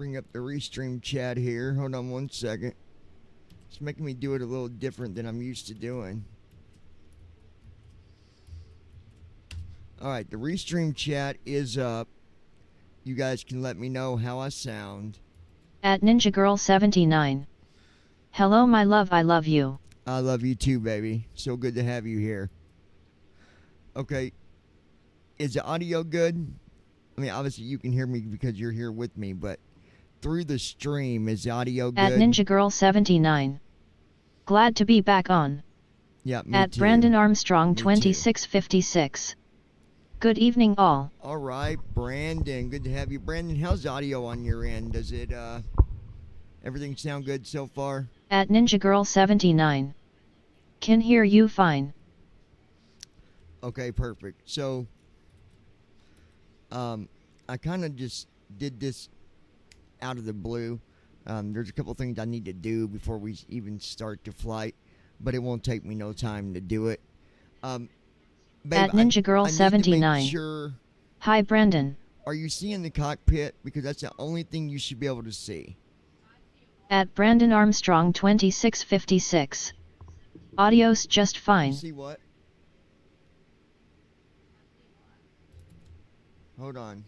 bring up the restream chat here. Hold on one second. It's making me do it a little different than I'm used to doing. Alright, the restream chat is up. You guys can let me know how I sound. At NinjaGirl79. Hello my love, I love you. I love you too, baby. So good to have you here. Okay. Is the audio good? I mean, obviously you can hear me because you're here with me, but through the stream, is the audio good? At NinjaGirl79. Glad to be back on. Yeah, me At too. Brandon Armstrong Me too. 2656. Good evening all. All right, Brandon. Good to have you. Brandon, how's the audio on your end? Does it, everything sound good so far? At NinjaGirl79. Can hear you fine. Okay, perfect. So, I kind of just did this out of the blue. There's a couple things I need to do before we even start the flight, but it won't take me no time to do it. Babe, At NinjaGirl79. Sure. Hi Brandon. Are you seeing the cockpit? Because that's the only thing you should be able to see. At Brandon Armstrong 2656. Audio's just fine. See what? Hold on.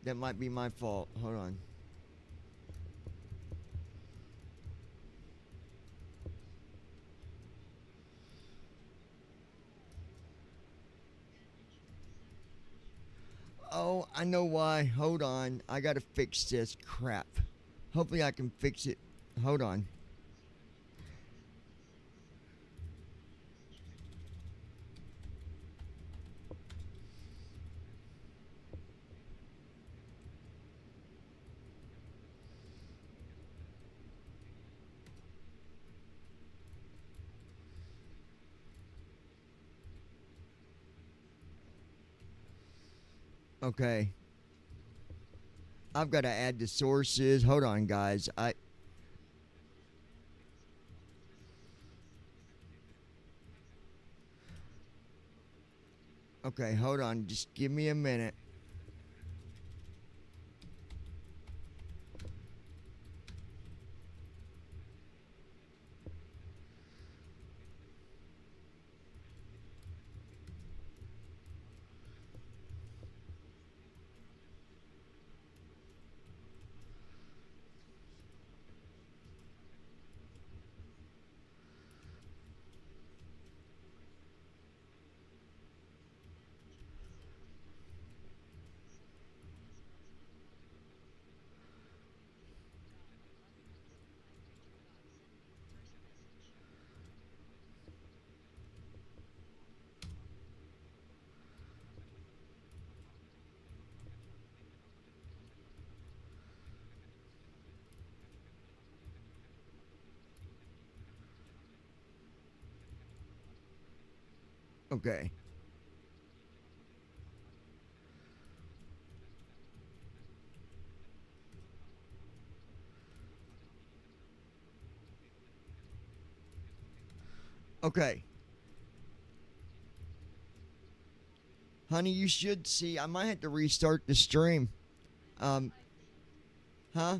That might be my fault. Hold on. Oh, I know why. Hold on. I gotta fix this crap. Hopefully I can fix it. Hold on. Okay. I've got to add the sources. Hold on, guys. Okay, hold on. Just give me a minute. Okay. Okay. Honey, you should see. I might have to restart the stream. Huh?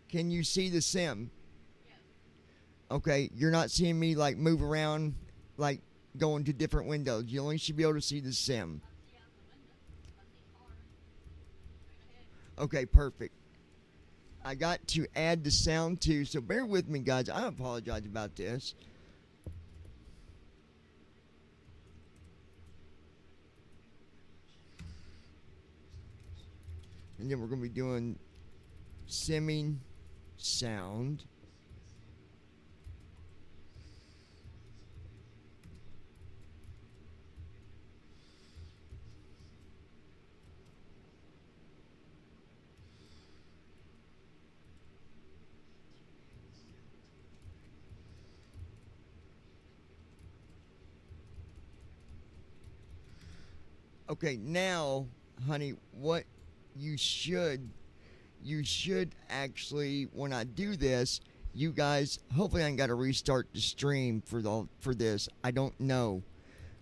Can you see the sim? Okay, you're not seeing me like move around, like going to different windows. You only should be able to see the sim. Okay, perfect. I got to add the sound too, so bear with me, guys. I apologize about this. And then we're going to be doing simming sound. Okay, now, honey, what you should actually, when I do this, you guys, hopefully I ain't got to restart the stream for this. I don't know.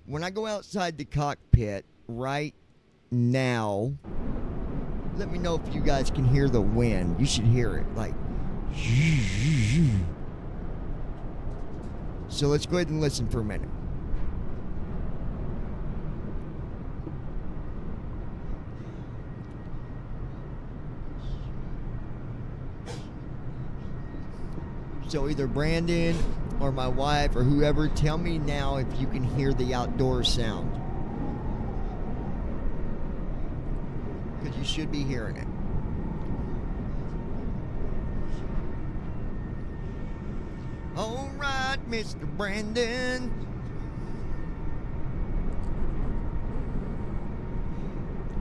When I go outside the cockpit right now, Let me know if you guys can hear the wind. You should hear it, like. So let's go ahead and listen for a minute. So either Brandon or my wife or whoever, tell me now if you can hear the outdoor sound. Because you should be hearing it. All right, Mr. Brandon.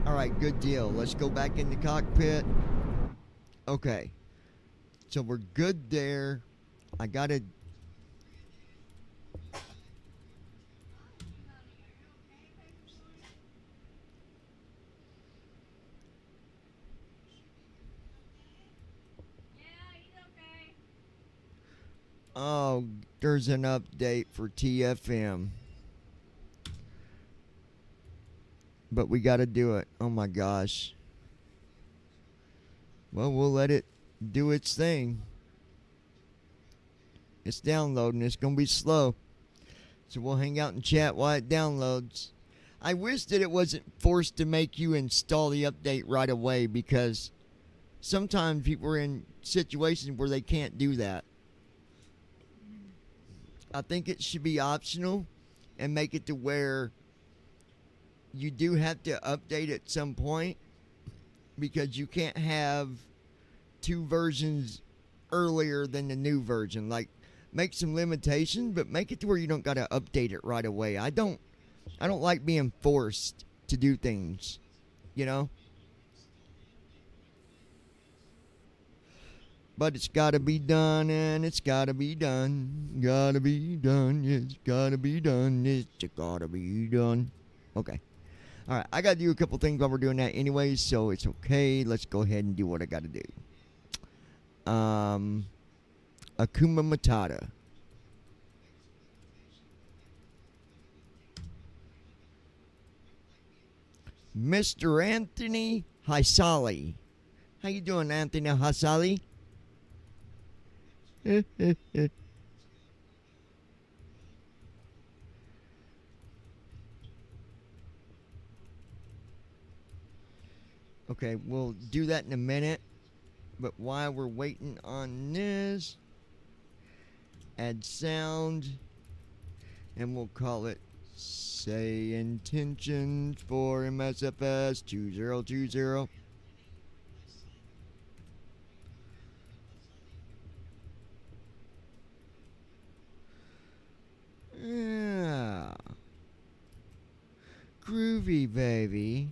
All right, good deal. Let's go back in the cockpit. Okay. So we're good there. I gotta. Oh, there's an update for TFM. But we gotta do it. Oh my gosh. Well, we'll let it do its thing. It's downloading. It's going to be slow. So we'll hang out and chat while it downloads. I wish that it wasn't forced to make you install the update right away, because sometimes people are in situations where they can't do that. I think it should be optional and make it to where you do have to update at some point, because you can't have two versions earlier than the new version. Like, make some limitations, but make it to where you don't gotta update it right away. I don't like being forced to do things, you know? But it's gotta be done, and it's gotta be done. Gotta be done, it's gotta be done, it's gotta be done. Okay. Alright, I gotta do a couple things while we're doing that anyways, so it's okay. Let's go ahead and do what I gotta do. Akuma Matata. Mr. Anthony Hisali. How you doing, Anthony Hisali? Okay, we'll do that in a minute. But while we're waiting on this, add sound, and we'll call it Say Intentions for Msfs2020. Yeah. Groovy, baby.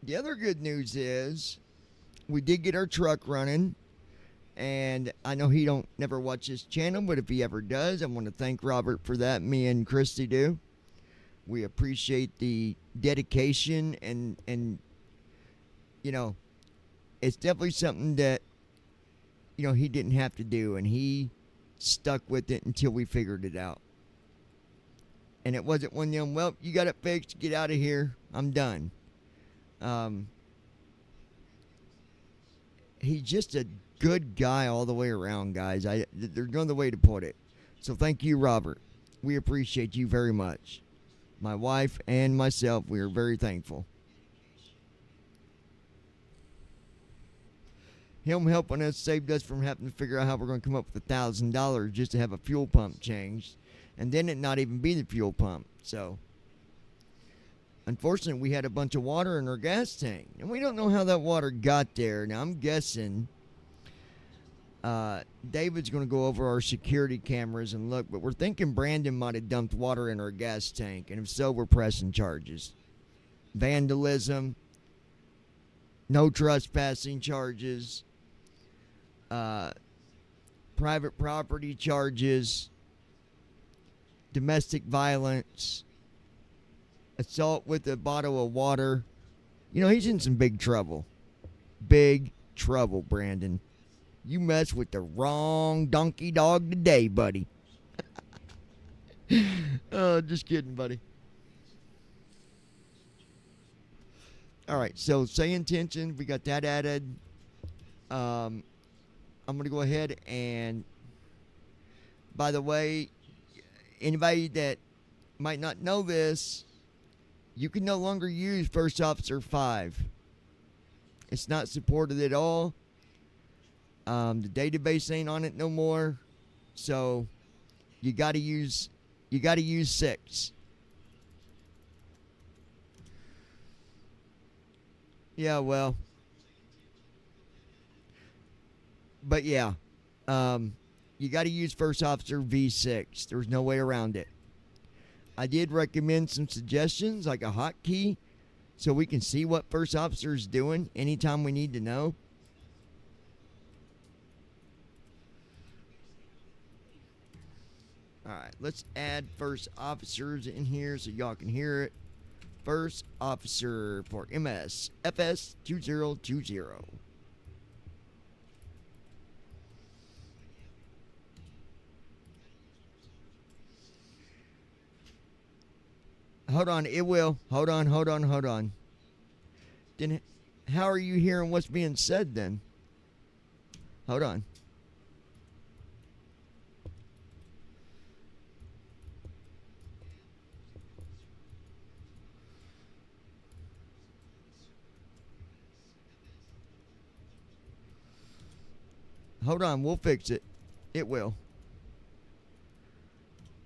The other good news is we did get our truck running, and I know he don't never watch this channel, but if he ever does, I want to thank Robert for that. Me and Christy do. We appreciate the dedication, and you know, it's definitely something that, you know, he didn't have to do, and he stuck with it until we figured it out. And it wasn't one of them, well, you got it fixed, get out of here, I'm done. He's just a good guy all the way around, guys. There's no other way to put it. So thank you, Robert. We appreciate you very much. My wife and myself, we are very thankful. Him helping us saved us from having to figure out how we're going to come up with $1,000 just to have a fuel pump changed, and then it not even be the fuel pump. So unfortunately, we had a bunch of water in our gas tank, and we don't know how that water got there. Now, I'm guessing David's going to go over our security cameras and look, but we're thinking Brandon might have dumped water in our gas tank, and if so, we're pressing charges. Vandalism, no trespassing charges, private property charges, domestic violence, assault with a bottle of water. You know, he's in some big trouble. Big trouble, Brandon. You mess with the wrong donkey dog today, buddy. Oh, just kidding, buddy. All right, so say intention. We got that added. I'm going to go ahead and, by the way, anybody that might not know this, you can no longer use First Officer 5. It's not supported at all. The database ain't on it no more. So you got to use 6. Yeah, well, but yeah, you got to use First Officer V6. There's no way around it. I did recommend some suggestions, like a hotkey, so we can see what First Officer is doing anytime we need to know. All right, let's add First Officers in here so y'all can hear it. First Officer for Msfs2020. Hold on, it will. Hold on. Then how are you hearing what's being said then? Hold on. Hold on, we'll fix it. It will.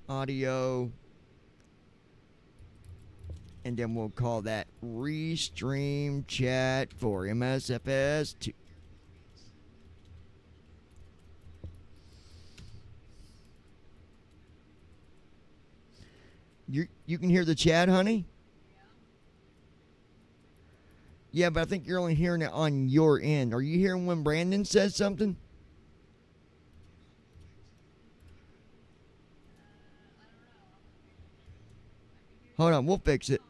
Audio. And then we'll call that Restream Chat for MSFS2. You can hear the chat, honey? Yeah, but I think you're only hearing it on your end. Are you hearing when Brandon says something? Hold on, we'll fix it.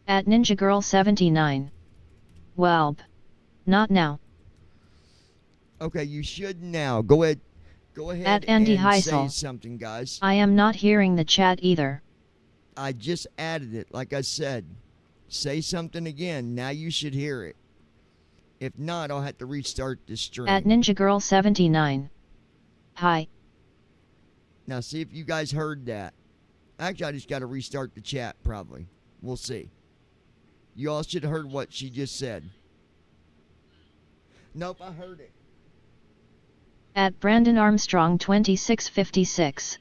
At Ninja Girl 79. Welp. Not now. Okay, you should now. Go ahead At Andy and Heisel. say something, guys. I am not hearing the chat either. I just added it, like I said. Say something again. Now you should hear it. If not, I'll have to restart the stream. At Ninja Girl 79. Hi. Now see if you guys heard that. Actually, I just got to restart the chat, probably. We'll see. You all should have heard what she just said. Nope, I heard it. At Brandon Armstrong 2656.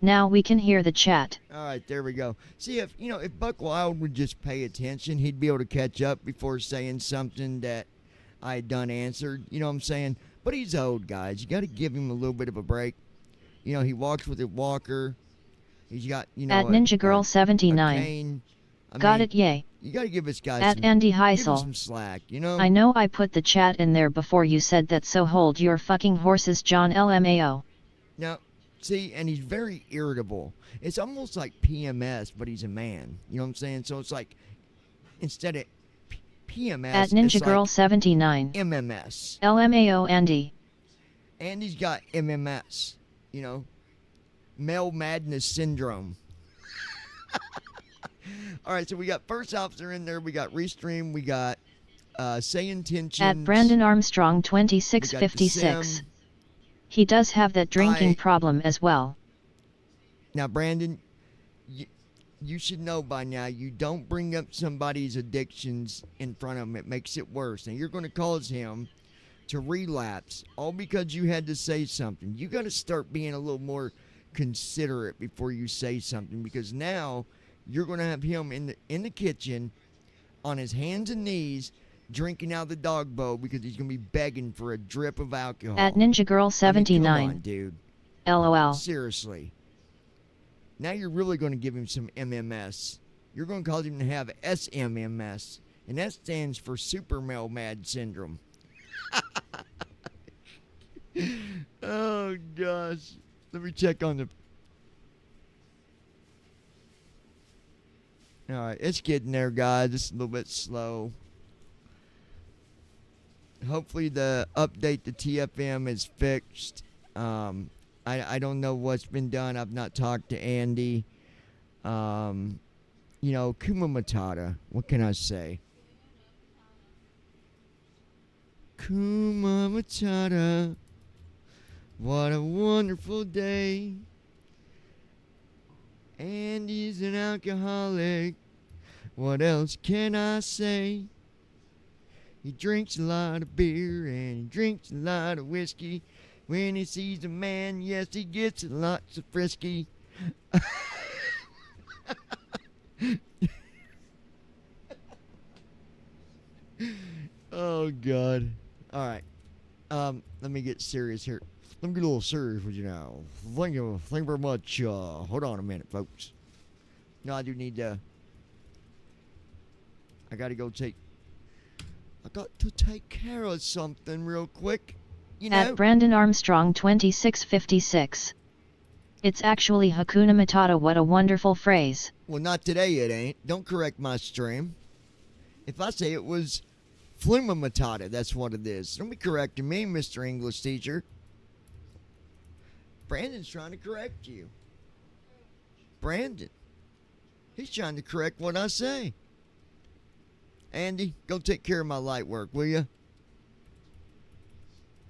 Now we can hear the chat. All right, there we go. See, if Buck Wild would just pay attention, he'd be able to catch up before saying something that I had done answered. You know what I'm saying? But he's old, guys. You got to give him a little bit of a break. You know, he walks with a walker. He's got, At Ninja Girl 79. cane. Got it, yay. You got to give this guy At Andy give him Heisel. some slack, you know? I know I put the chat in there before you said that, so hold your fucking horses, John LMAO. Now, see, and he's very irritable. It's almost like PMS, but he's a man. You know what I'm saying? So it's like, instead of PMS, At Ninja it's Girl like 79. MMS. LMAO Andy. Andy's got MMS, you know? Male Madness Syndrome. All right, so we got First Officer in there. We got Restream. We got Say Intentions. At Brandon Armstrong 2656. He does have that drinking problem as well. Now, Brandon, you should know by now, you don't bring up somebody's addictions in front of him. It makes it worse. And you're going to cause him to relapse, all because you had to say something. You got to start being a little more considerate before you say something, because now you're going to have him in the kitchen on his hands and knees drinking out of the dog bowl because he's going to be begging for a drip of alcohol. At Ninja Girl 79. I mean, come on, dude. LOL. Seriously. Now you're really going to give him some MMS. you're going to cause him to have SMMS, and that stands for Super Male Mad Syndrome. Oh, gosh. Let me check on the... Alright, it's getting there, guys. It's a little bit slow. Hopefully the update to TFM is fixed. I don't know what's been done. I've not talked to Andy. You know, Kuma Matata. What can I say? Kuma Matata. What a wonderful day. Andy's an alcoholic. What else can I say? He drinks a lot of beer and he drinks a lot of whiskey. When he sees a man, yes, he gets lots of frisky. Oh, God. All right. Let me get serious here. Let me get a little serious with you now. Thank you very much. Hold on a minute, folks. No, I do need to... I got to take care of something real quick. You know? At Brandon Armstrong 2656. It's actually Hakuna Matata. What a wonderful phrase. Well, not today it ain't. Don't correct my stream. If I say it was Fluma Matata, that's what it is. Don't be correcting me, Mr. English teacher. Brandon's trying to correct you. Brandon. He's trying to correct what I say. Andy, go take care of my light work, will you?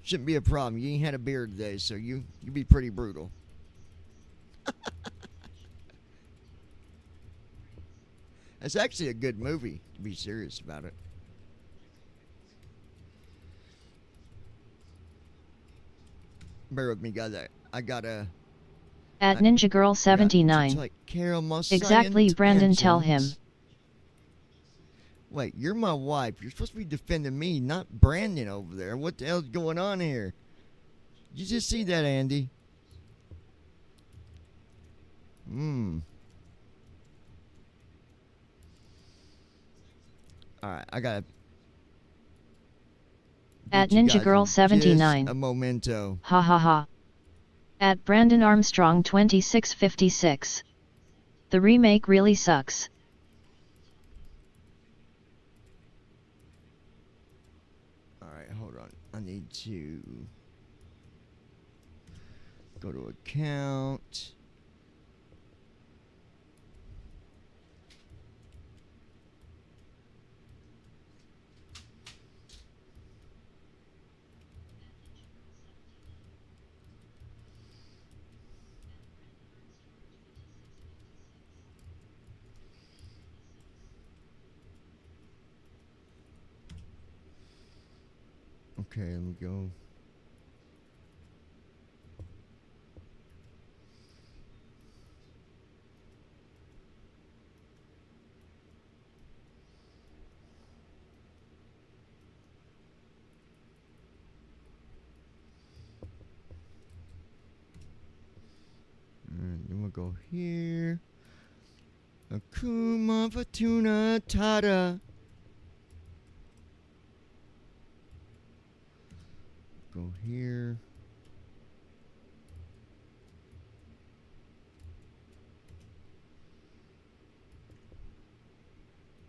Shouldn't be a problem. You ain't had a beer today, so you be pretty brutal. It's actually a good movie, to be serious about it. Bear with me, guys. I gotta... At Ninja Girl 79. Take care of my Exactly, Brandon, tell him. Wait, you're my wife. You're supposed to be defending me, not Brandon over there. What the hell's going on here? Did you just see that, Andy? Alright, I gotta... At Ninja Girl 79. A memento. Ha ha ha. At Brandon Armstrong 2656. The remake really sucks. Alright, hold on. I need to go to account. Okay, let me go. And then we'll go here. Akuma Fatuna Tada. Go here.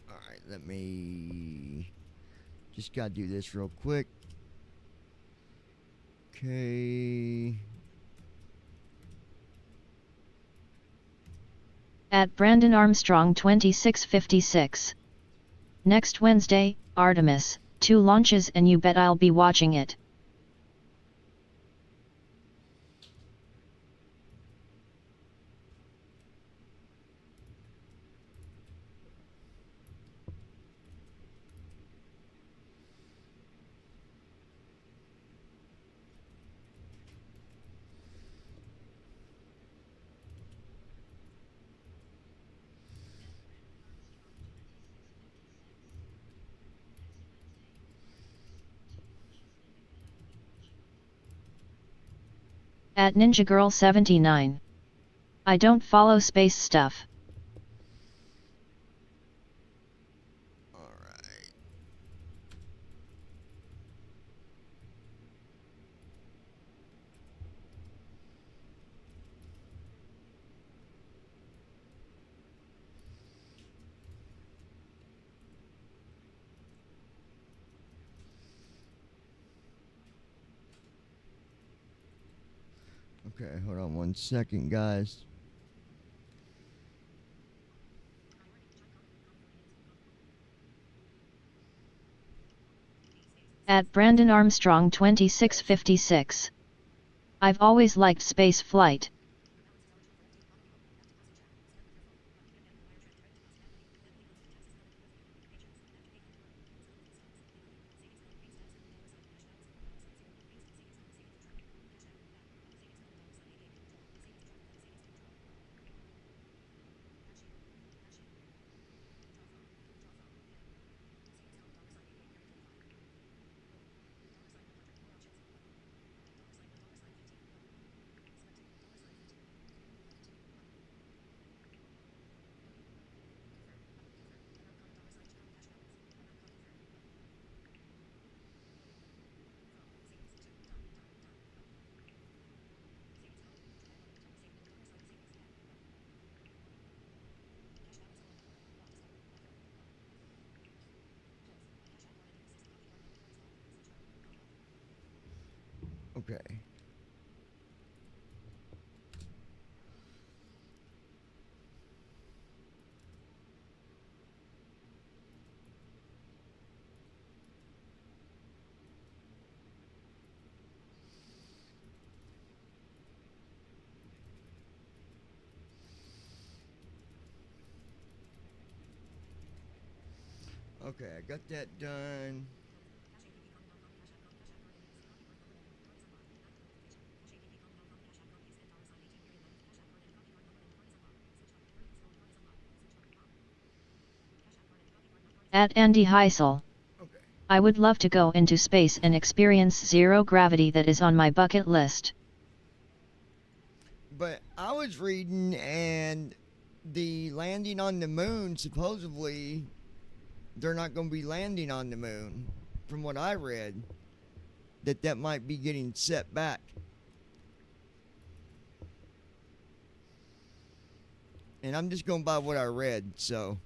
Alright, let me just gotta do this real quick. Okay. At Brandon Armstrong 2656. Next Wednesday, Artemis, 2 launches and you bet I'll be watching it. At Ninja Girl 79. I don't follow space stuff. Okay, hold on 1 second, guys. At Brandon Armstrong 2656. I've always liked space flight. Okay. Okay, I got that done. At Andy Heisel. Okay. I would love to go into space and experience zero gravity. That is on my bucket list. But I was reading, and the landing on the moon, supposedly, they're not going to be landing on the moon. From what I read, that might be getting set back. And I'm just going by what I read, so.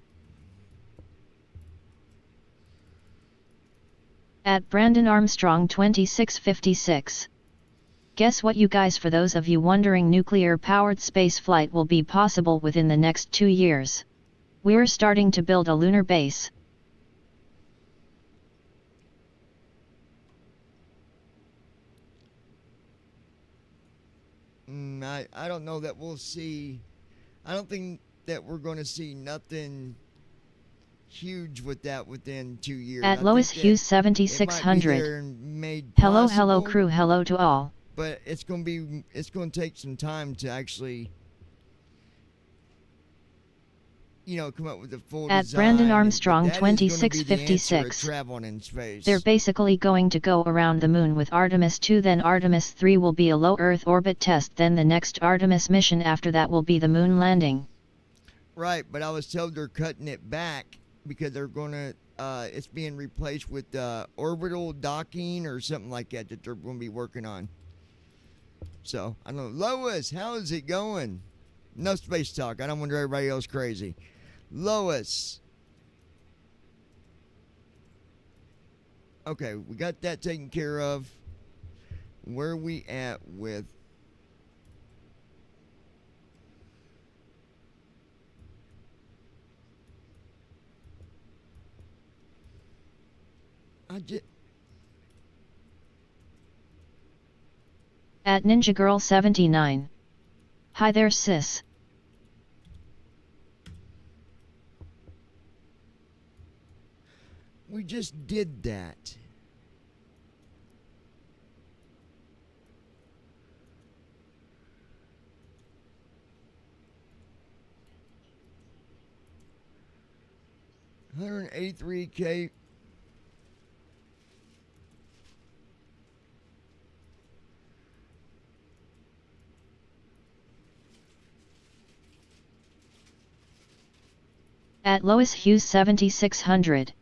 At Brandon Armstrong 2656. Guess what, you guys? For those of you wondering, nuclear-powered spaceflight will be possible within the next 2 years. We're starting to build a lunar base. I don't know that we'll see. I don't think that we're going to see nothing huge with that within 2 years. At Lois Hughes 7600. Hello crew, hello to all. But it's going to take some time to actually, come up with a full at design. Brandon Armstrong But that is gonna be the answer of 2656. traveling in space. They're basically going to go around the moon with Artemis 2, then Artemis 3 will be a low Earth orbit test, then the next Artemis mission after that will be the moon landing. Right, but I was told they're cutting it back because they're going to, it's being replaced with orbital docking or something like that they're going to be working on. So, I don't know. Lois, how is it going? No space talk. I don't want everybody else crazy. Lois. Okay, we got that taken care of. Where are we at with... At Ninja Girl 79. Hi there, sis. We just did that. $183K. At Lois Hughes 7600.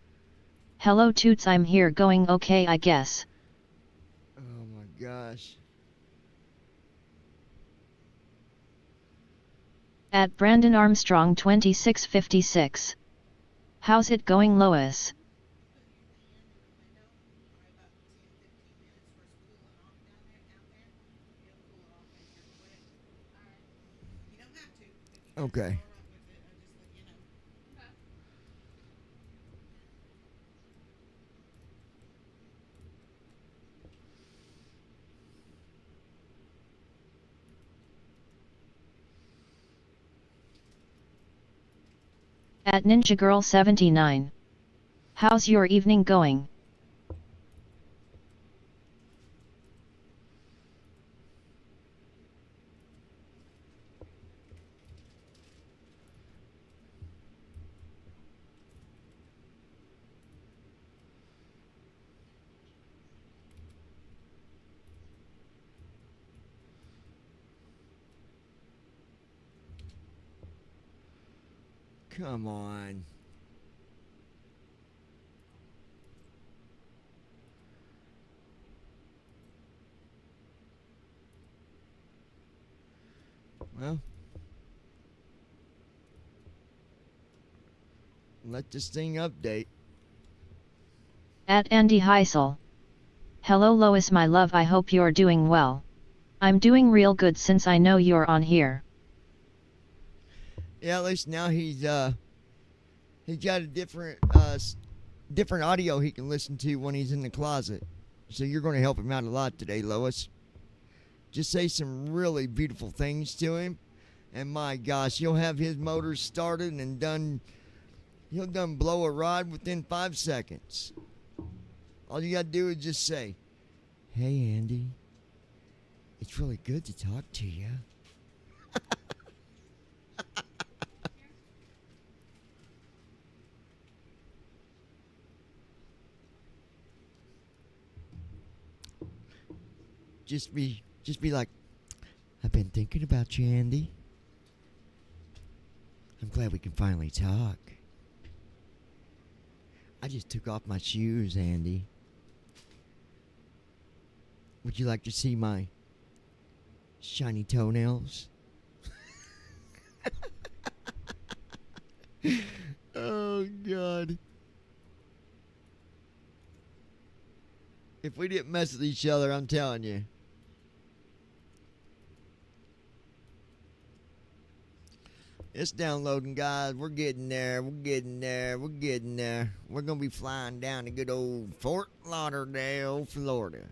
Hello Toots, I'm here, going okay I guess. Oh my gosh. At Brandon Armstrong 2656. How's it going, Lois? Okay. At Ninja Girl 79. How's your evening going? Come on. Well, let this thing update. At Andy Heisel. Hello Lois my love, I hope you're doing well. I'm doing real good since I know you're on here. Yeah, at least now he's got a different audio he can listen to when he's in the closet. So you're going to help him out a lot today, Lois. Just say some really beautiful things to him, and my gosh, you'll have his motors started and done. He'll done blow a rod within 5 seconds. All you got to do is just say, "Hey, Andy, it's really good to talk to you." Just be like, "I've been thinking about you, Andy. I'm glad we can finally talk. I just took off my shoes, Andy. Would you like to see my shiny toenails?" Oh, God. If we didn't mess with each other, I'm telling you. It's downloading, guys. We're getting there. We're getting there. We're getting there. We're going to be flying down to good old Fort Lauderdale, Florida,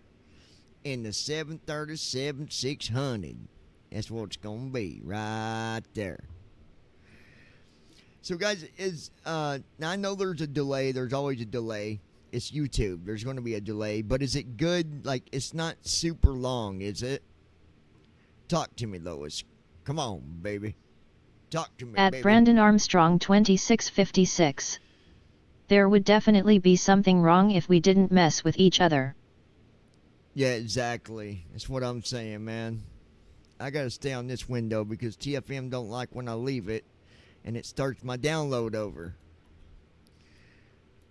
in the 737-600. That's what it's going to be right there. So, guys, now I know there's a delay. There's always a delay. It's YouTube. There's going to be a delay. But is it good? Like, it's not super long, is it? Talk to me, Lois. Come on, baby. Talk to me, At baby. Brandon Armstrong 2656. There would definitely be something wrong if we didn't mess with each other. Yeah, exactly. That's what I'm saying, man. I got to stay on this window because TFM don't like when I leave it, and it starts my download over.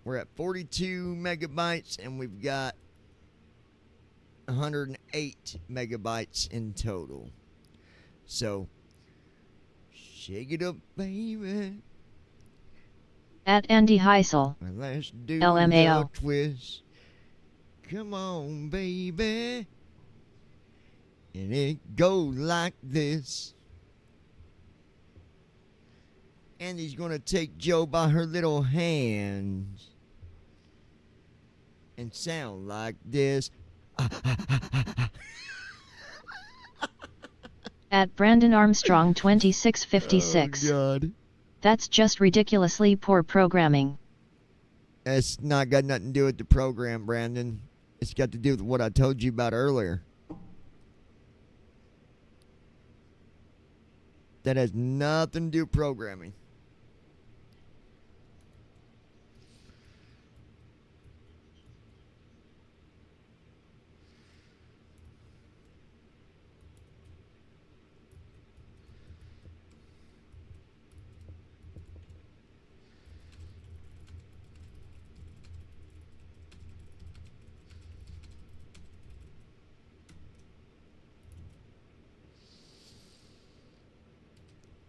We're at 42 megabytes, and we've got 108 megabytes in total. So, shake it up, baby. At Andy Heisel. And let's do LMAO. the twist. Come on, baby. And it goes like this. Andy's going to take Joe by her little hands and sound like this. At Brandon Armstrong 2656. Oh, God. That's just ridiculously poor programming. It's not got nothing to do with the program, Brandon. It's got to do with what I told you about earlier. That has nothing to do with programming.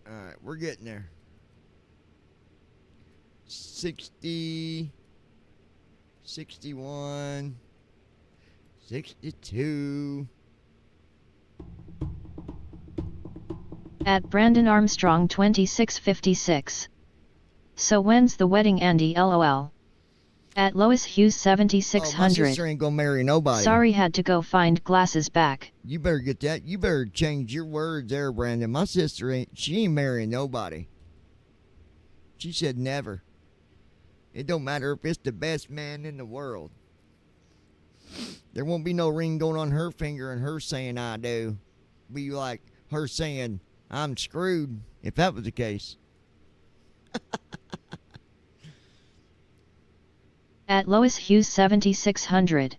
All right, we're getting there. 60, 61, 62. At Brandon Armstrong 2656. So when's the wedding, Andy? LOL. At Lois Hughes Oh, my 7600. sister ain't gonna marry nobody. Sorry, had to go find glasses back. You better get that. You better change your words there, Brandon. My sister she ain't marrying nobody. She said never. It don't matter if it's the best man in the world. There won't be no ring going on her finger and her saying I do. Be like her saying I'm screwed, if that was the case. At Lois Hughes 7600.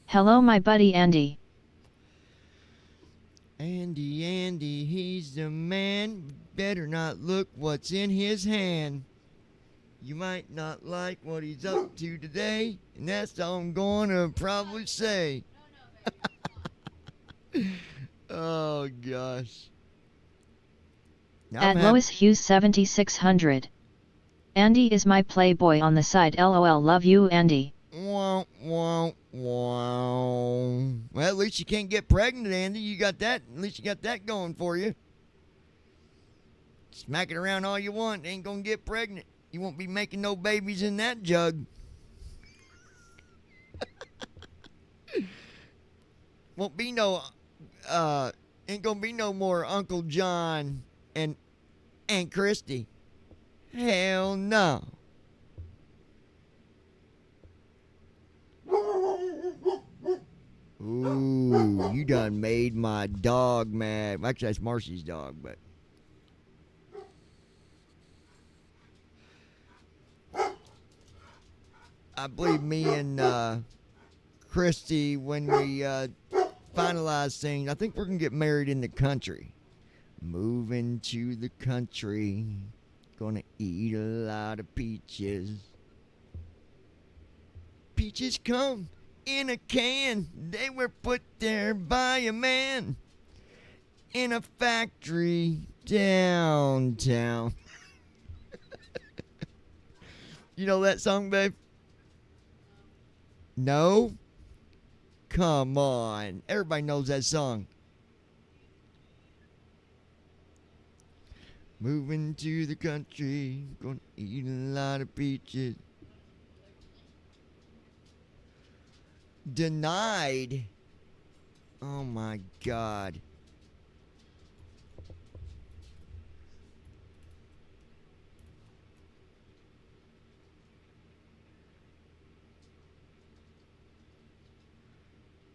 Hello, my buddy Andy. Andy, he's the man. Better not look what's in his hand. You might not like what he's up to today, and that's all I'm gonna probably say. Oh, gosh. At Lois Hughes 7600. Andy is my playboy on the side. LOL. Love you, Andy. Wow. Well, at least you can't get pregnant, Andy. You got that. At least you got that going for you. Smack it around all you want. Ain't gonna get pregnant. You won't be making no babies in that jug. Won't be no, ain't gonna be no more Uncle John and Aunt Christy. Hell no. Ooh, you done made my dog mad. Actually, that's Marcy's dog, but. I believe me and Christy, when we finalize things, I think we're going to get married in the country. Moving to the country. Gonna eat a lot of peaches. Peaches come in a can. They were put there by a man in a factory downtown. You know that song, babe? No? Come on. Everybody knows that song. Moving to the country, gonna eat a lot of peaches. Denied. Oh my God.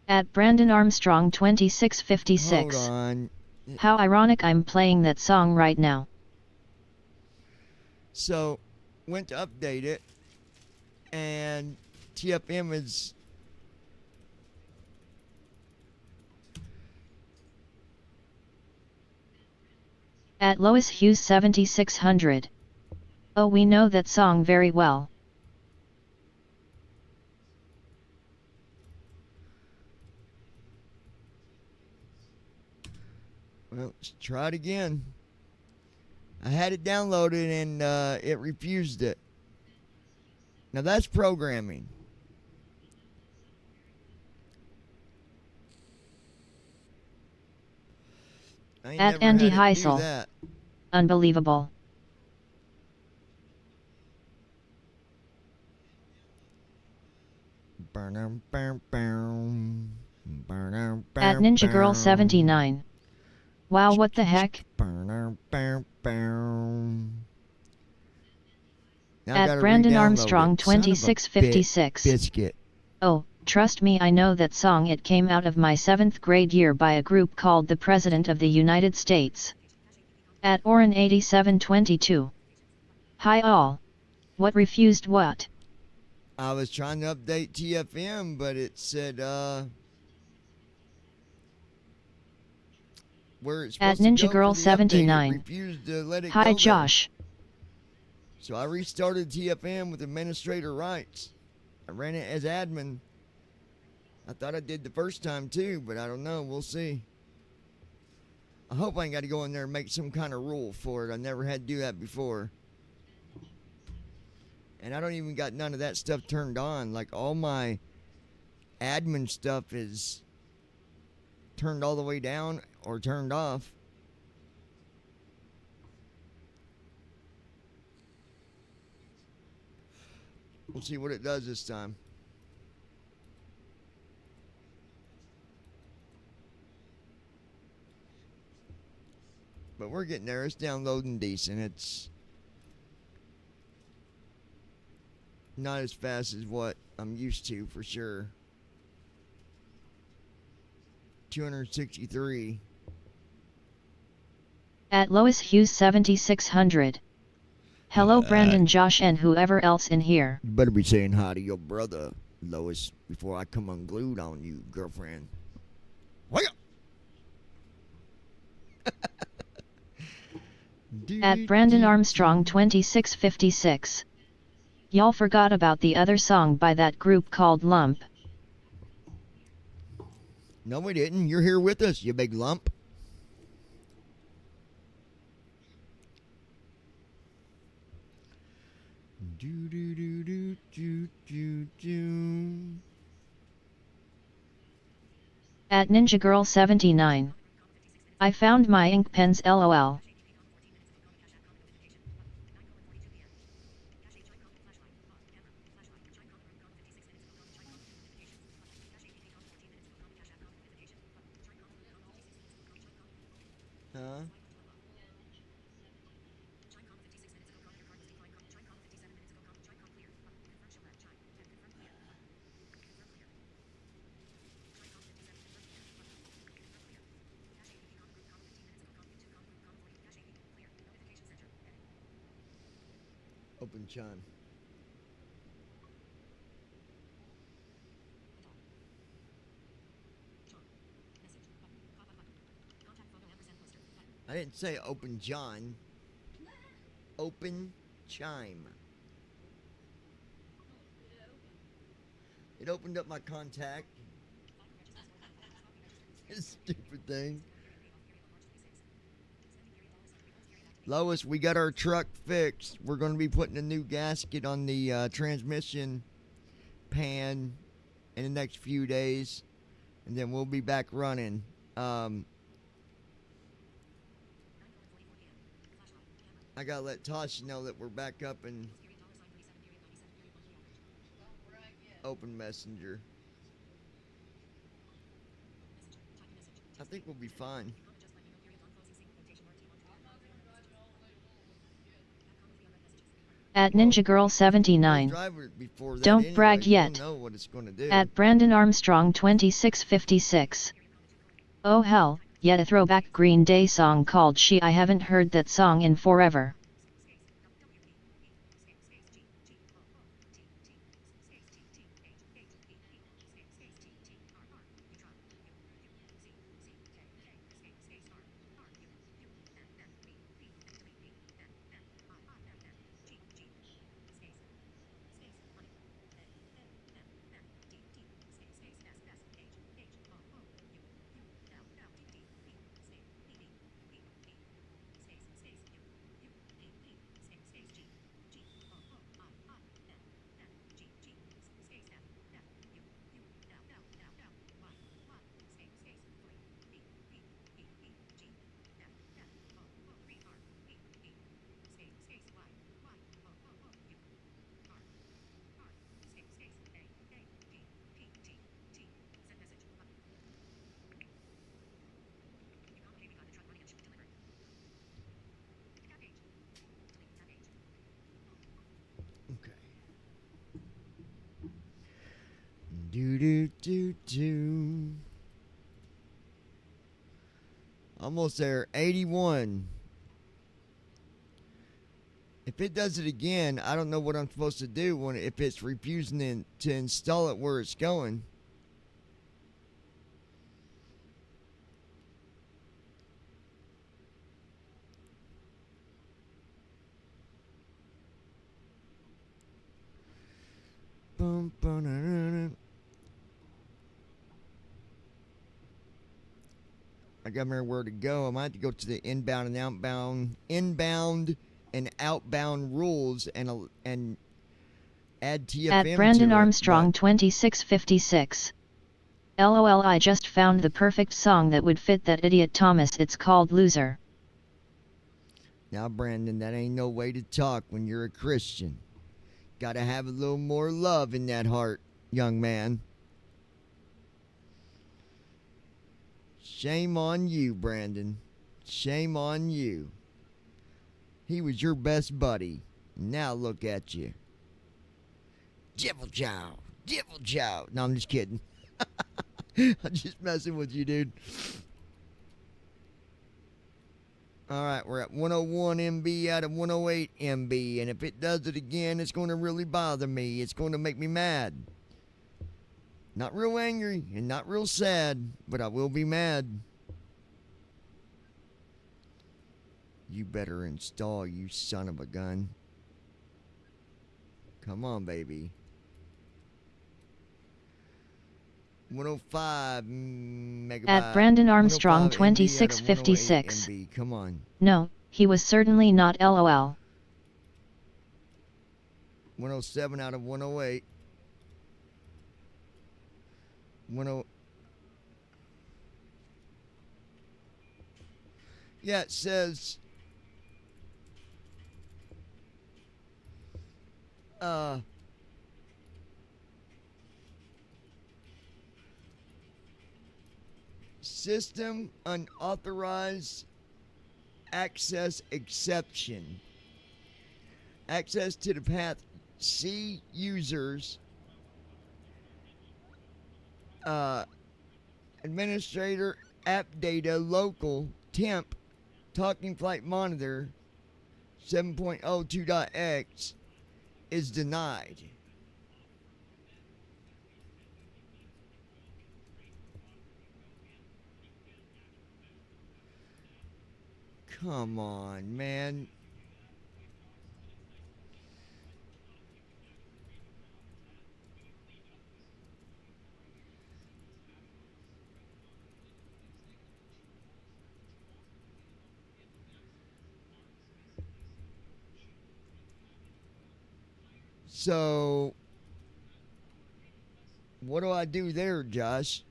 At Brandon Armstrong 2656. Hold on. How ironic I'm playing that song right now. So, went to update it, and TFM is. At Lois Hughes 7600. Oh, we know that song very well. Well, let's try it again. I had it downloaded and it refused it. Now that's programming. I ain't At never Andy had it do Heisel. that. Unbelievable. At Ninja Girl 79. Wow, what the heck? At Brandon Armstrong 2656. Biscuit. Oh, trust me, I know that song. It came out of my 7th grade year by a group called the President of the United States. At Oren 8722. Hi all. What refused what? I was trying to update TFM, but it said where it's At supposed Ninja to go Girl for the update, it 79. refused to let it Hi go there. Josh. So I restarted TFM with administrator rights. I ran it as admin. I thought I did the first time too, but I don't know. We'll see. I hope I ain't got to go in there and make some kind of rule for it. I never had to do that before. And I don't even got none of that stuff turned on. Like all my admin stuff is turned all the way down or turned off. We'll see what it does this time. But we're getting there. It's downloading decent. It's not as fast as what I'm used to, for sure. 263. At Lois Hughes 7600. Hello Brandon, Josh and whoever else in here. You better be saying hi to your brother, Lois, before I come unglued on you, girlfriend. Wake up! At Brandon Armstrong 2656. Y'all forgot about the other song by that group called Lump. No, we didn't. You're here with us, you big lump. Do do do do do do do. At Ninja Girl 79. I found my ink pens LOL. Huh? Open chime. I didn't say open John. Open chime. It opened up my contact. This stupid thing. Lois, we got our truck fixed. We're going to be putting a new gasket on the transmission pan in the next few days, and then we'll be back running. I gotta let Tasha know that we're back up and open Messenger. I think we'll be fine. At Ninja Girl 79. Don't brag yet. At Brandon Armstrong 2656. Oh hell, yet a throwback Green Day song called She. I haven't heard that song in forever. Do do do do. Almost there. 81. If it does it again, I don't know what I'm supposed to do when if it's refusing to install it where it's going. Bum, ba-na-na-na. I got where to go. I might have to go to the inbound and outbound rules and add TFM At Brandon to Armstrong it, 2656. LOL, I just found the perfect song that would fit that idiot Thomas. It's called Loser. Now, Brandon, that ain't no way to talk when you're a Christian. gotta have a little more love in that heart, young man. Shame on you, Brandon. Shame on you. He was your best buddy. Now look at you. Jibble jow. Jibble jow. No, I'm just kidding. I'm just messing with you, dude. Alright, we're at 101 MB out of 108 MB. And if it does it again, it's going to really bother me. It's going to make me mad. Not real angry and not real sad, but I will be mad. You better install, you son of a gun. Come on, baby. 105 megabyte. At Brandon Armstrong 105 MB 2656. MB. Come on. No, he was certainly not LOL. 107 out of 108. 10. Yeah, it says system unauthorized access exception. Access to the path C users administrator app data local temp talking flight monitor 7.02.x is denied. Come on, man. So, what do I do there, Josh?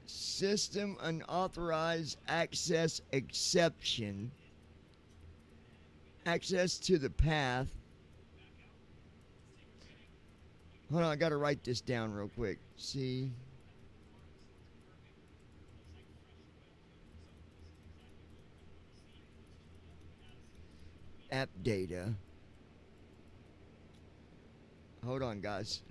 System unauthorized access exception. Access to the path. Hold on, I gotta write this down real quick. See. App data. Hold on, guys.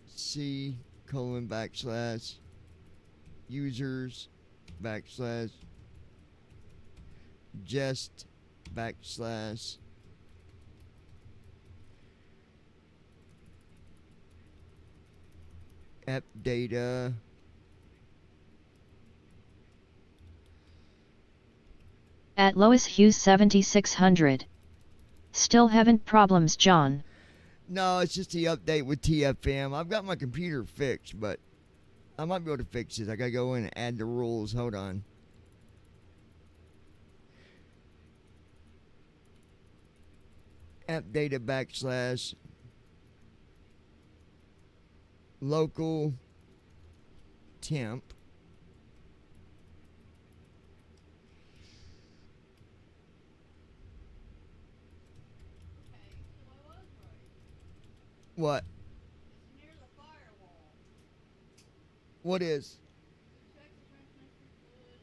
C colon backslash users backslash just backslash app data. At Lois Hughes 7600. Still haven't problems, John. No, it's just the update with TFM. I've got my computer fixed, but I might be able to fix it. I gotta go in and add the rules. Hold on. App data backslash local temp. What? It's near the firewall. What is? Check the transmission fluid.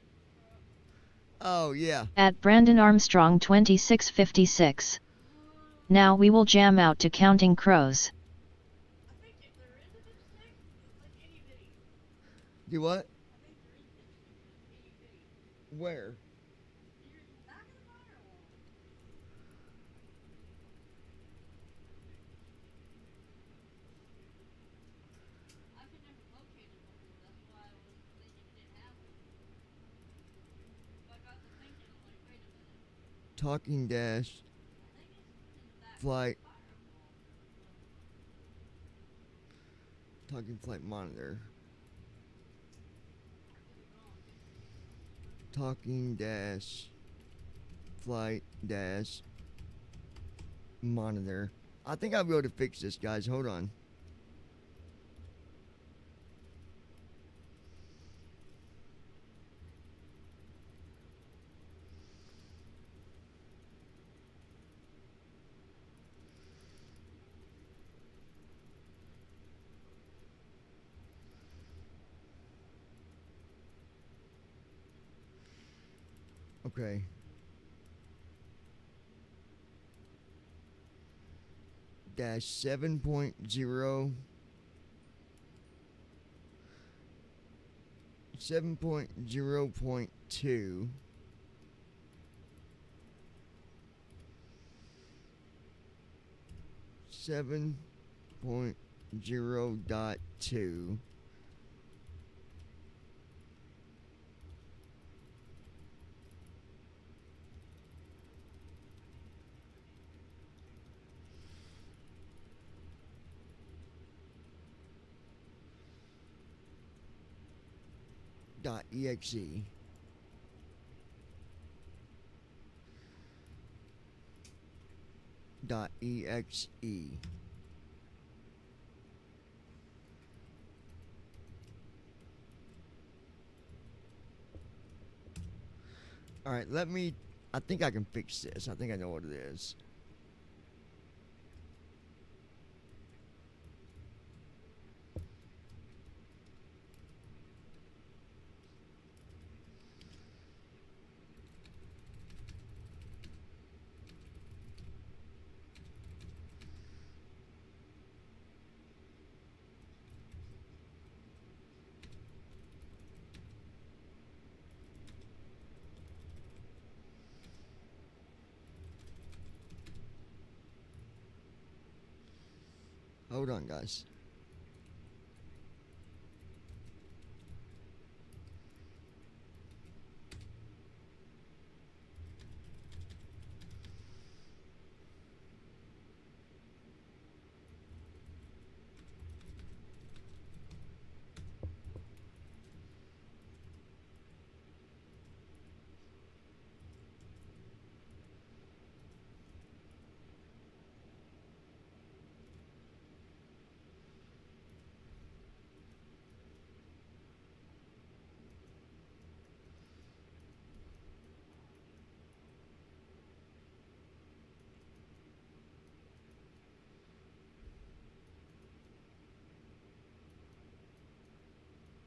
Oh, yeah. At Brandon Armstrong 2656. Now we will jam out to Counting Crows. I think if there is a disconnect, it's like itty bitty. Do what? I think there is a disconnect, it's itty bitty. Where? Near the back of the firewall. I could never locate it before, that's why I was thinking it didn't have one. So I got to thinking, like, wait a minute. Talking dash I think it's in the back flight. of the firewall. Talking flight monitor. Talking dash flight dash monitor. I think I'll be able to fix this, guys. Hold on. Okay. Dash 7.0 7.0.2 7.0.2 .exe. .exe. All right, let me. I think I can fix this. I think I know what it is. Hold on, guys.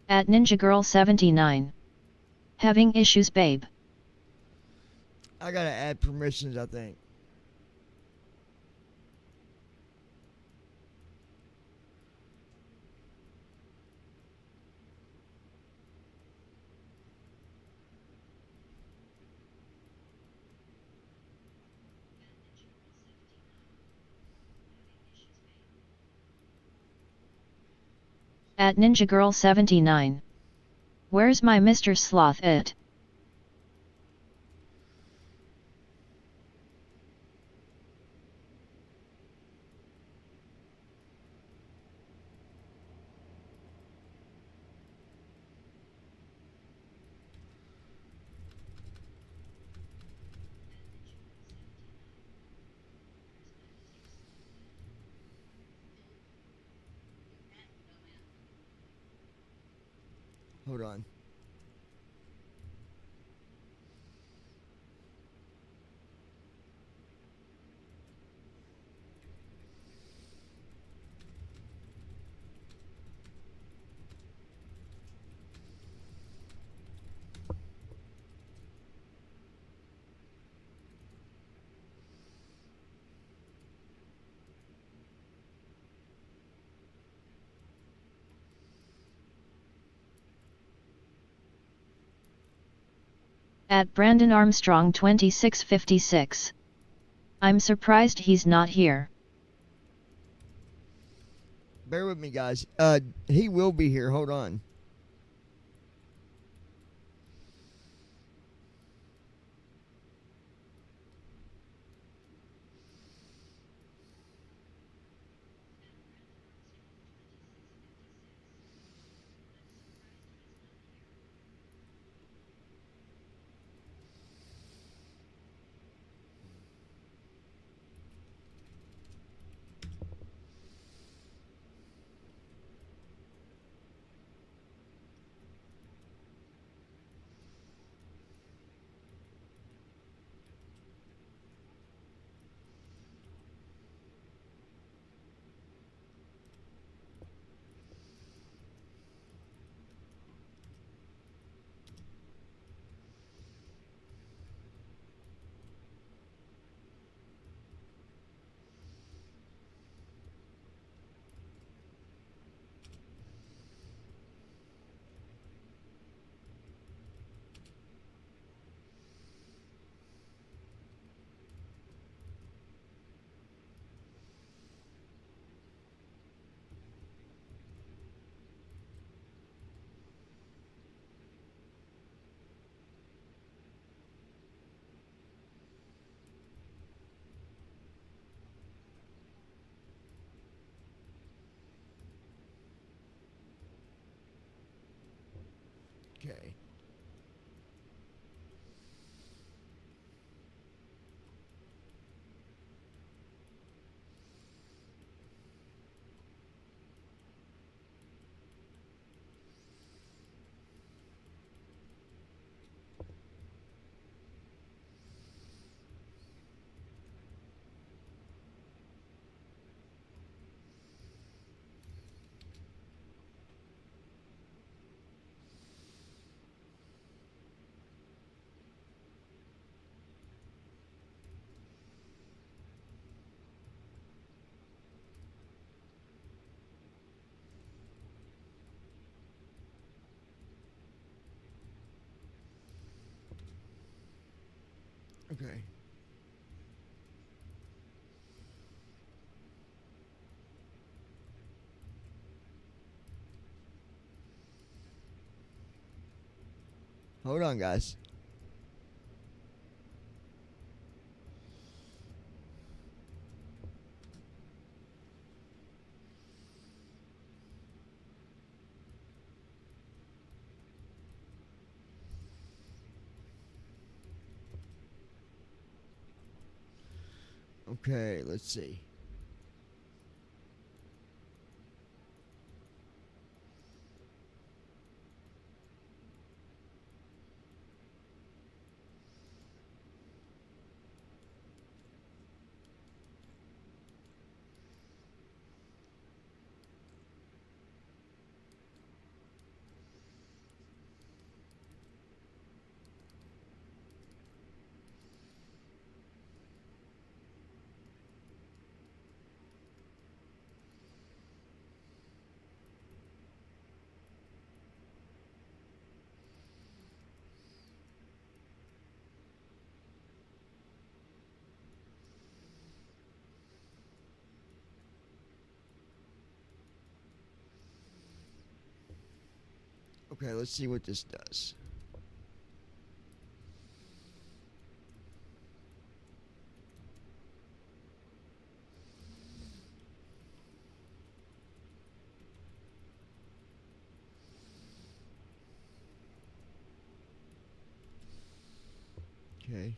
At Ninja Girl 79. Having issues, babe. I gotta add permissions, I think. At Ninja Girl 79. Where's my Mr. Sloth it? Hold on. At Brandon Armstrong 2656. I'm surprised he's not here. Bear with me, guys. He will be here. Hold on. Okay. Okay. Hold on, guys. Okay, let's see. Okay, let's see what this does. Okay.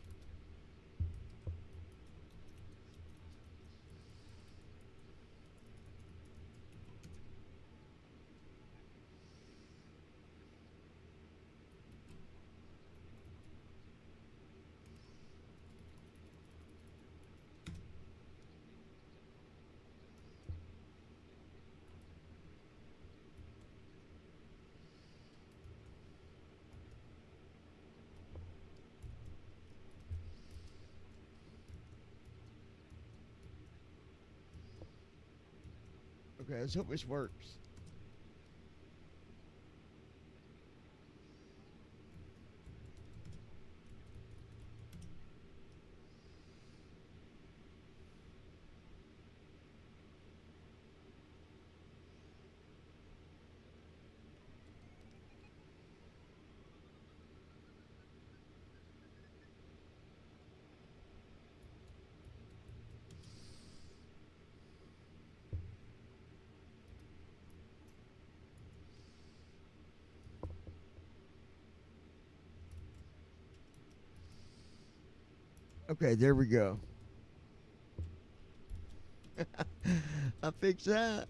Okay, let's hope this works. Okay, there we go. I fixed that.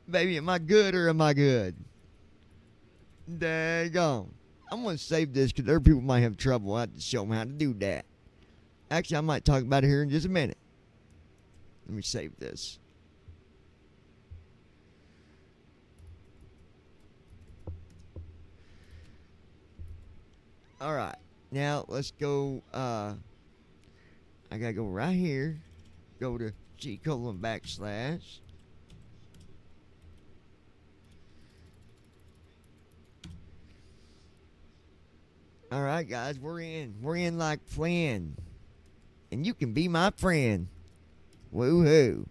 Baby, am I good or am I good? Daggone. I'm going to save this because other people might have trouble. I have to show them how to do that. Actually, I might talk about it here in just a minute. Let me save this. All right. Now, let's go. I got to go right here. Go to G:\\. All right, guys, we're in. We're in like Flynn. And you can be my friend. Woohoo.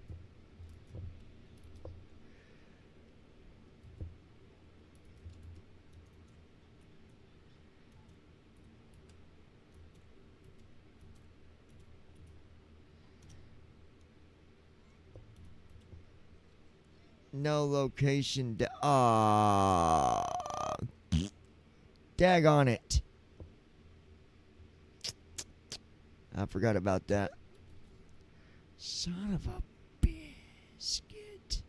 No location. Dag on it. I forgot about that. Son of a biscuit.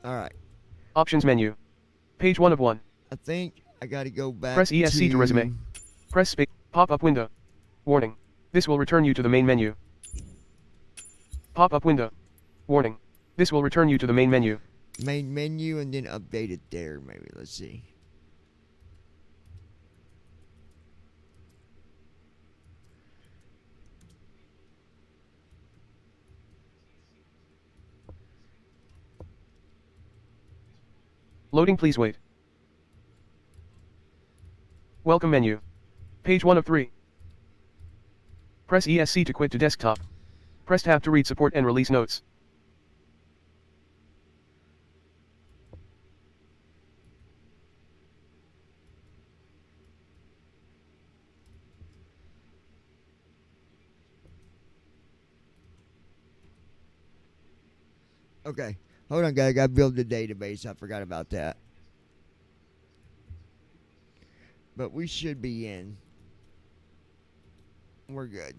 Alright. Options menu. Page 1 of 1. I think I gotta go back Press ESC to resume. Press space. Pop-up window. Warning. This will return you to the main menu. Pop-up window. Warning. This will return you to the main menu. Main menu and then update it there, maybe. Let's see. Loading, please wait. Welcome menu. Page 1 of 3. Press ESC to quit to desktop. Press tab to read support and release notes. Okay. Hold on, guys. I gotta build the database. I forgot about that. But we should be in. We're good.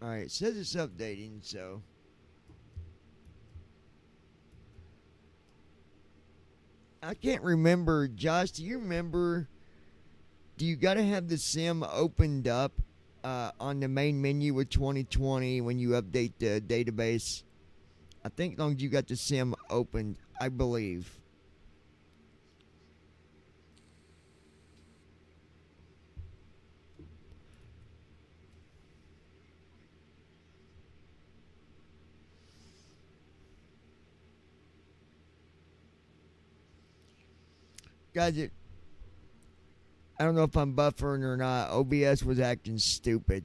Alright, it says it's updating, so. I can't remember. Josh, do you remember? Do you gotta have the sim opened up on the main menu with 2020 when you update the database? I think as long as you got the sim opened, I believe. Guys, I don't know if I'm buffering or not. OBS was acting stupid.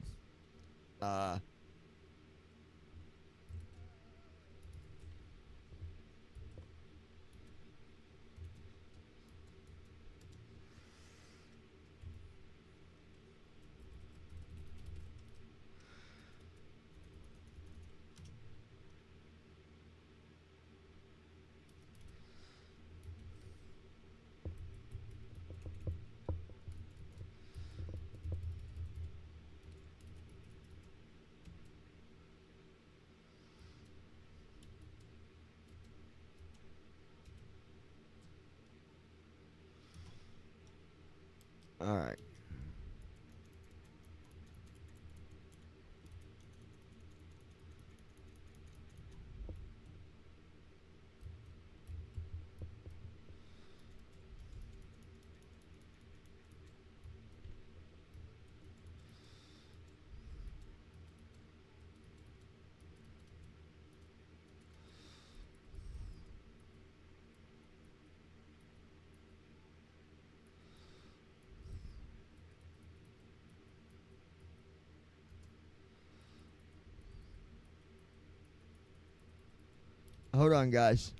Alright. Hold on, guys.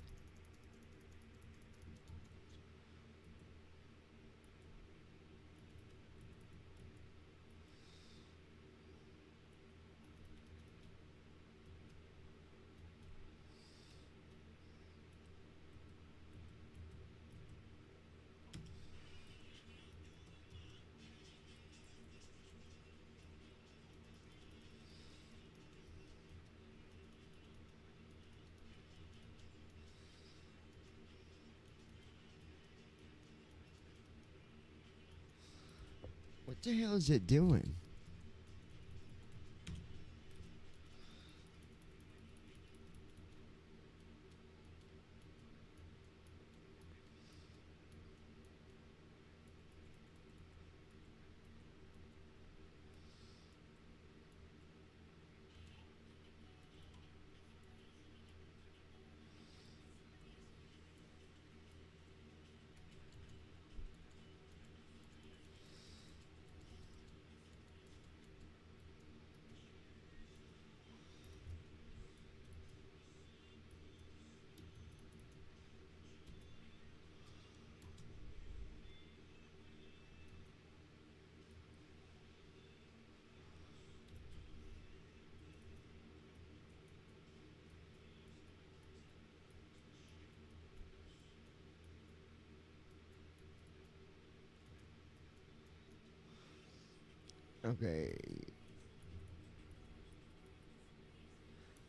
What the hell is it doing? Okay.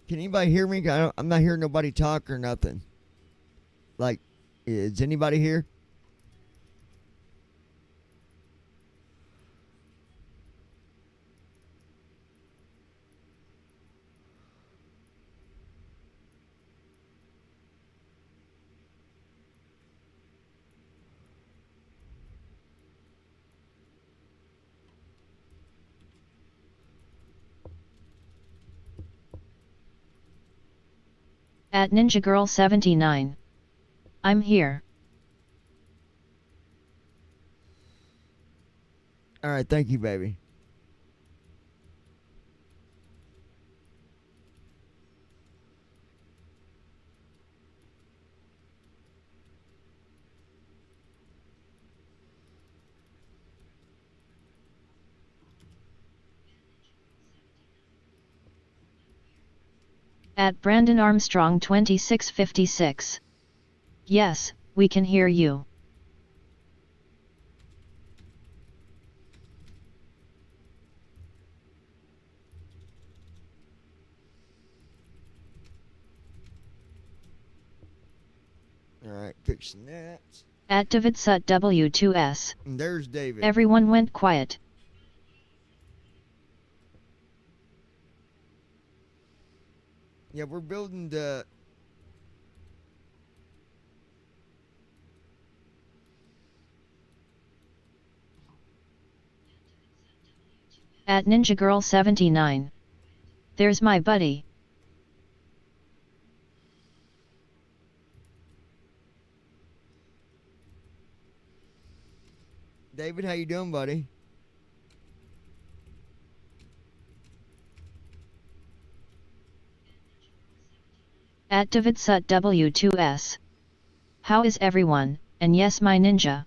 Can anybody hear me? I'm not hearing nobody talk or nothing. Like, is anybody here? At Ninja Girl 79. I'm here. All right, thank you, baby. At Brandon Armstrong 2656. Yes, we can hear you. All right, fixing that. At Davidsut W2S. And there's David. Everyone went quiet. Yeah, we're building the... At Ninja Girl 79. There's my buddy. David, how you doing, buddy? At Davidsut W2S. How is everyone, and yes my ninja.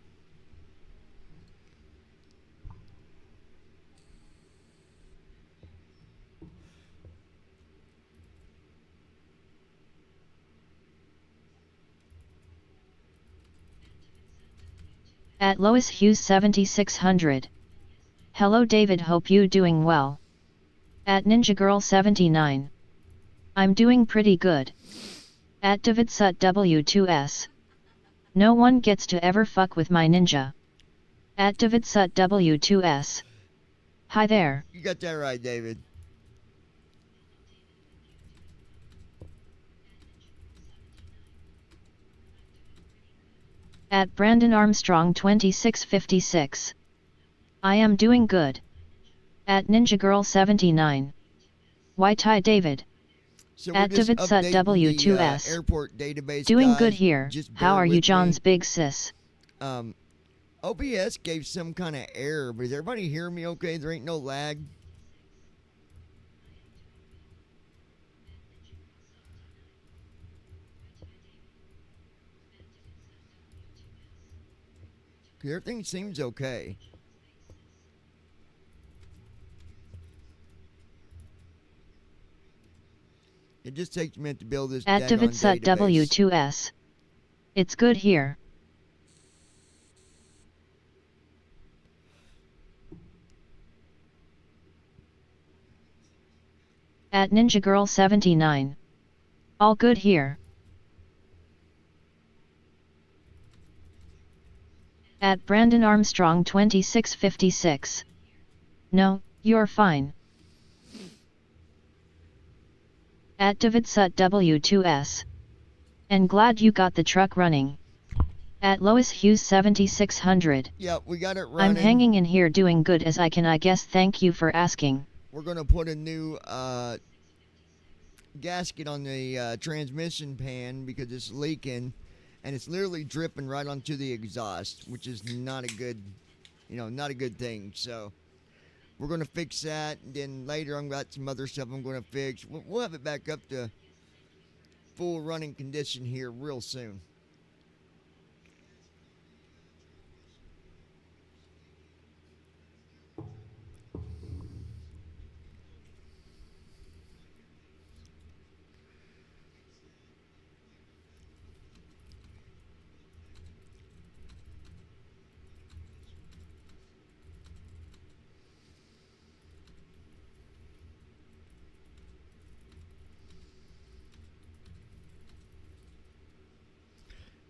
At Lois Hughes 7600. Hello David, hope you doing well. At Ninja Girl 79. I'm doing pretty good. At Davidsut W2S. No one gets to ever fuck with my ninja. At Davidsut W2S. Hi there. You got that right, David. At Brandon Armstrong 2656. I am doing good. At Ninja Girl 79. Why David? So At Davidsut W2S. Airport database. Doing guys. good here. Just How bear are you, with John's me. big sis? OBS gave some kind of error, but is everybody hearing me okay? There ain't no lag. Everything seems okay. It just takes a minute to build this At daggone Davidsut database. W2S. It's good here. At Ninja Girl 79. All good here. At Brandon Armstrong 2656. No, you're fine. At Davidsut W2S. And glad you got the truck running. At Lois Hughes 7600. Yeah, we got it running. I'm hanging in here doing good as I can, I guess. Thank you for asking. We're going to put a new gasket on the transmission pan because it's leaking, and it's literally dripping right onto the exhaust, which is not a good, not a good thing. So we're going to fix that. Then later I've got some other stuff I'm going to fix. We'll have it back up to full running condition here real soon.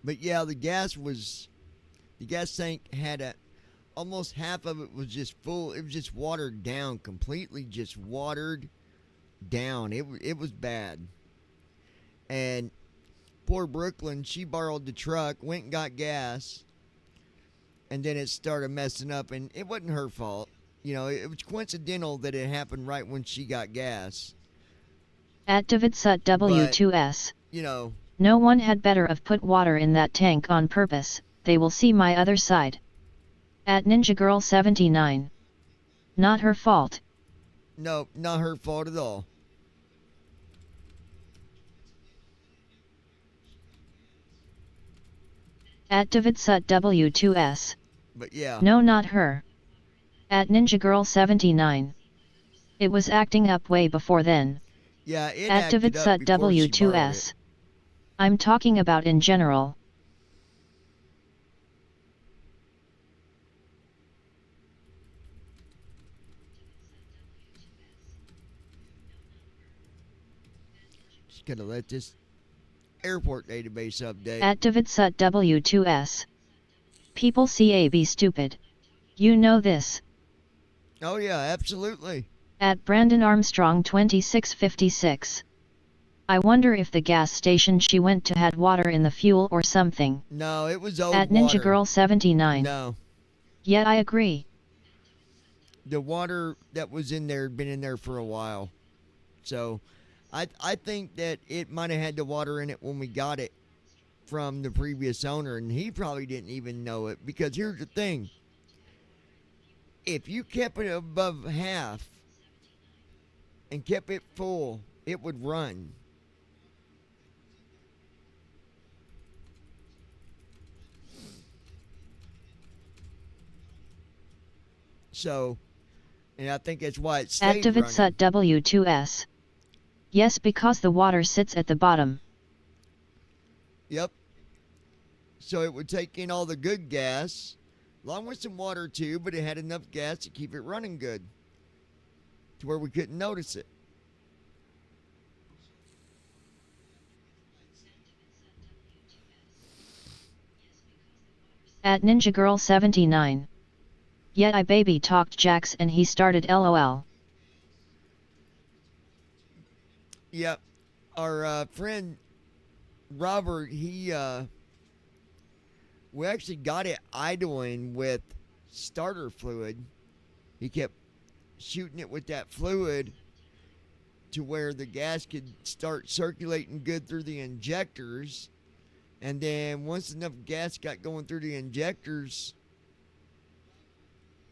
But yeah, the gas tank had almost half of it was just full. It was just watered down, completely just watered down. It was bad. And poor Brooklyn, she borrowed the truck, went and got gas, and then it started messing up. And it wasn't her fault. You know, it was coincidental that it happened right when she got gas. At Davidsut W2S. You know, No one had better have put water in that tank on purpose. They will see my other side. At Ninja Girl 79. Not her fault. no, not her fault at all. At Davidsut W2S. But yeah. No, not her. At Ninja Girl 79. It was acting up way before then. Yeah, it At acted up Davidsut before she borrowed W2S. it. I'm talking about in general. Just gotta let this airport database update. At Davidsut W2S. People CAB stupid. You know this. Oh yeah, absolutely. At Brandon Armstrong 2656. I wonder if the gas station she went to had water in the fuel or something. No, it was old At water. Ninja Girl 79. No, Yet I agree. the water that was in there had been in there for a while. So, I think that it might have had the water in it when we got it from the previous owner, and he probably didn't even know it. Because here's the thing: if you kept it above half and kept it full, it would run. So, and I think that's why it stayed At Davidsut W2S. Yes, because the water sits at the bottom. Yep. So it would take in all the good gas, along with some water too, but it had enough gas to keep it running good, to where we couldn't notice it. At Ninja Girl 79. Yet I baby talked Jax and he started LOL. Yep. Our friend Robert, we actually got it idling with starter fluid. He kept shooting it with that fluid to where the gas could start circulating good through the injectors. And then once enough gas got going through the injectors,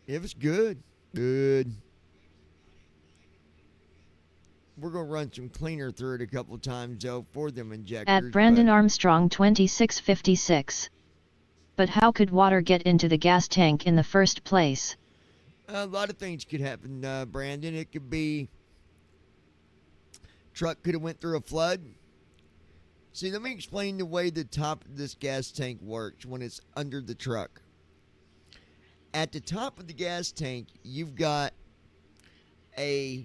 it was good. Good. We're going to run some cleaner through it a couple times, though, for them injectors. At Brandon Armstrong 2656. But how could water get into the gas tank in the first place? A lot of things could happen, Brandon. It could be truck could have went through a flood. See, let me explain the way the top of this gas tank works when it's under the truck. At the top of the gas tank, you've got a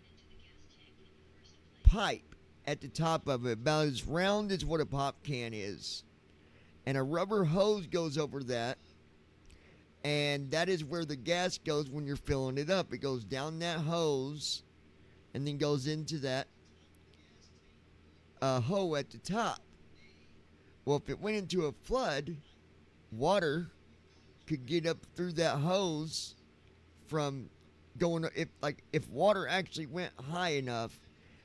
pipe at the top of it, about as round as what a pop can is. And a rubber hose goes over that. And that is where the gas goes when you're filling it up. It goes down that hose and then goes into that hole at the top. Well, if it went into a flood, water could get up through that hose from going, if water actually went high enough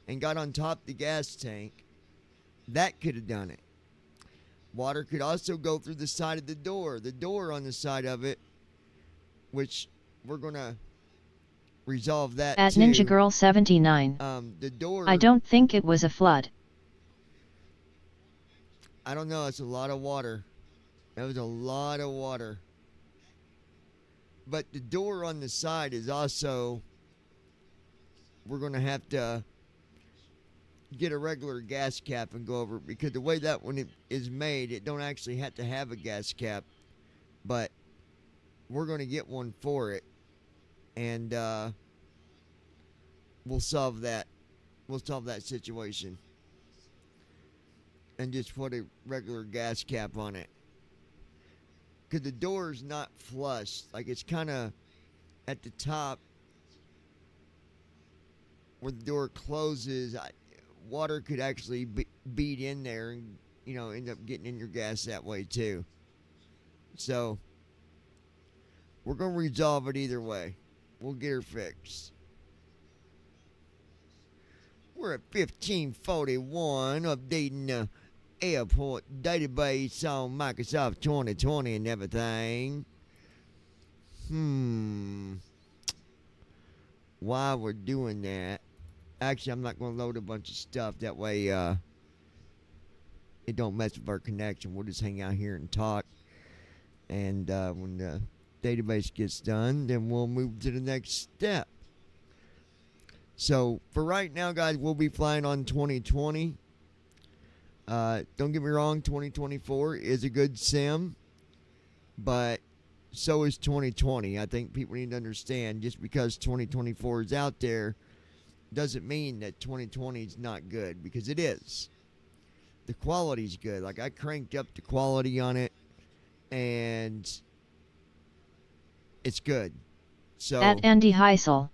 and got on top of the gas tank, that could have done it. Water could also go through the side of the door on the side of it, which we're going to resolve that At too. Ninja Girl 79. The door, I don't think it was a flood. I don't know, it's a lot of water. That was a lot of water. But the door on the side is also, we're going to have to get a regular gas cap and go over it, because the way that one is made, it don't actually have to have a gas cap, but we're going to get one for it, and we'll solve that situation and just put a regular gas cap on it. because the door is not flush. Like it's kind of at the top where the door closes. Water could actually beat in there and, end up getting in your gas that way too. So we're going to resolve it either way. We'll get her fixed. We're at 1541, updating the airport database on Microsoft 2020 and everything. While we're doing that, actually, I'm not going to load a bunch of stuff. That way, it don't mess with our connection. We'll just hang out here and talk. And when the database gets done, then we'll move to the next step. So, for right now, guys, we'll be flying on 2020. Don't get me wrong, 2024 is a good sim, but so is 2020. I think people need to understand, just because 2024 is out there doesn't mean that 2020 is not good, because it is. The quality's good. Like, I cranked up the quality on it, and it's good. So At Andy Heisel.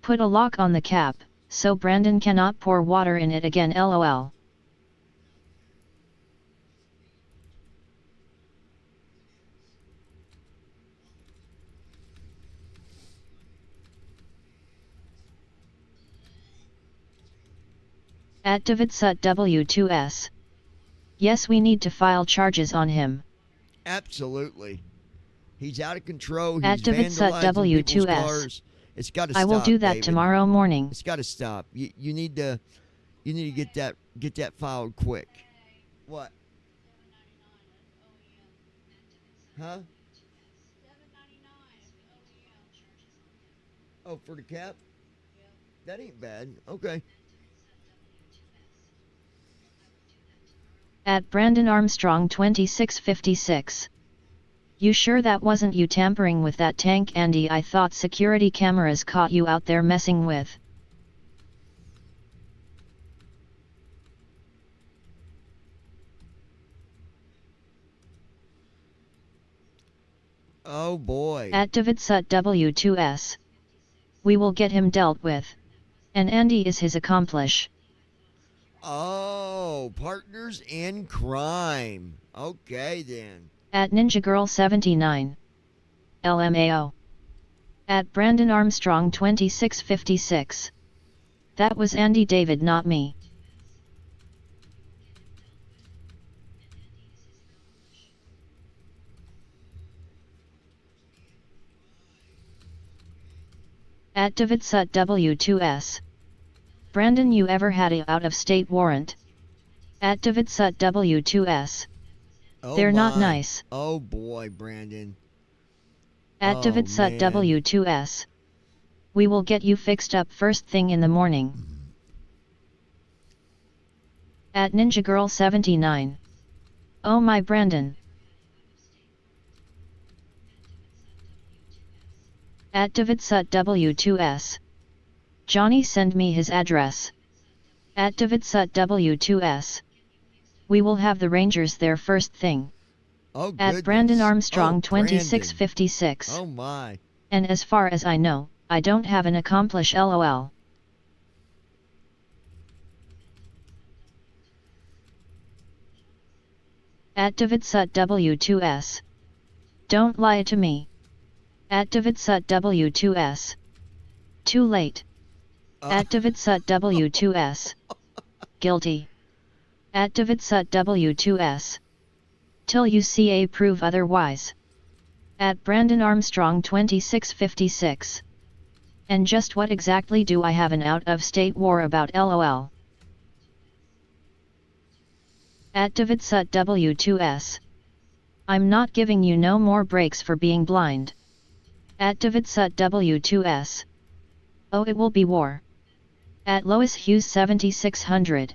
Put a lock on the cap, so Brandon cannot pour water in it again, lol. At Davidsut W2S. Yes, we need to file charges on him. absolutely. He's out of control. He's At Davidsut vandalizing people's W2S. cars. It's got to stop. I will do that David. tomorrow morning. It's got to stop. You need to get that filed quick. What? Huh? Oh, for the cap? That ain't bad. Okay. At Brandon Armstrong 2656. You sure that wasn't you tampering with that tank, Andy? I thought security cameras caught you out there messing with. Oh boy. At Davidsut W2S. We will get him dealt with. And Andy is his accomplice. Oh, partners in crime. Okay then. At Ninja Girl 79. LMAO. At Brandon Armstrong 2656. That was Andy David, not me. At Davidsut W2S. Brandon, you ever had a out-of-state warrant? At Davidsut W2S. Oh They're not my. nice. Oh boy, Brandon. At Oh, Davidsut man. W2S. We will get you fixed up first thing in the morning. At Ninja Girl 79. Oh my Brandon. At Davidsut W2S. Johnny, send me his address. At Davidsut W2S. We will have the Rangers there first thing. Oh, At goodness. Brandon Armstrong Oh, Brandon. 2656. Oh my. And as far as I know, I don't have an accomplice, lol. At Davidsut W2S. Don't lie to me. At Davidsut W2S. Too late. At Davidsut W2S. Guilty. At Davidsut W2S. Till you see a prove otherwise. At Brandon Armstrong 2656. And just what exactly do I have an out-of-state war about, lol? At Davidsut W2S. I'm not giving you no more breaks for being blind. At Davidsut W2S. Oh, it will be war. At Lois Hughes 7600.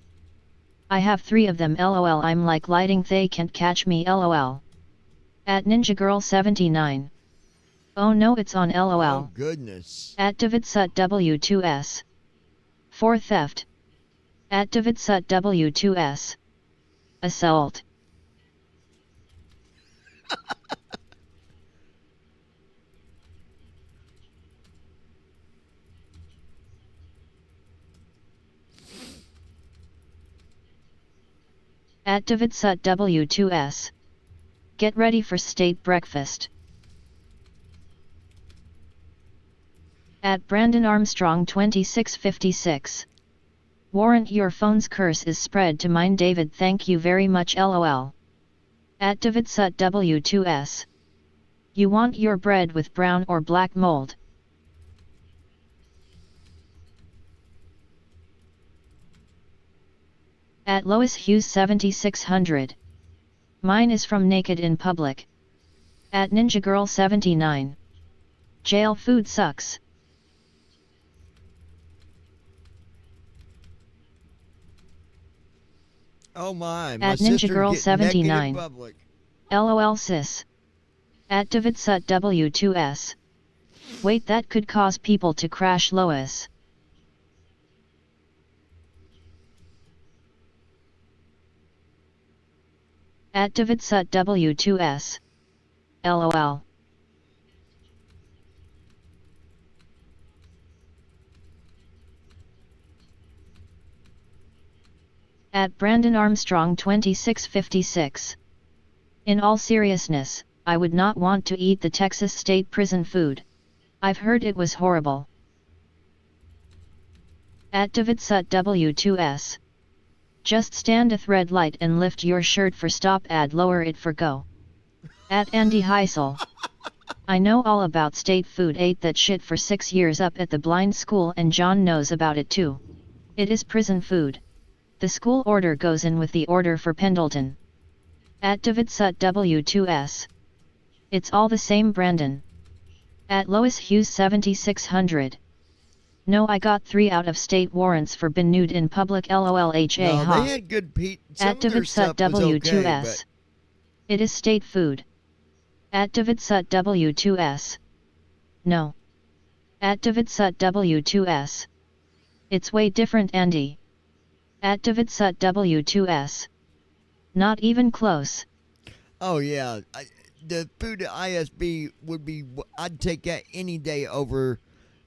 I have 3 of them, lol. I'm like lighting, they can't catch me, lol. At Ninja Girl 79. Oh no, it's on, lol. Oh goodness. At Davidsut W2S. For theft. At Davidsut W2S. Assault. At DavidSut W2S. Get ready for state breakfast. At Brandon Armstrong 2656. Warrant your phone's curse is spread to mine David, thank you very much LOL. At DavidSut W2S. You want your bread with brown or black mold? At Lois Hughes 7600. Mine is from Naked in Public. At Ninja Girl 79. Jail food sucks. Oh my At sister's Ninja Girl getting 79. naked in public. LOL sis. At DavidSut W2S. Wait, that could cause people to crash Lois. At DavidSut W2S. LOL. At Brandon Armstrong 2656. In all seriousness, I would not want to eat the Texas State Prison food. I've heard it was horrible. At DavidSut W2S. Just stand at red light and lift your shirt for stop, add lower it for go. At Andy Heisel. I know all about state food, ate that shit for 6 years up at the blind school and John knows about it too. It is prison food. The school order goes in with the order for Pendleton. At DavidSut W2S. It's all the same Brandon. At Lois Hughes 7600. No, I got 3 out-of-state warrants for being nude in public LOLHA No, ha. they had good Pete. Some At of their DavidSut stuff was W2S. okay, but It is state food. At DavidSut W2S. No. At DavidSut W2S. It's way different, Andy. At DavidSut W2S. Not even close. oh yeah, the food at ISB would be. I'd take that any day over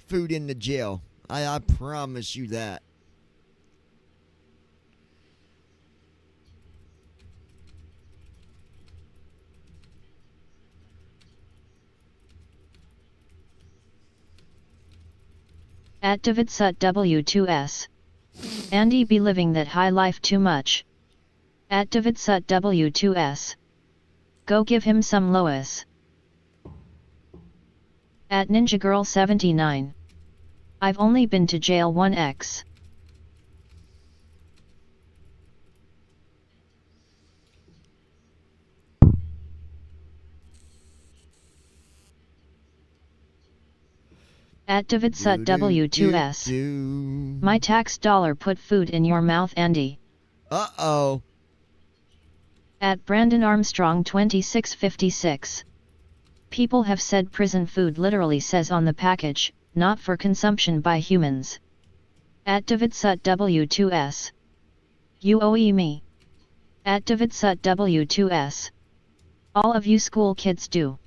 food in the jail. I promise you that. At DavidSut W2S. Andy be living that high life too much. At DavidSut W2S. Go give him some Lois. At Ninja Girl 79. I've only been to jail 1x. At DavidSut W2S. My tax dollar put food in your mouth, Andy. Uh-oh. At Brandon Armstrong 2656. People have said prison food literally says on the package, not for consumption by humans. At DavidSut W2S. You owe me. At DavidSut W2S. All of you school kids do.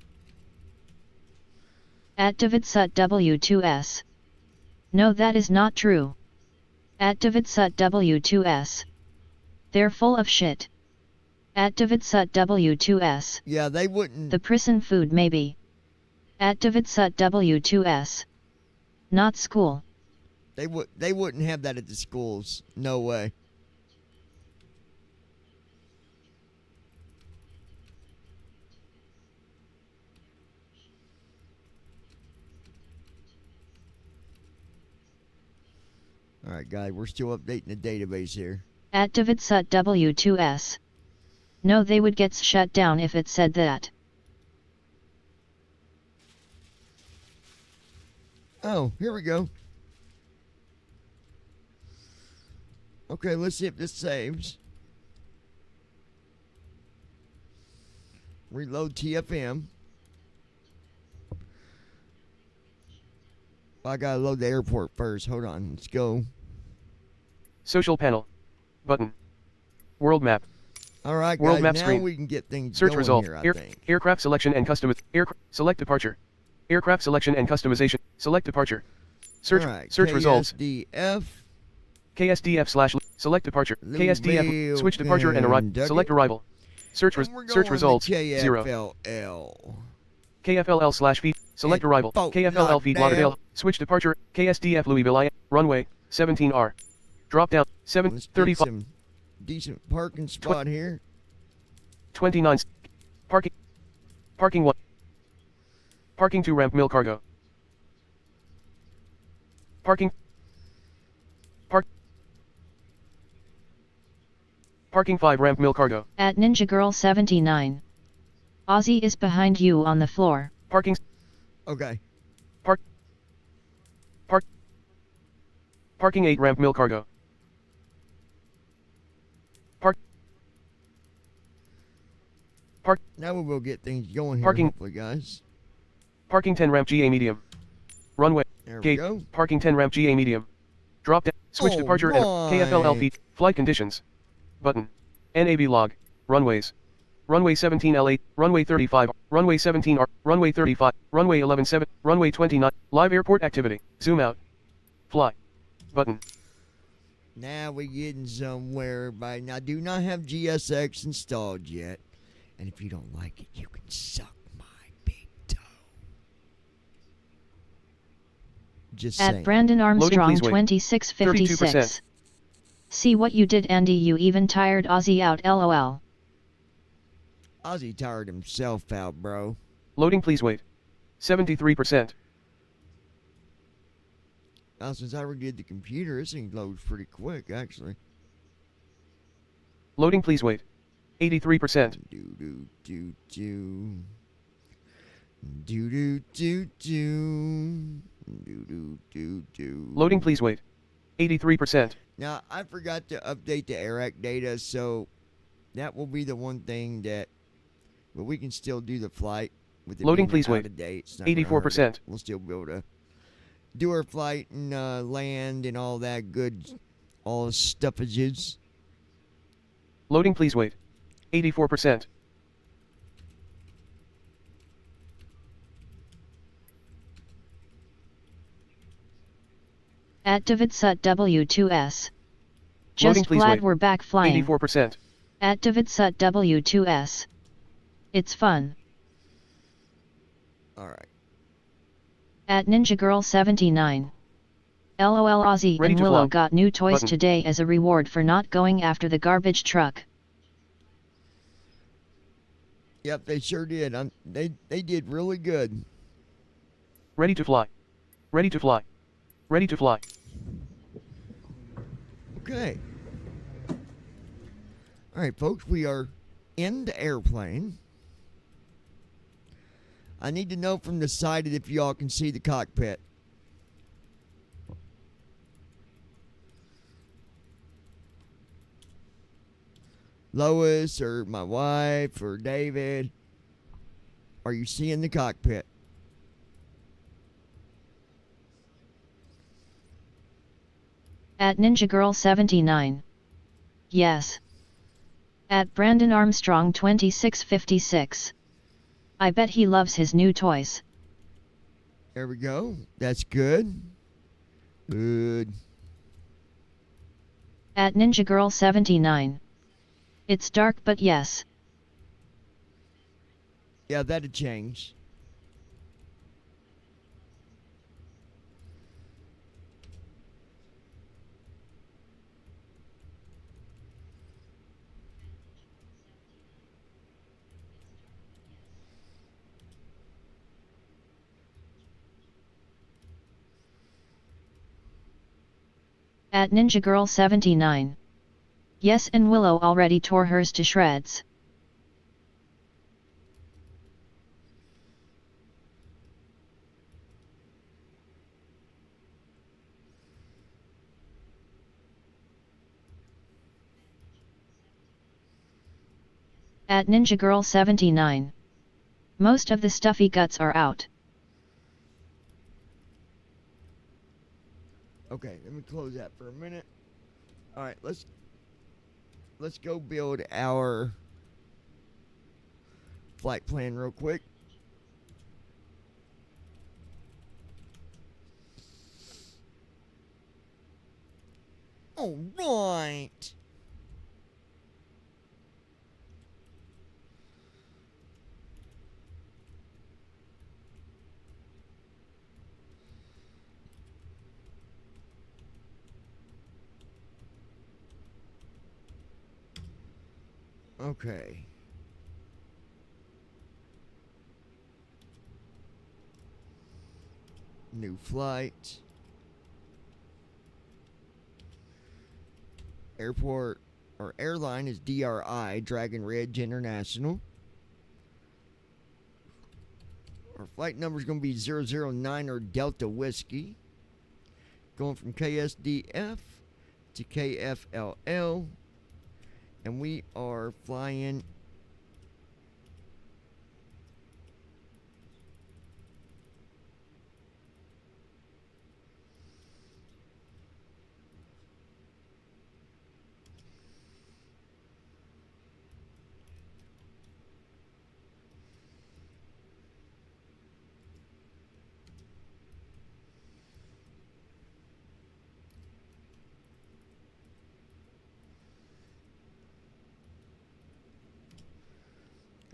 At DavidSut W2S. No, that is not true. At DavidSut W2S. They're full of shit. At DavidSut W2S. Yeah, they wouldn't. The prison food maybe. At DavidSut W2S. Not school. They wouldn't have that at the schools. No way. All right, guys, we're still updating the database here. At DavidSut W2S. No, they would get shut down if it said that. Oh, here we go. Okay, let's see if this saves. Reload TFM. I gotta load the airport first. Hold on. Let's go. Social panel. Button. World map. All right, World guys. map Now screen. we can get things Search going result. here, I think. Aircraft selection and select departure. Aircraft selection and customization. Select departure. Search. All right, Search results. KSDF. KSDF Select departure. KSDF. Louisville, Switch departure and arrival. Kentucky. Select arrival. Search And we're search going results. to 0. KFLL. KFLL / feed. Select And arrival. Fort KFLL feed Lauderdale. Lauderdale. Switch departure. KSDF Louisville. Runway 17R. Drop down. Let's get 735. some decent parking spot here. 29. Parking. Parking 1. Parking 2 ramp mill cargo. Parking. Parking 5 ramp mill cargo. At Ninja Girl 79. Ozzy is behind you on the floor. Parking. Okay. Parking 8 ramp mill cargo. Now we will get things going here, Parking. hopefully, guys. Parking 10 ramp GA medium. Runway. There we Gate. go. Parking 10 ramp GA medium. Drop down. Switch departure and KFLL feed. Flight conditions. Button. NAB log. Runways. Runway 17L8, runway 35, runway 17R, runway 35, runway 11-7, runway 29, live airport activity. Zoom out. Fly. Button. Now we're getting somewhere, everybody. Now, I do not have GSX installed yet. And if you don't like it, you can suck my big toe. Just saying. At Brandon Armstrong please wait. 2656. See what you did, Andy. You even tired Ozzy out. LOL. Ozzy tired himself out, bro. Loading please wait. 73%. Now, since I redid the computer, this thing loads pretty quick, actually. Loading please wait. 83%. Do do do do. Do do do do. Do do do do. Loading please wait. 83%. Now, I forgot to update the AirAct data, so that will be the one thing that, but we can still do the flight with it Loading, being please out wait. of date. It's not gonna hurt 84%. it. We'll still be able to do our flight and land and all that good, all the stuffages. Loading please wait. 84%. At Davidsut W2S. Loading, Just please glad wait. we're back flying. 84%. At Davidsut W2S. It's fun. All right. At Ninja Girl 79. LOL. Ozzy Ready and to Willow fly. got new toys Button. today as a reward for not going after the garbage truck. Yep, they sure did. They did really good. Ready to fly. Ready to fly. Ready to fly. Okay. All right, folks, we are in the airplane. I need to know from the side if y'all can see the cockpit. Lois or my wife or David, are you seeing the cockpit? At Ninja Girl 79. Yes. At Brandon Armstrong 2656. I bet he loves his new toys. There we go. That's good. Good. At Ninja Girl 79. It's dark, but yes. Yeah, that'd change. At Ninja Girl 79. Yes, and Willow already tore hers to shreds. At Ninja Girl 79. Most of the stuffy guts are out. Okay, let me close that for a minute. All right, let's go build our flight plan real quick. All right. Okay. New flight. Airport or airline is DRI, Dragon Ridge International. Our flight number is going to be 009 or Delta Whiskey. Going from KSDF to KFLL. And we are flying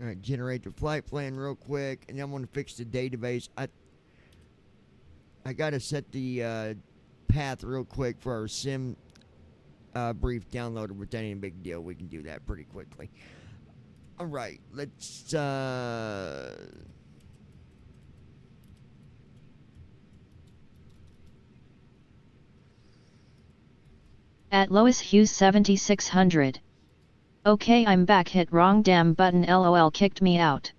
all right, generate the flight plan real quick, and then I'm going to fix the database. I got to set the path real quick for our sim brief downloader, but that ain't a big deal. We can do that pretty quickly. All right, let's At Lois Hughes 7600. Okay, I'm back. Hit wrong damn button. LOL, kicked me out.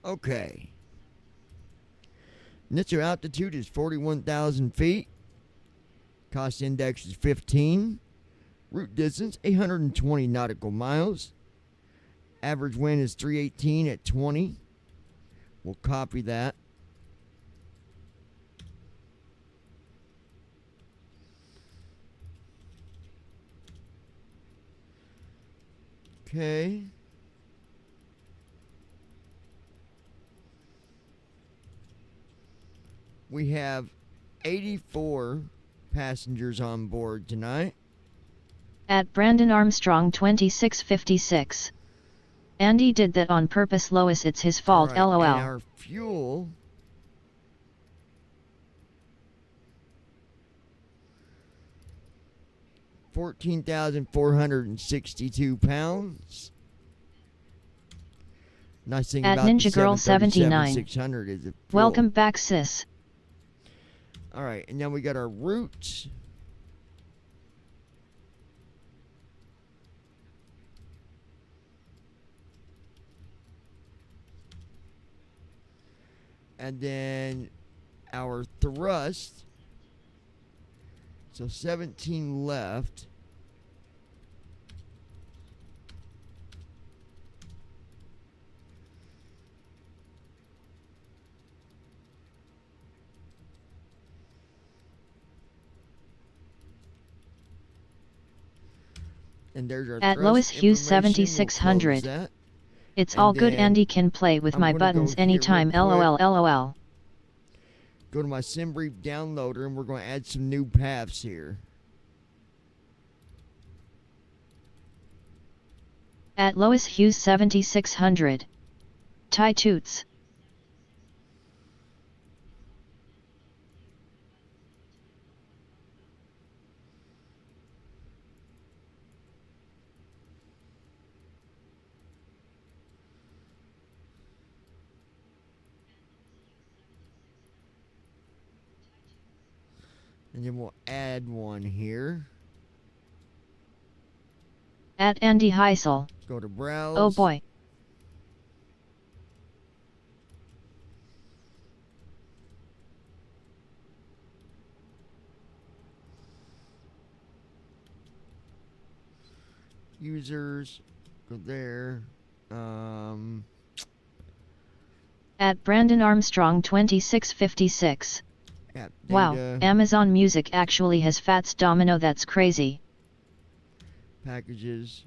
okay. Initial altitude is 41,000 feet. Cost index is 15. Route distance 820 nautical miles. Average wind is 318 at 20. We'll copy that. Okay. We have 84 passengers on board tonight. At Brandon Armstrong 2656. Andy did that on purpose. Lois, it's his fault. All right, LOL. and our fuel £14,462. Nice thing At about Ninja the Girl 79. 600 is the fuel. Welcome back, sis. All right, and then we got our route. And then our thrust. So 17 left. And there's our At thrust Lois Hughes information. We'll 7600. close that. It's And all good. then Andy can play with I'm my gonna go buttons here anytime. real quick. LOL. LOL. Go to my SimBrief downloader, and we're going to add some new paths here. At Lois Hughes 7600. Ty Toots. And then we'll add one here. At Andy Heisel. Go to browse. Oh boy. Users. Go there. At Brandon Armstrong 2656. App Wow, data, Amazon Music actually has Fats Domino. That's crazy. packages.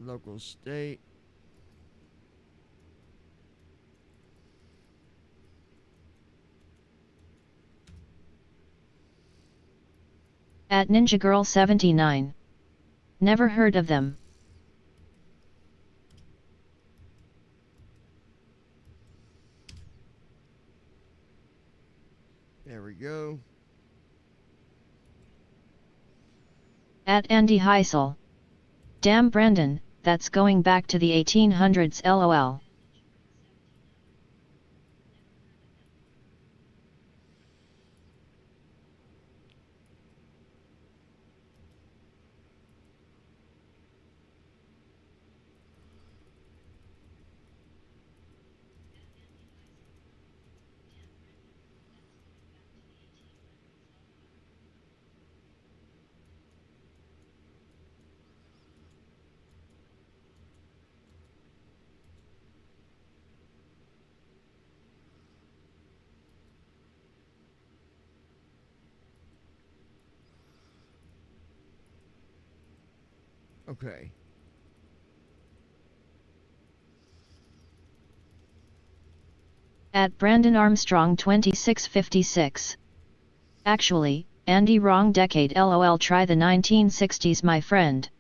Local state. At Ninja Girl 79. Never heard of them. There we go. At Andy Heisel. Damn Brandon, that's going back to the 1800s lol. Okay. At Brandon Armstrong 2656. Actually, Andy wrong decade lol, try the 1960s my friend.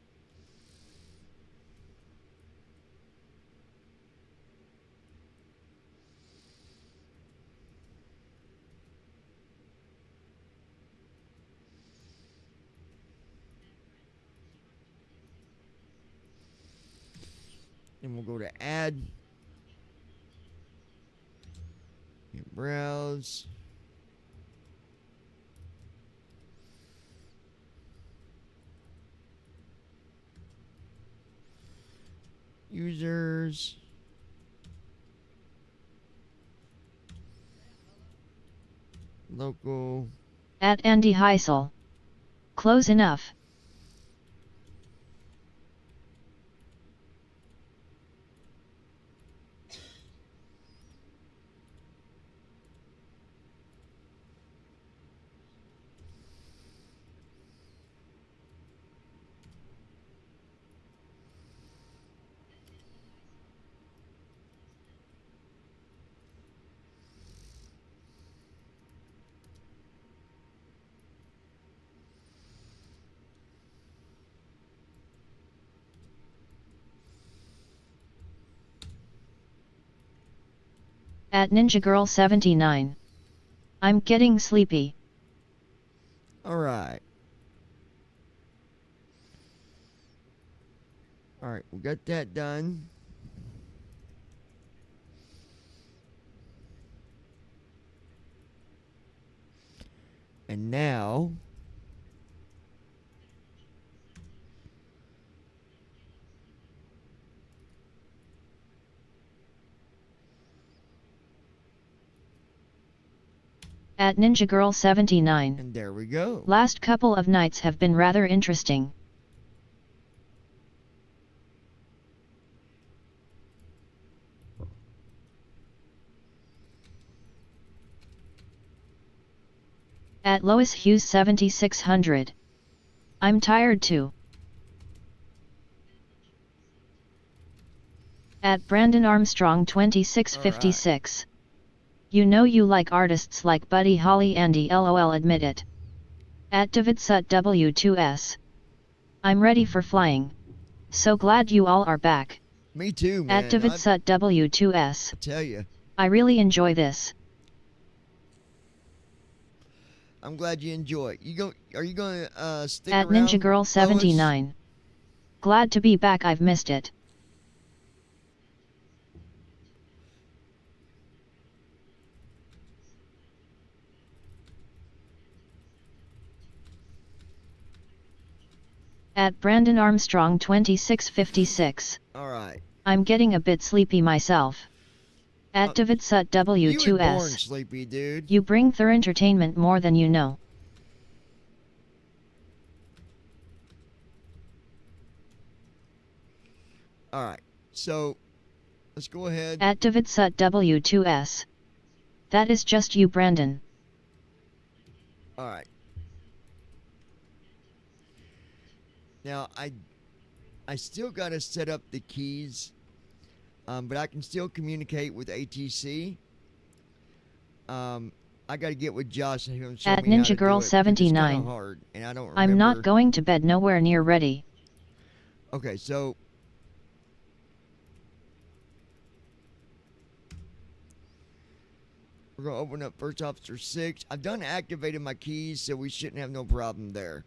Then we'll go to add. Hit browse. Users. Local. At Andy Heisel. Close enough. At Ninja Girl 79. I'm getting sleepy. Alright. Alright, we got that done. And now At Ninja Girl 79. and there we go. Last couple of nights have been rather interesting. At Lois Hughes 7600. I'm tired too. At Brandon Armstrong 2656. You know you like artists like Buddy Holly Andy lol, admit it. At David Sut W2S. I'm ready for flying. So glad you all are back. Me too, man. At David Sut W2S. I tell you, I really enjoy this. I'm glad you enjoy it. Are you going to stick At around? Ninja Girl 79. Lois? Glad to be back, I've missed it. At Brandon Armstrong 2656. All right. I'm getting a bit sleepy myself. At David Sut W2S. You were born sleepy, dude. You bring their entertainment more than you know. All right. So, let's go ahead. At David Sut W2S. That is just you, Brandon. All right. Now, I still got to set up the keys, but I can still communicate with ATC. I got to get with Josh and him show At me how to Ninja Girl do it, because it's kind 79. of hard, and I don't remember. I'm not going to bed, nowhere near ready. Okay, so we're going to open up First Officer 6. I've done activated my keys, so we shouldn't have no problem there.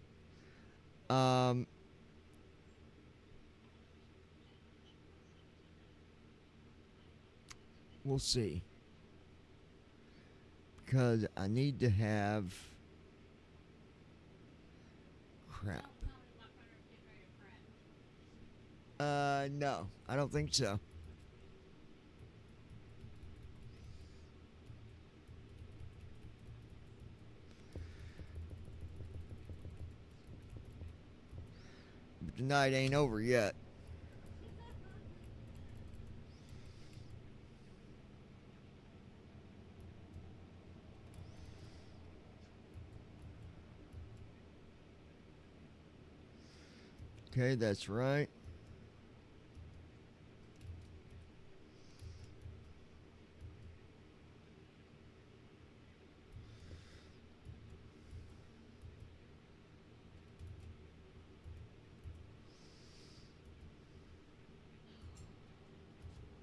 We'll see. Because I need to have... Crap. Don't tell me my printer's getting ready to print. No. I don't think so. But the night ain't over yet. Okay, that's right.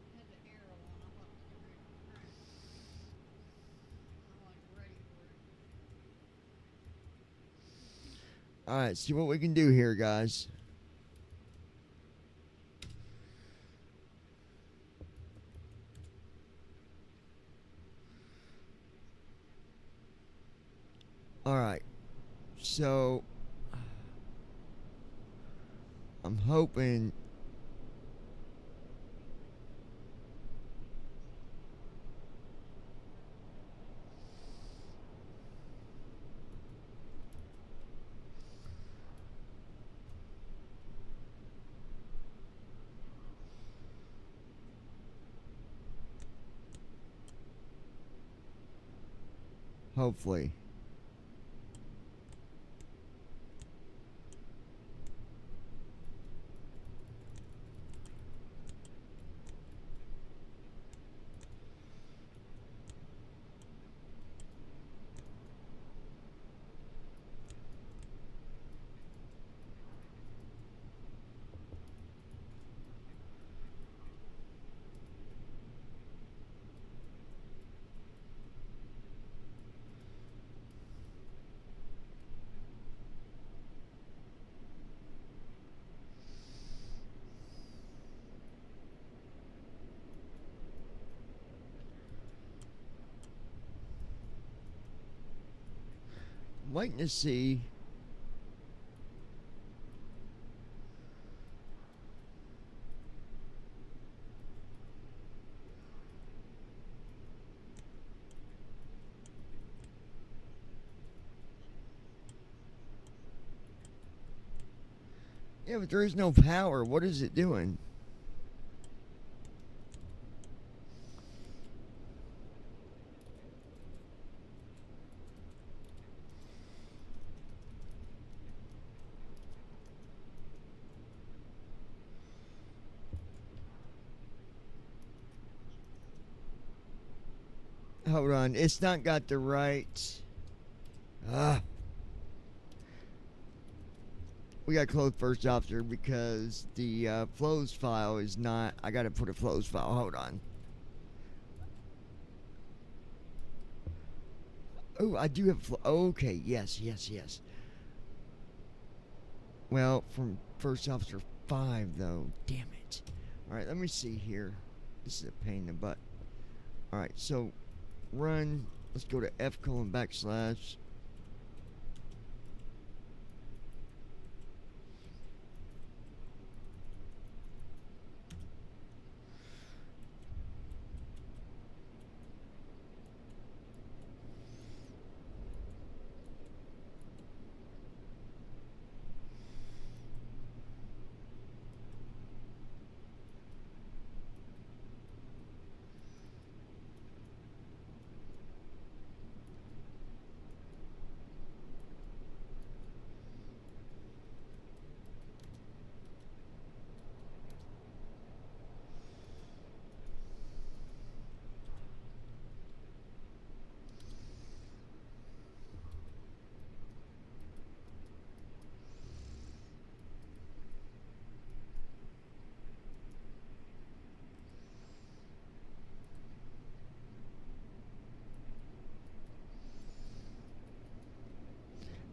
It had the arrow on. I thought it was getting ready to print. I'm like ready for it. Alright, see what we can do here, guys. Alright. So I'm hoping hopefully. Waiting to see. Yeah, but there is no power. What is it doing? Hold on. It's not got the right... We got to close First Officer because the flows file is not... I got to put a flows file. Hold on. Oh, I do have... Okay, yes. Well, from First Officer 5, though. Damn it. Alright, let me see here. This is a pain in the butt. Alright, so... Run. Let's go to F:\\.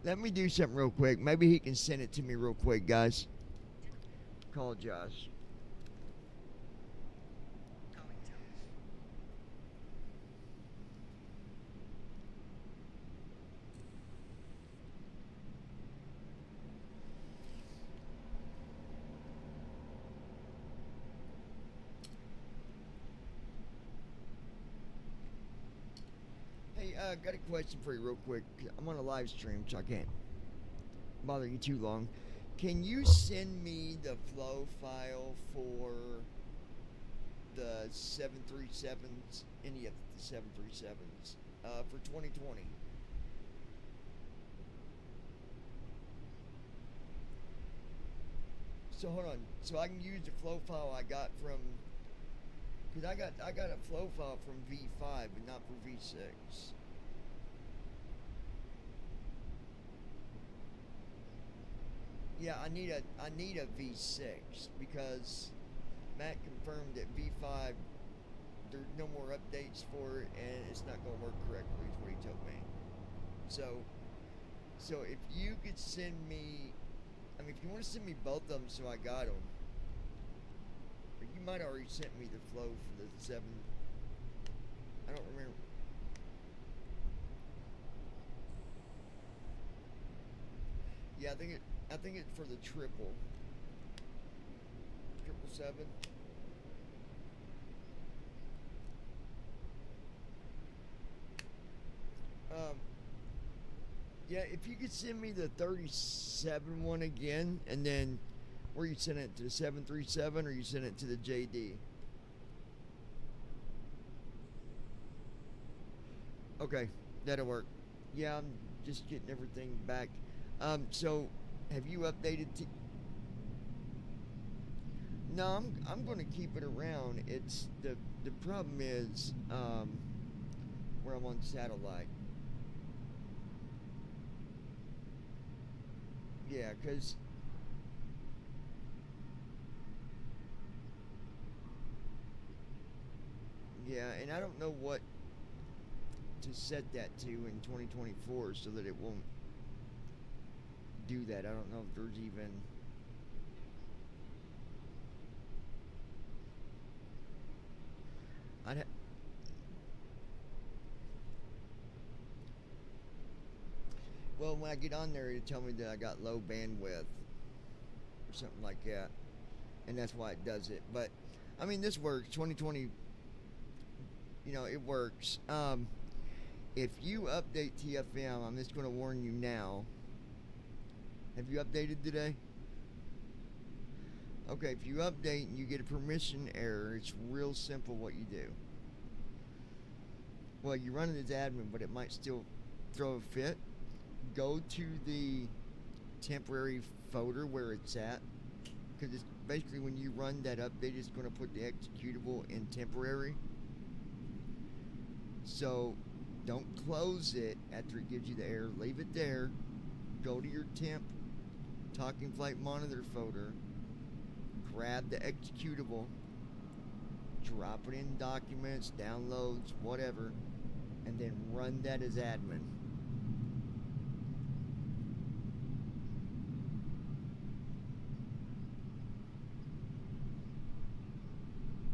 Let me do something real quick. Maybe he can send it to me real quick, guys. Call Josh. Hey, got a question for you real quick. I'm on a live stream, so I can't bother you too long. Can you send me the flow file for the 737s, any of the 737s, for 2020? So hold on. So I can use the flow file I got from, because I got a flow file from V5, but not for V6. Yeah, I need a V6 because Matt confirmed that V5 there's no more updates for it and it's not going to work correctly is what he told me. So if you could send me, I mean, if you want to send me both of them so I got them, or you might already sent me the flow for the 7, I don't remember. Yeah, I think it's for the triple 777. Yeah, if you could send me the 37 one again, and then where you send it to the 737 or you send it to the JD. Okay, that'll work. Yeah, I'm just getting everything back. So have you updated? No, I'm going to keep it around. It's the problem is where I'm on satellite. Yeah, cause yeah, and I don't know what to set that to in 2024 so that it won't do that. I don't know if there's even. I'd ha- well, when I get on there, it'll tell me that I got low bandwidth or something like that, and that's why it does it. But I mean, this works. 2020, it works. If you update TFM, I'm just going to warn you now. Have you updated today? Okay, if you update and you get a permission error, it's real simple what you do. Well, you run it as admin, but it might still throw a fit. Go to the temporary folder where it's at, because it's basically when you run that update, it's going to put the executable in temporary. So don't close it after it gives you the error. Leave it there. Go to your temp Talking Flight Monitor folder. Grab the executable. Drop it in documents, downloads, whatever, and then run that as admin.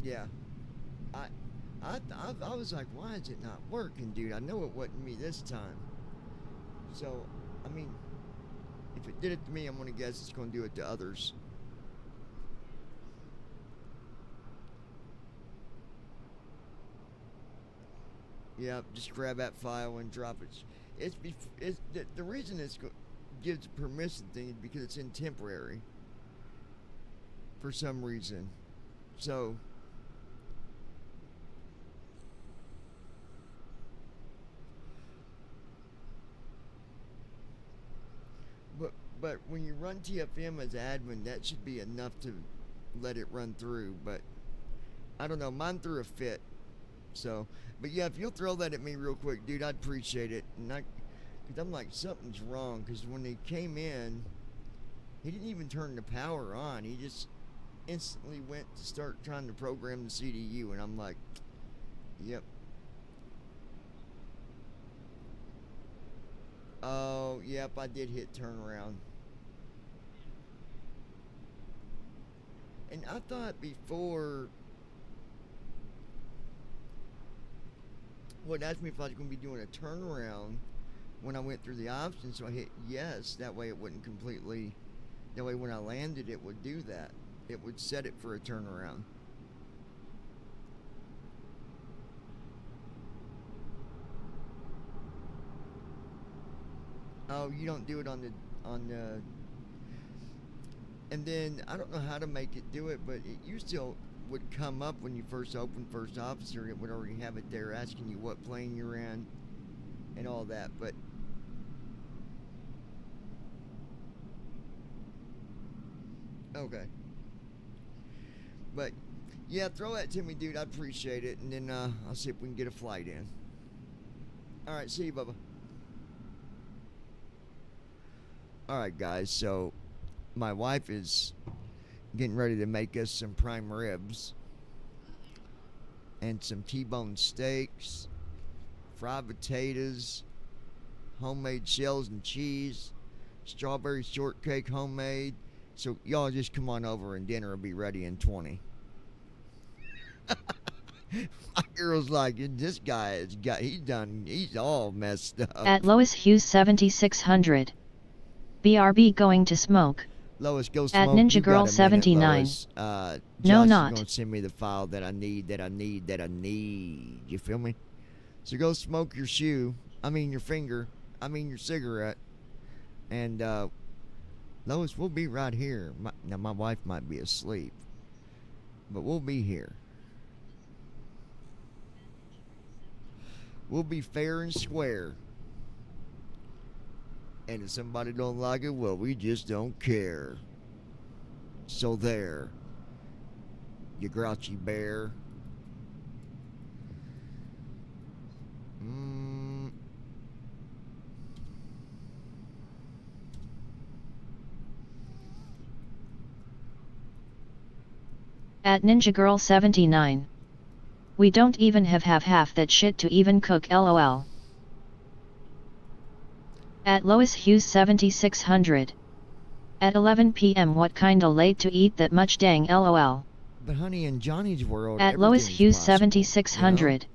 Yeah. I was like, why is it not working, dude? I know it wasn't me this time. So, I mean, if it did it to me, I'm going to guess it's going to do it to others. Yeah, just grab that file and drop it. It's the reason it gives a permission thing is because it's in temporary for some reason. So, but when you run TFM as admin, that should be enough to let it run through. But I don't know, mine threw a fit. So, but yeah, if you'll throw that at me real quick, dude, I'd appreciate it. And because I'm like, something's wrong. Because when they came in, he didn't even turn the power on. He just instantly went to start trying to program the CDU, and I'm like, yep. Oh, yep, I did hit turnaround. And I thought before, well, it asked me if I was going to be doing a turnaround when I went through the options, so I hit yes. That way it wouldn't completely, that way when I landed it would do that. It would set it for a turnaround. Oh, you don't do it on the, and then I don't know how to make it do it, but it used to would come up when you first opened First Officer. It would already have it there asking you what plane you're in and all that, but okay. But yeah, throw that to me, dude. I'd appreciate it, and then I'll see if we can get a flight in. All right, see you, Bubba. All right, guys. So my wife is getting ready to make us some prime ribs and some T-bone steaks, fried potatoes, homemade shells and cheese, strawberry shortcake homemade. So y'all just come on over and dinner will be ready in 20. My girl's like, this guy has got, he's all messed up. At Lois Hughes 7600. BRB going to smoke. Lois, go smoke. At Ninja You Girl got a minute, 79. Lois. No, Josh not. is gonna send me the file that I need. You feel me? So go smoke your shoe. I mean your finger. I mean your cigarette. And Lois, we'll be right here. Now my wife might be asleep, but we'll be here. We'll be fair and square. And if somebody don't like it, well, we just don't care. So there, you grouchy bear. At Ninja Girl 79. We don't even have half that shit to even cook, lol. At Lois Hughes 7600. At 11 p.m. what kinda late to eat that much, dang, lol. But honey, in Johnny's world, At Lois everything's Hughes possible, 7600.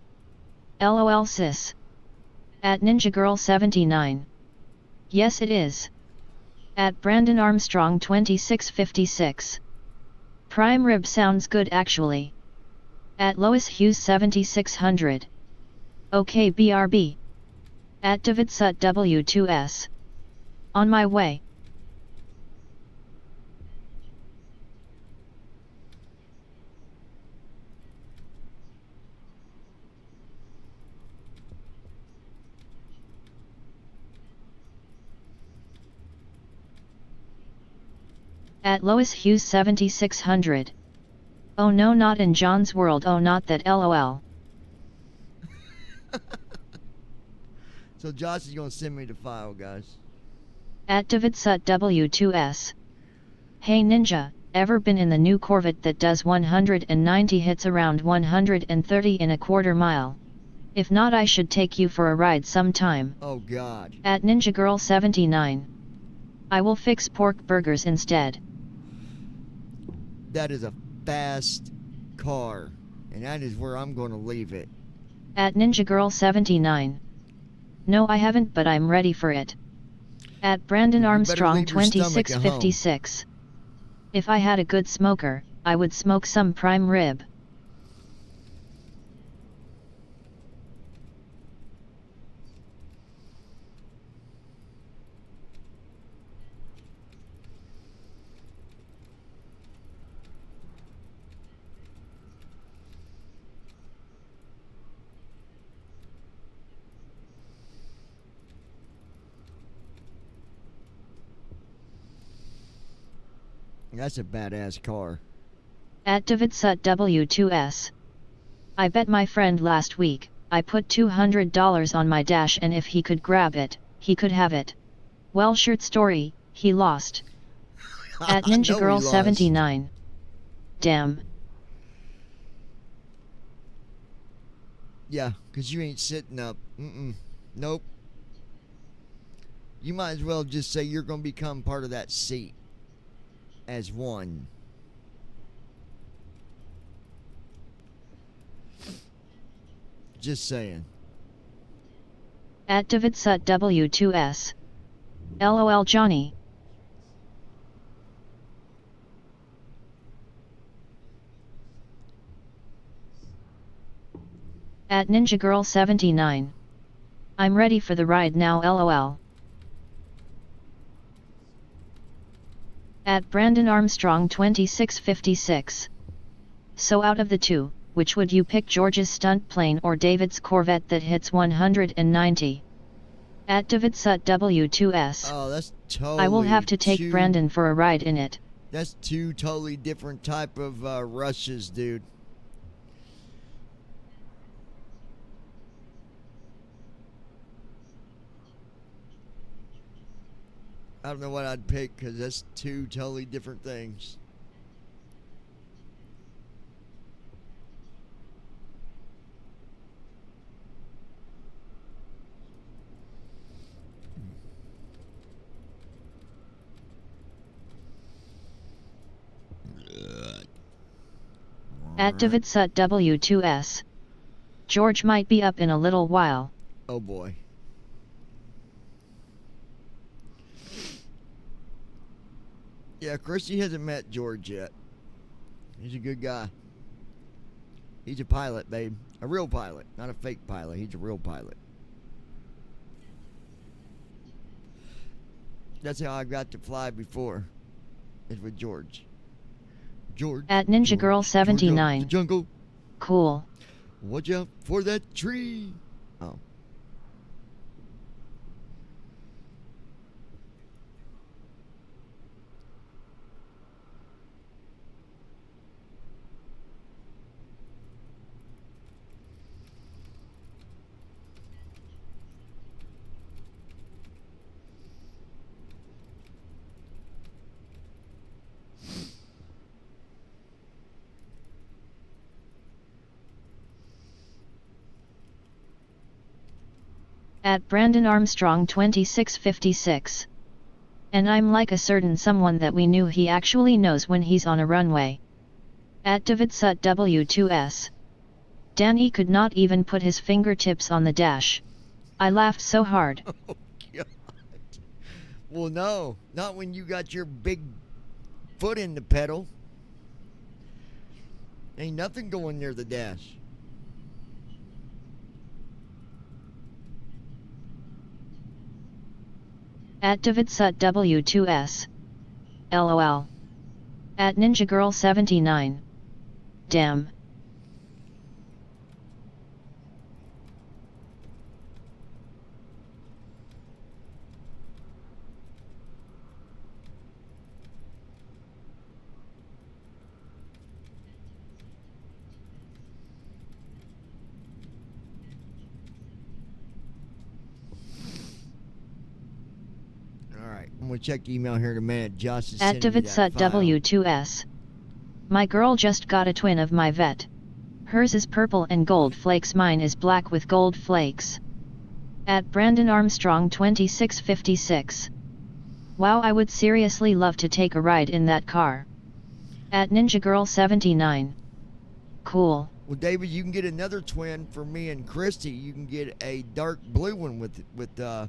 LOL sis. At Ninja Girl 79. Yes it is. At Brandon Armstrong 2656. Prime rib sounds good actually. At Lois Hughes 7600. Okay BRB. At David Sut W2S. On my way. At Lois Hughes 7600. Oh no, not in John's world, oh not that lol. So Josh is gonna send me the file, guys. At David Sut W2S. Hey Ninja, ever been in the new Corvette that does 190 hits around 130 in a quarter mile? If not, I should take you for a ride sometime. Oh God. At Ninja Girl 79. I will fix pork burgers instead. That is a fast car, and that is where I'm gonna leave it. At Ninja Girl 79. No, I haven't, but I'm ready for it. At Brandon Armstrong 2656. If I had a good smoker, I would smoke some prime rib. That's a badass car. At David Sut W2S. I bet my friend last week, I put $200 on my dash and if he could grab it, he could have it. Well, short story, he lost. At Ninja Girl 79. Damn. Yeah, 'cause you ain't sitting up. Nope. You might as well just say you're going to become part of that seat as one. Just saying. At Davidsut W2S. LOL Johnny. At Ninja Girl 79. I'm ready for the ride now LOL. At Brandon Armstrong 2656. So out of the two, which would you pick, George's stunt plane or David's Corvette that hits 190? At Davidsut W2S. Oh, that's totally. I will have to take Brandon for a ride in it. That's two totally different type of rushes, dude. I don't know what I'd pick because that's two totally different things. At Davidsut W2S. George might be up in a little while. Oh boy. Yeah, Christy hasn't met George yet. He's a good guy. He's a pilot, babe. A real pilot, not a fake pilot. He's a real pilot. That's how I got to fly before. Is with George. George. At Ninja George, Girl 79. George, the jungle. Cool. Watch out for that tree. Oh. At Brandon Armstrong 2656. And I'm like a certain someone that we knew he actually knows when he's on a runway. At Davidsut W2S. Danny could not even put his fingertips on the dash. I laughed so hard. Oh, God. Well, no. Not when you got your big foot in the pedal. Ain't nothing going near the dash. At Davidsut W2S. LOL. At Ninja Girl 79. Damn. I'm going to check the email here in a minute. Josh is At sending me that Davidsut file. W2S. My girl just got a twin of my vet. Hers is purple and gold flakes, mine is black with gold flakes. At Brandon Armstrong 2656. Wow, I would seriously love to take a ride in that car. At Ninja Girl 79. Cool. Well, David, you can get another twin for me and Christy. You can get a dark blue one with the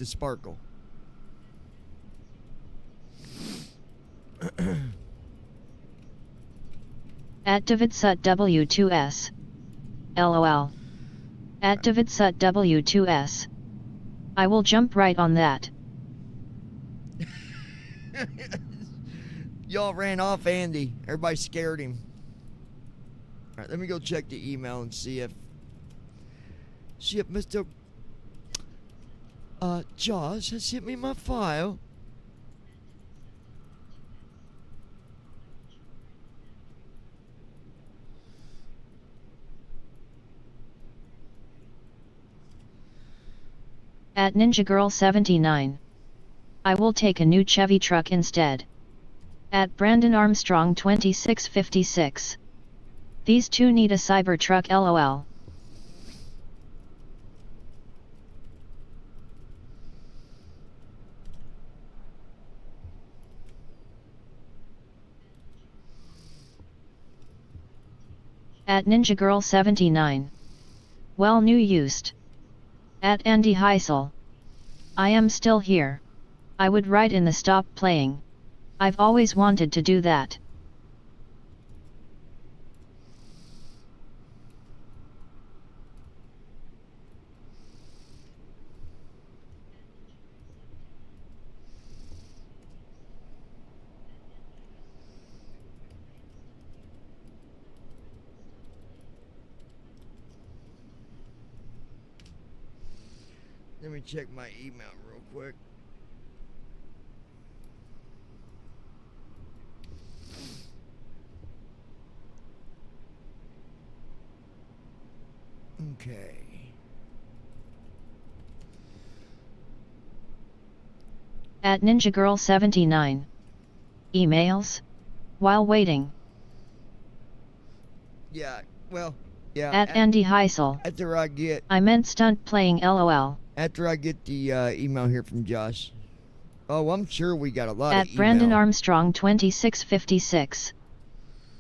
sparkle. At Davidsut W2S. LOL. At Davidsut W2S. I will jump right on that. Y'all ran off Andy. Everybody scared him. All right, let me go check the email and see if Mr. Josh has sent me my file. At Ninja Girl 79. I will take a new Chevy truck instead. At Brandon Armstrong 2656. These two need a Cybertruck LOL. At Ninja Girl 79. Well, new used. At Andy Heisel. I am still here. I would write in the stop playing. I've always wanted to do that. Let me check my email real quick. Okay. At Ninja Girl 79. Emails? While waiting. Yeah, well, yeah. At Andy Heisel. After I get I meant stunt playing LOL. after I get the email here from Josh. Oh, I'm sure we got a lot of At email. Brandon Armstrong 2656.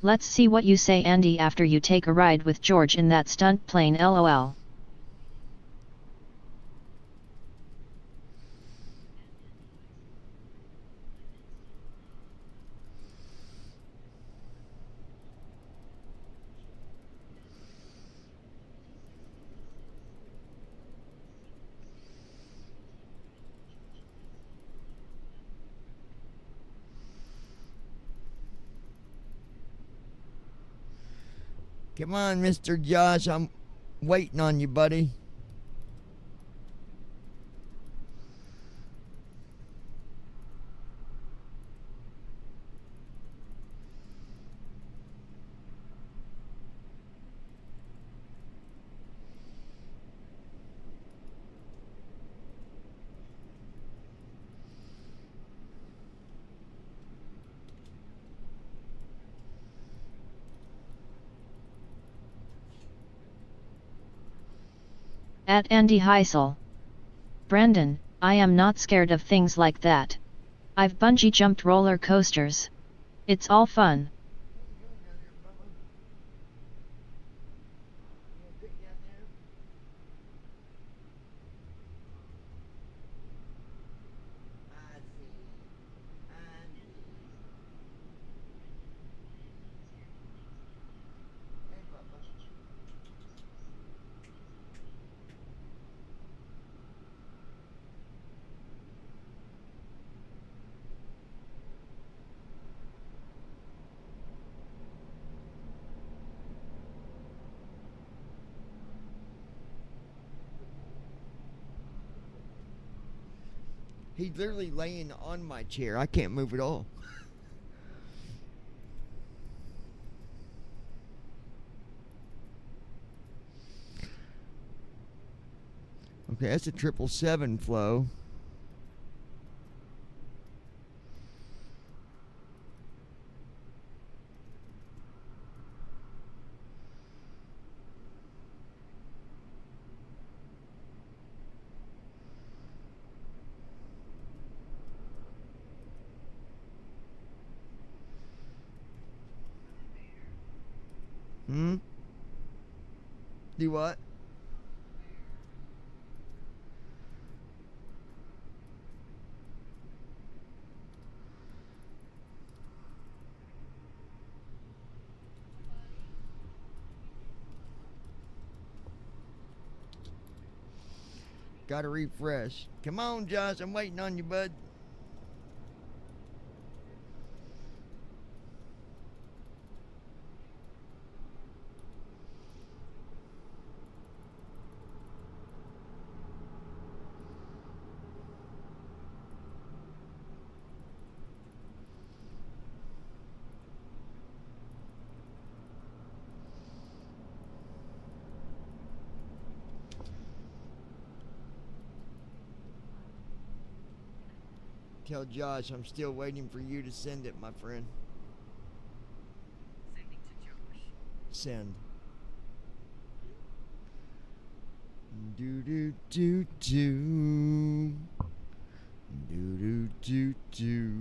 Let's see what you say, Andy, after you take a ride with George in that stunt plane LOL. Come on, Mr. Josh, I'm waiting on you, buddy. At Andy Heisel. Brandon, I am not scared of things like that. I've bungee jumped roller coasters. It's all fun. He's literally laying on my chair. I can't move at all. Okay, that's a 777 flow. Do what? Gotta refresh. Come on, Josh. I'm waiting on you, bud. Tell Josh I'm still waiting for you to send it, my friend. Sending to Josh. Send. Do do do do. Do do do do.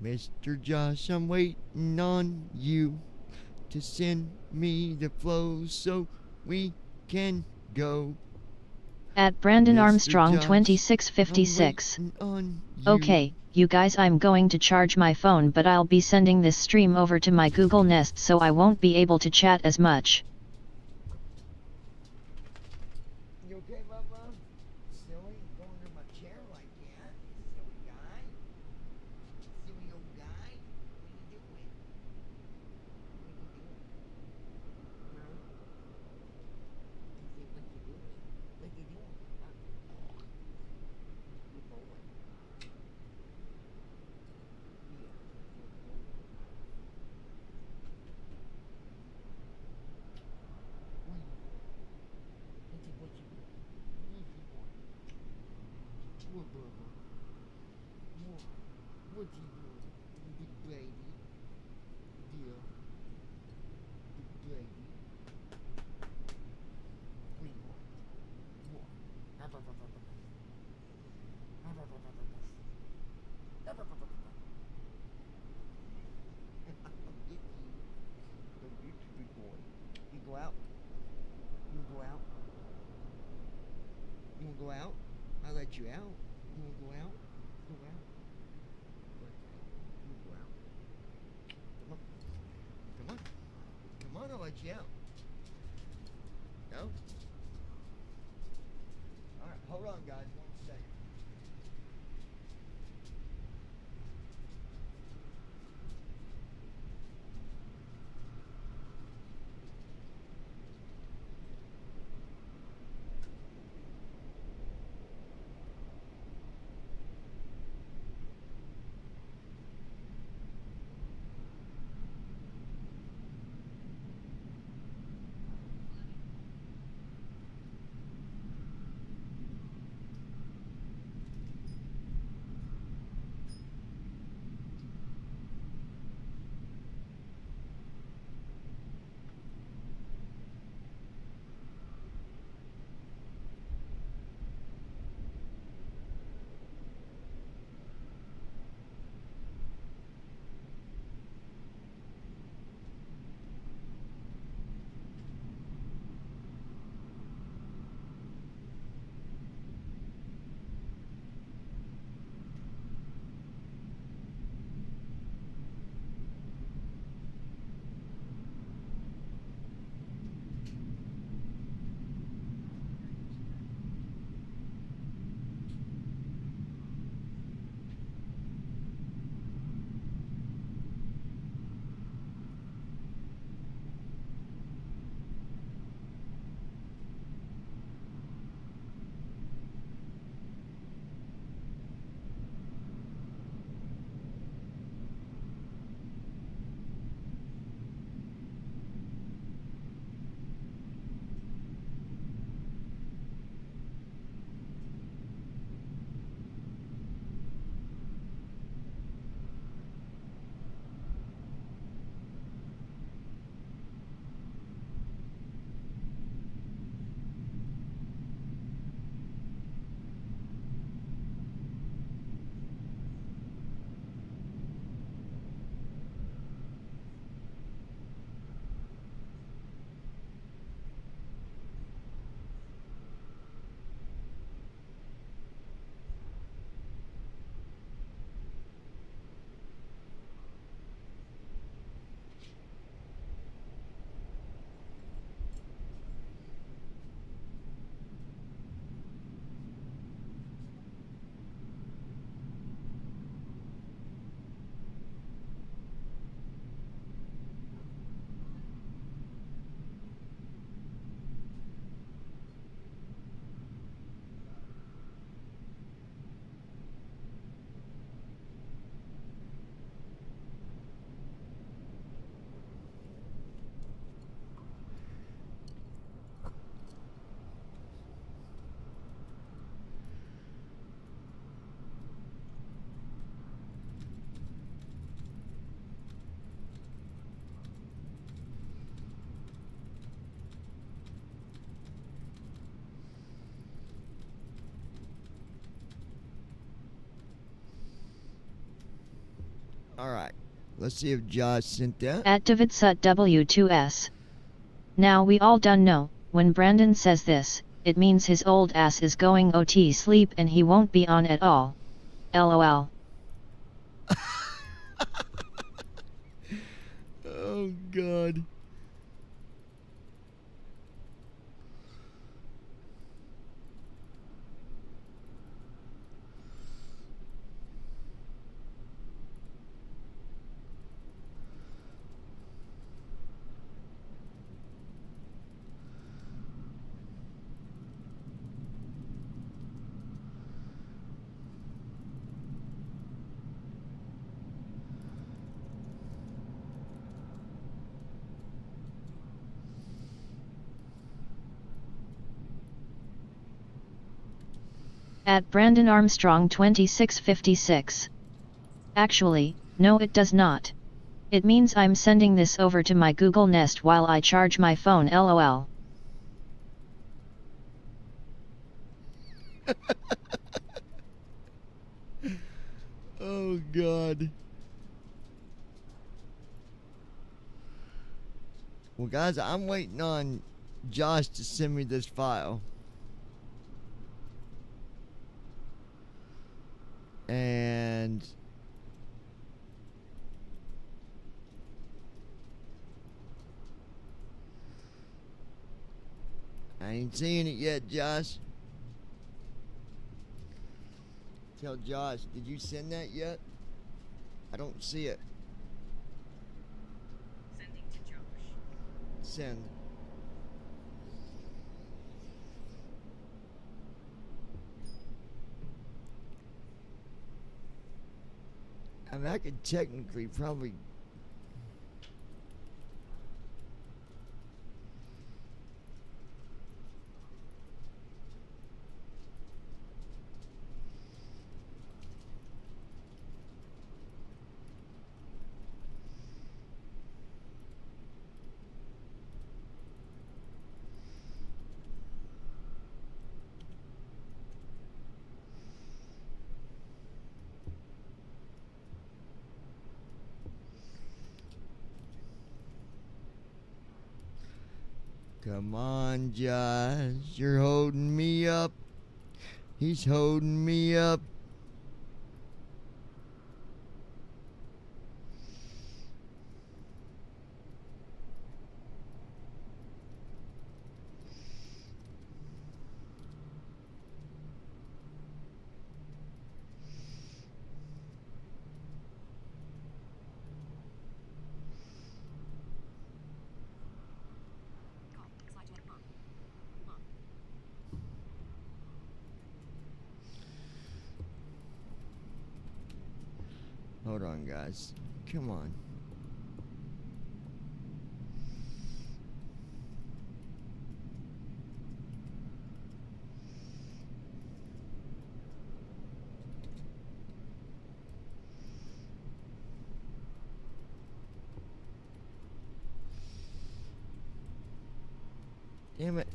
Mr. Josh, I'm waiting on you to send me the flow so we can go. At Brandon Mr. Armstrong Josh, 2656. I'm waiting on you. Okay, you guys, I'm going to charge my phone, but I'll be sending this stream over to my Google Nest, so I won't be able to chat as much. You okay, Bubba? Silly, go under my chair like that. Silly guy. Silly old guy. What are you doing? What are you doing? Huh? What you doing? What you doing? Huh? Good boy. Yeah, good boy. What you doing? What, Bubba? What? What you doing? You big baby. Yeah. Big baby. What do you want? What? Huff, huff, huff, huff, huff. Huff, huff, huff, huff, huff. Huff, huff, huff, huff, huff. I'll get you. Go get you, big boy. You go out? You wanna go out? You wanna go out? I'll let you out. You wanna go out? Go out. Okay. You go out. Come on. Come on. Come on, I'll let you out. No? Alright, hold on guys, 1 second. Alright. Let's see if Josh sent that. At DavidSut W2S. Now we all done know, when Brandon says this, it means his old ass is going OT sleep and he won't be on at all. LOL. Oh, God. At Brandon Armstrong 2656. Actually, no it does not. It means I'm sending this over to my Google Nest while I charge my phone LOL. Oh, God. Well, guys, I'm waiting on Josh to send me this file. And I ain't seeing it yet, Josh. Tell Josh, did you send that yet? I don't see it. Sending to Josh. Send. I mean, I could technically probably. Come on, Josh, you're holding me up. He's holding me up. Call. Slide to mom. Mom. Hold on, guys. Come on. Damn it.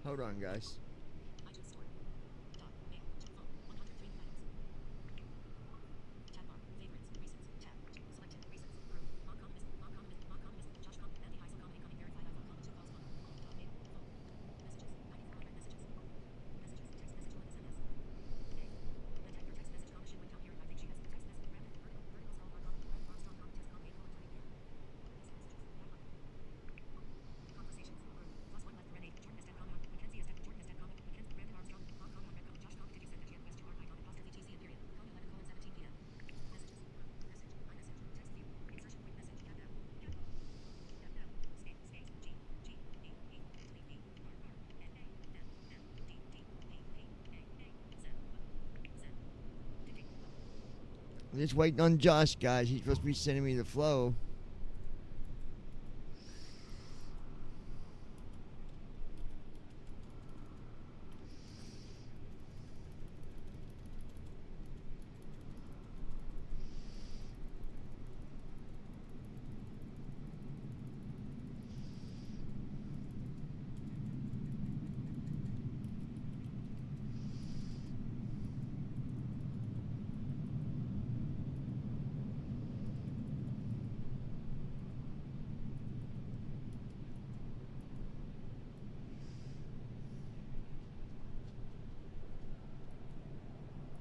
Hold on, guys. iTunes Store. Doc. Mail. Phone. 103 items. Tab bar. Favorites. Recents. Tab. Selected. Recents. Group. Mom comment is. Mom comment is. Mom comment is. Josh comment. Andy Heisel comment incoming verified iPhone comment 2 calls phone. Dot. Mail. Phone. Messages. 94 unread messages. Messages. Text message on SMS. A. The your text message comma should went down here and I think she has text message. Rapid. Vertical scroll bar comment. Red Armstrong comment test comment 8 colon 20 here. These messages. Back button. Conversations. Group. Plus one left. Renee. Jordan has comment on. Mackenzie has Jordan has comment. Mackenzie. Brandon Armstrong. Mom comment on red comment. Josh comment.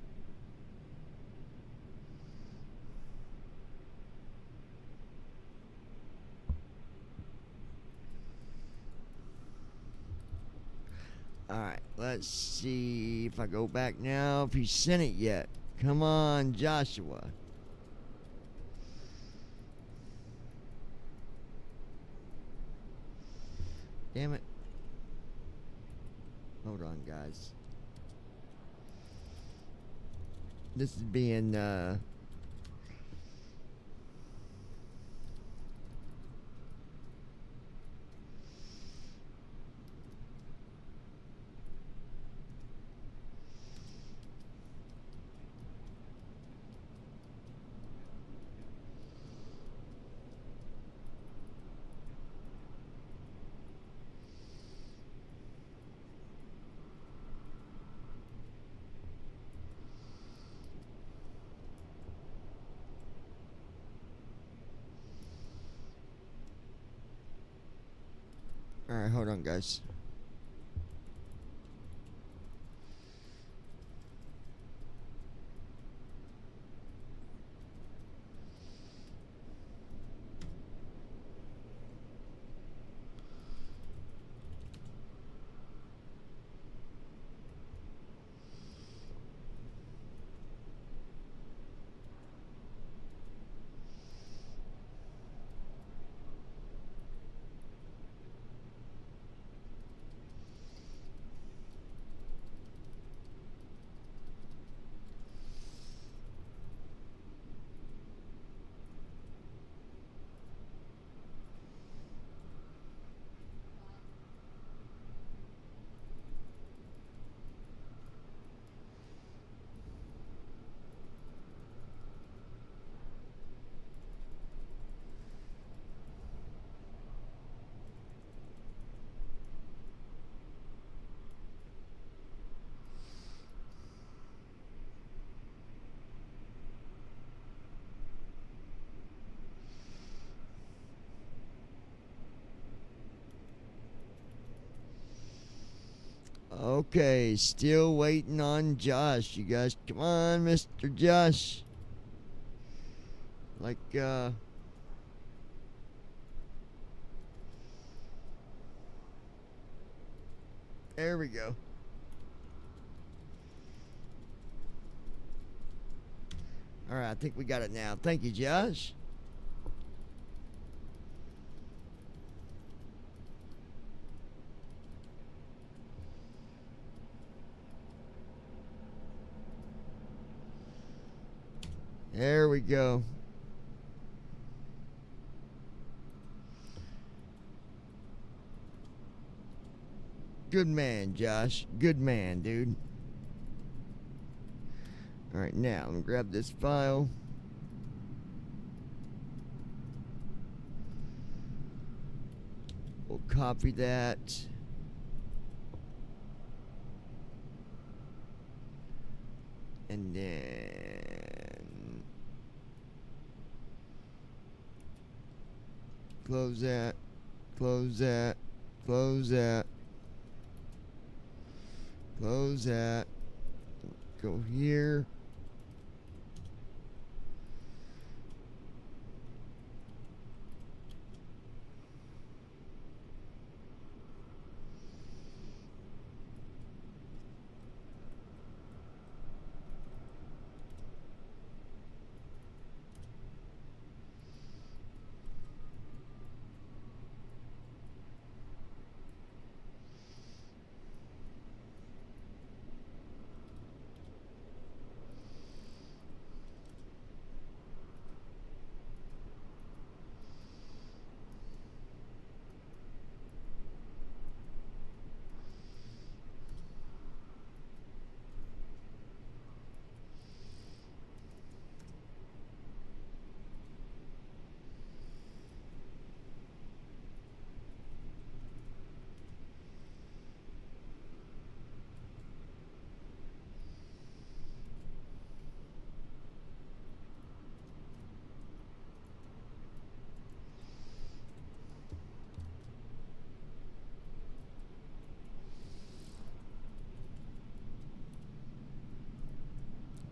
Did you send that yet? Question mark. I comment. Apostrophe TC and period. Comment 11 colon 17 p.m. Messages. Group. Message. iMessage. Text view. Insertion point message. Tab now. Tab now. Space. Space. G. G. E. E. Delete E. R. R. N. A. M. M. D. D. P. P. A. A. Z. Z. Dictate. I'm just waiting on Josh, guys. He's supposed to be sending me the flow. Alright, let's see if I go back now, if he sent it yet. Come on, Joshua. Damn it. Hold on, guys. This is being, Alright, hold on, guys. Okay, still waiting on Josh. You guys, come on, Mr. Josh. Like, there we go. Alright, I think we got it now. Thank you, Josh. There we go. Good man, Josh. Good man, dude. Alright, now I'm gonna grab this file. We'll copy that. And then close that, close that, close that, close that, go here.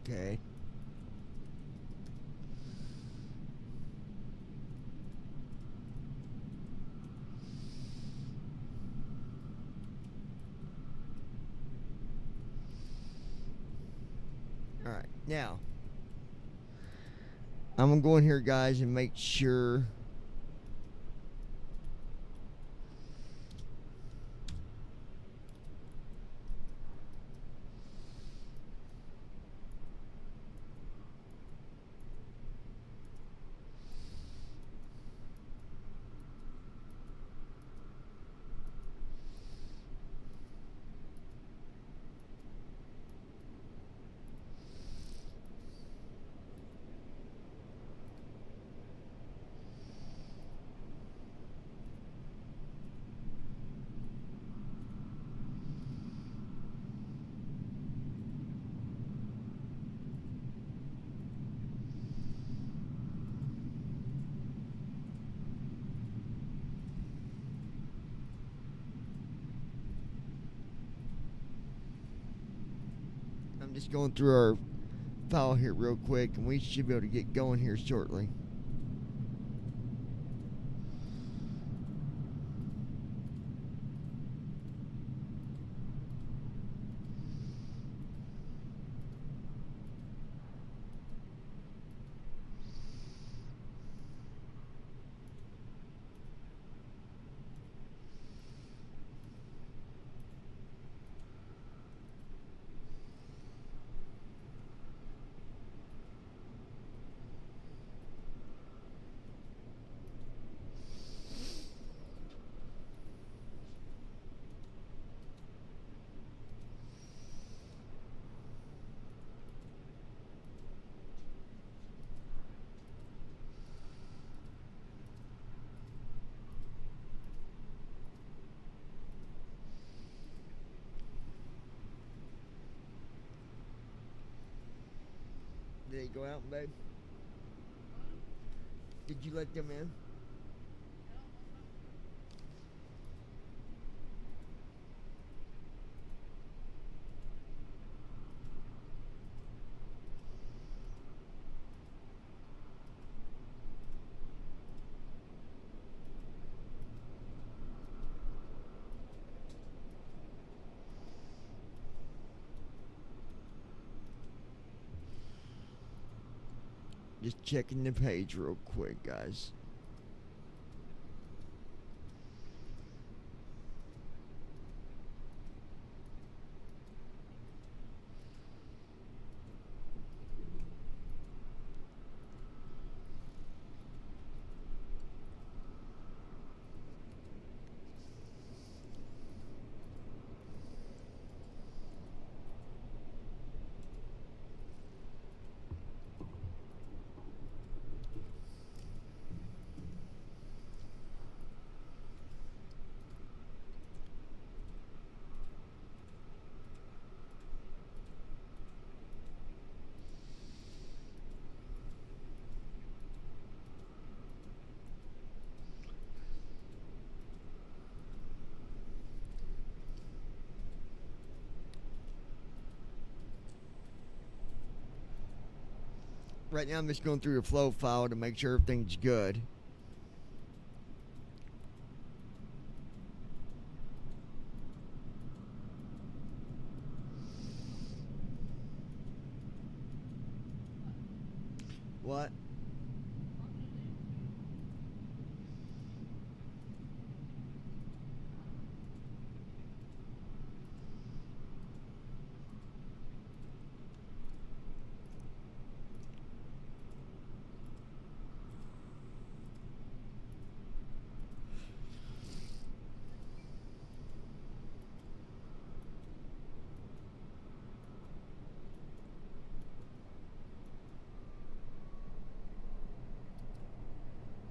Okay. All right. Now, I'm going to go in here, guys, and make sure I'm just going through our file here real quick, and we should be able to get going here shortly. Did they go out, babe? Did you let them in? Just checking the page real quick, guys. Right now I'm just going through the flow file to make sure everything's good. What?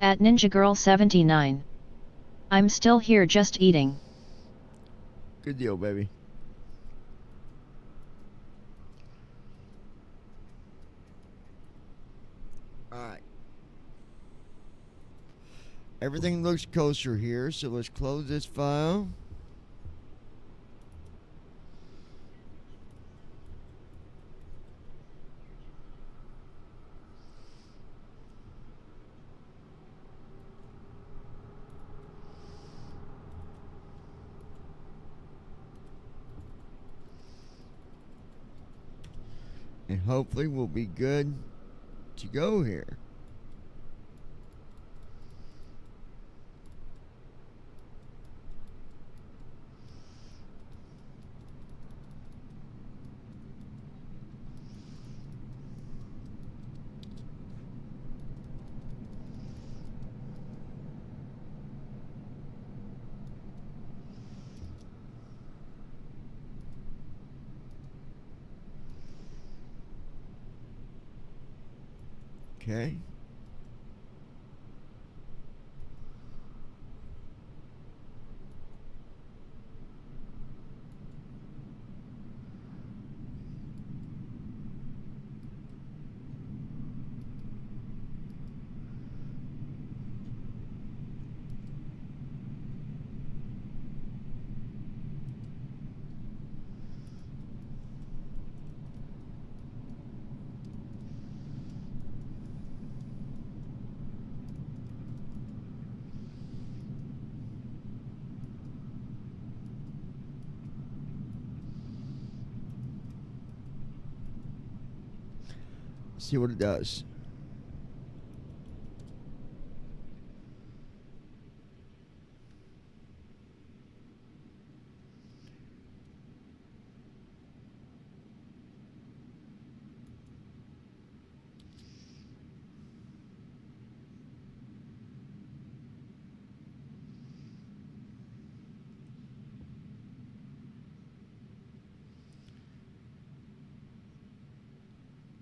At Ninja Girl 79. I'm still here just eating. Good deal, baby. Alright. Everything looks kosher here, so let's close this file. And hopefully we'll be good to go here. Okay. See what it does.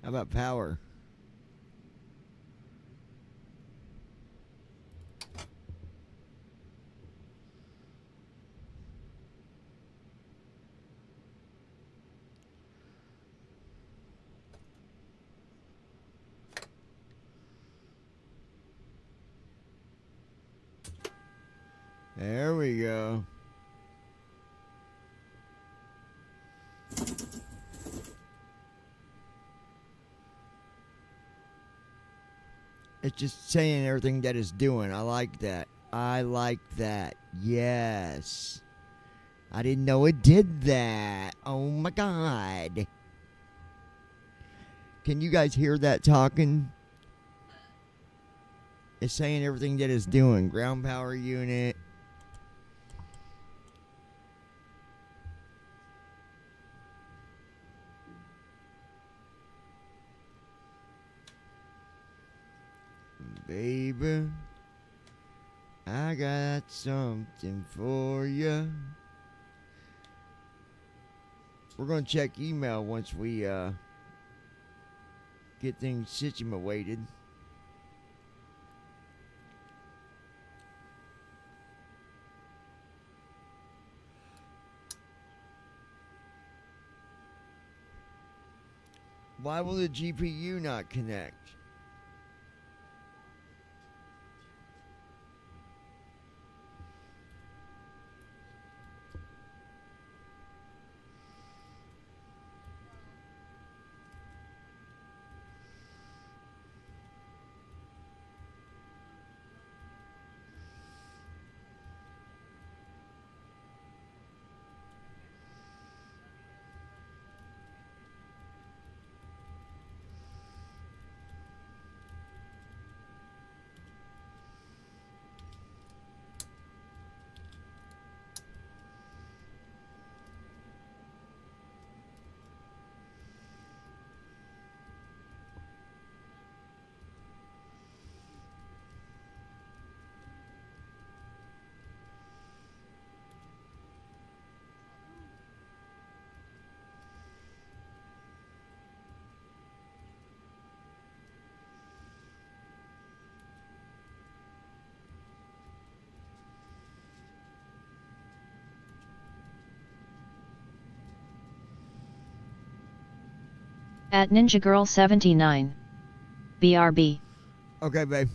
How about power? There we go. It's just saying everything that it's doing. I like that. I like that. Yes. I didn't know it did that. Oh my god. Can you guys hear that talking? It's saying everything that it's doing. Ground power unit. Baby, I got something for you. We're going to check email once we get things situated. Why will the GPU not connect? At Ninja Girl 79. BRB. Okay, babe.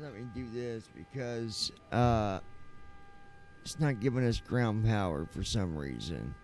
Let me do this because it's not giving us ground power for some reason.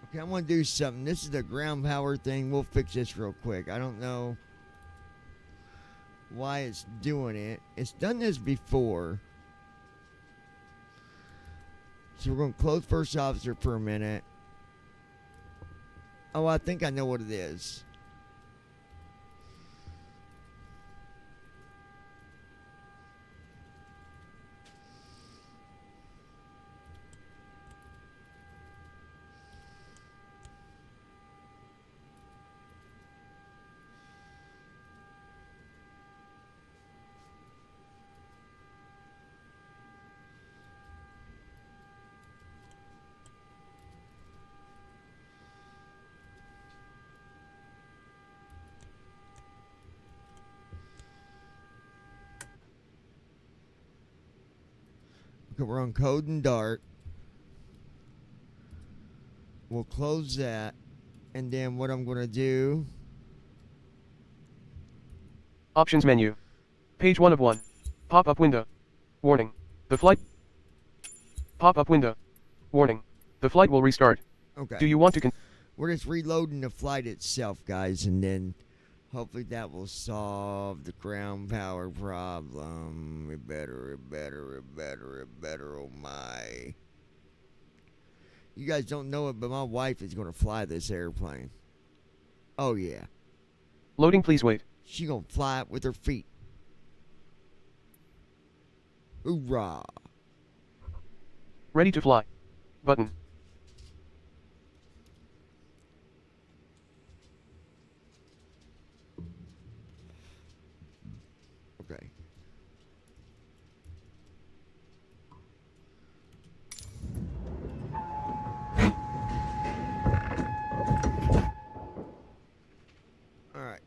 Okay, I want to do something. This is the ground power thing. We'll fix this real quick. I don't know why it's doing it. It's done this before. So we're going to close first officer for a minute. Oh, I think I know what it is. Okay, we're on code and dark. We'll close that. And then what I'm going to do... Options menu. Page 1 of 1. Pop-up window. Warning. The flight. Pop-up window. Warning. The flight will restart. Okay. Do you want to We're just reloading the flight itself, guys, and then hopefully that will solve the ground power problem. It better, oh my. You guys don't know it, but my wife is going to fly this airplane. Oh, yeah. Loading, please wait. She going to fly it with her feet. Hoorah. Ready to fly. Button. Okay. All right.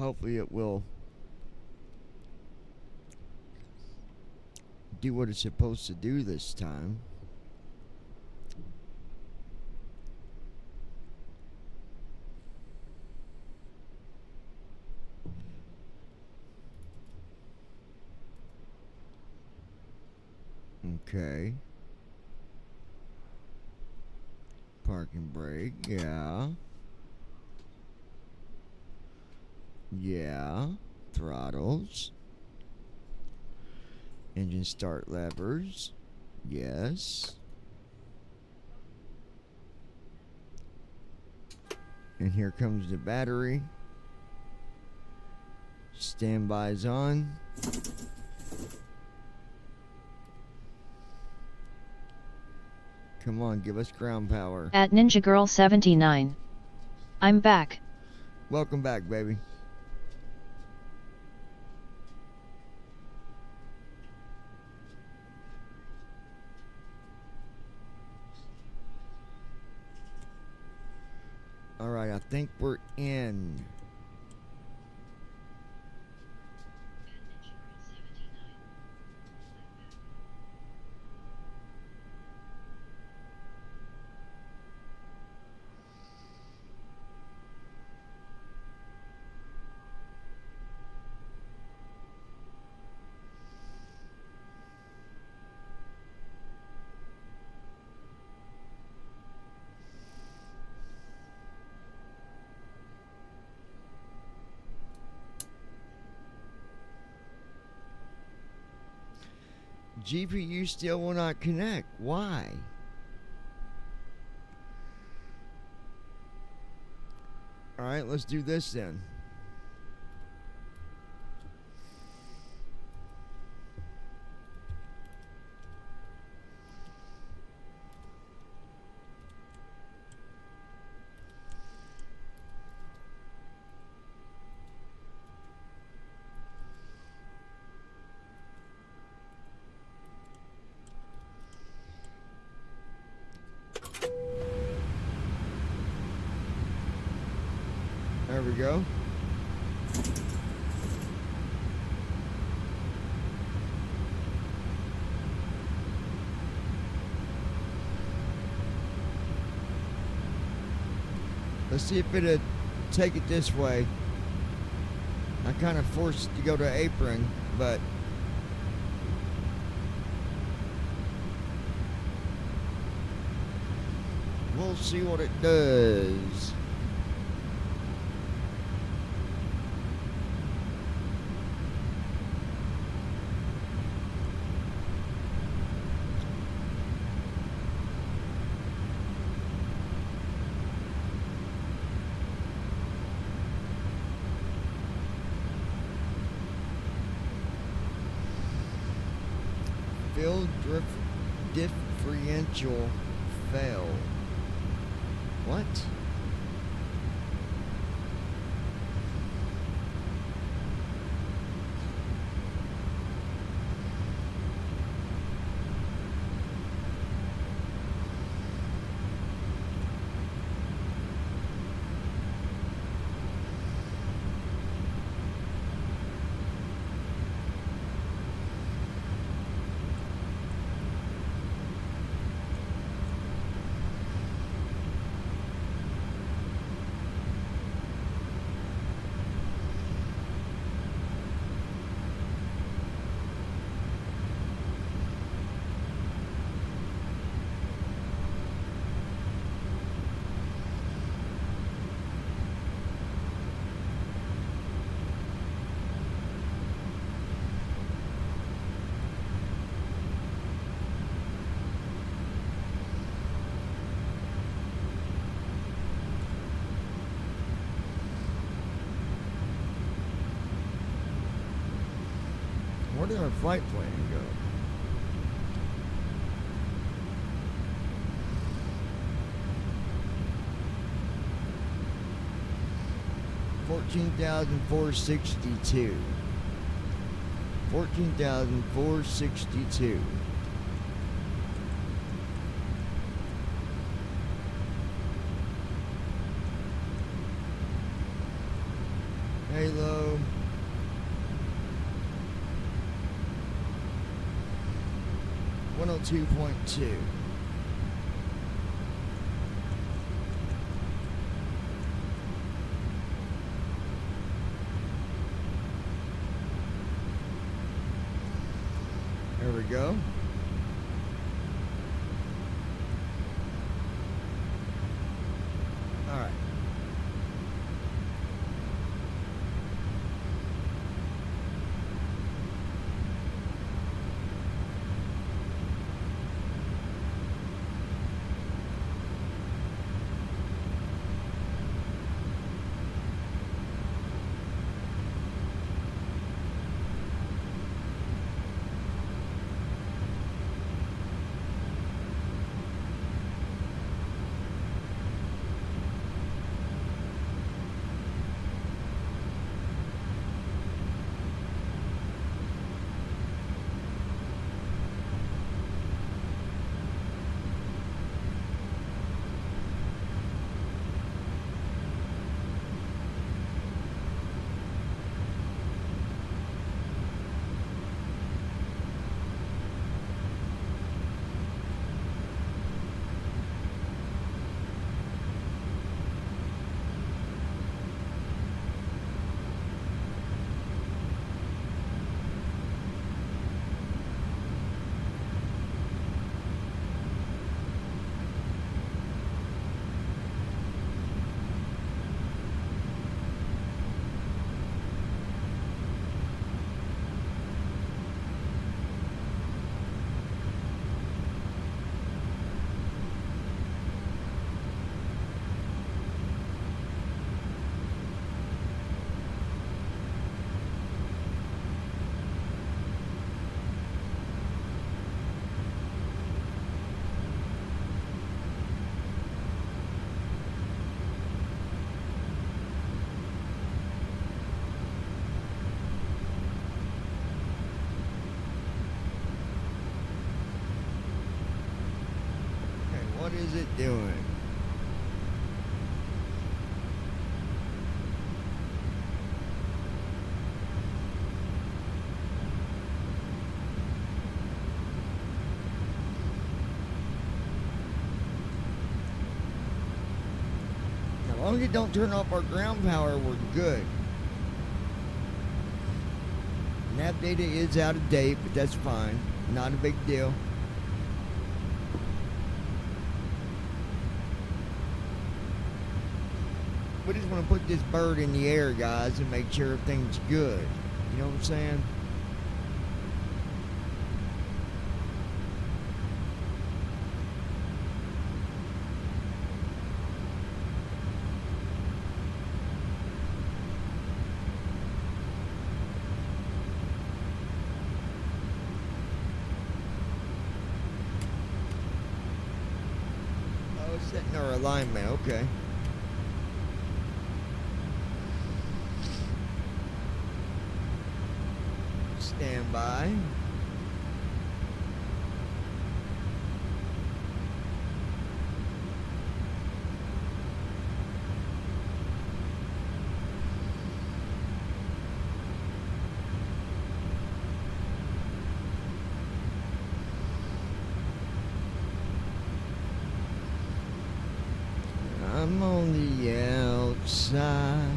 Hopefully it will do what it's supposed to do this time. Okay. Parking brake, yeah. Yeah. Throttles. Engine start levers. Yes. And here comes the battery. Standby's on. Come on, give us ground power. At Ninja Girl 79. I'm back. Welcome back, baby. Alright, I think we're in. GPU still will not connect. Why? Alright, let's do this then. There we go. Let's see if it'll take it this way. I kind of forced it to go to apron, but we'll see what it does. Field differential fail. What? Where did our flight plan go? $14,462. $14,462. Halo. 2.2. There we go. All right. What is it doing? As long as it don't turn off our ground power, we're good. Nav data is out of date, but that's fine. Not a big deal. We just want to put this bird in the air, guys, and make sure everything's good. You know what I'm saying? Oh, setting our alignment. Okay. Stand by. I'm on the outside.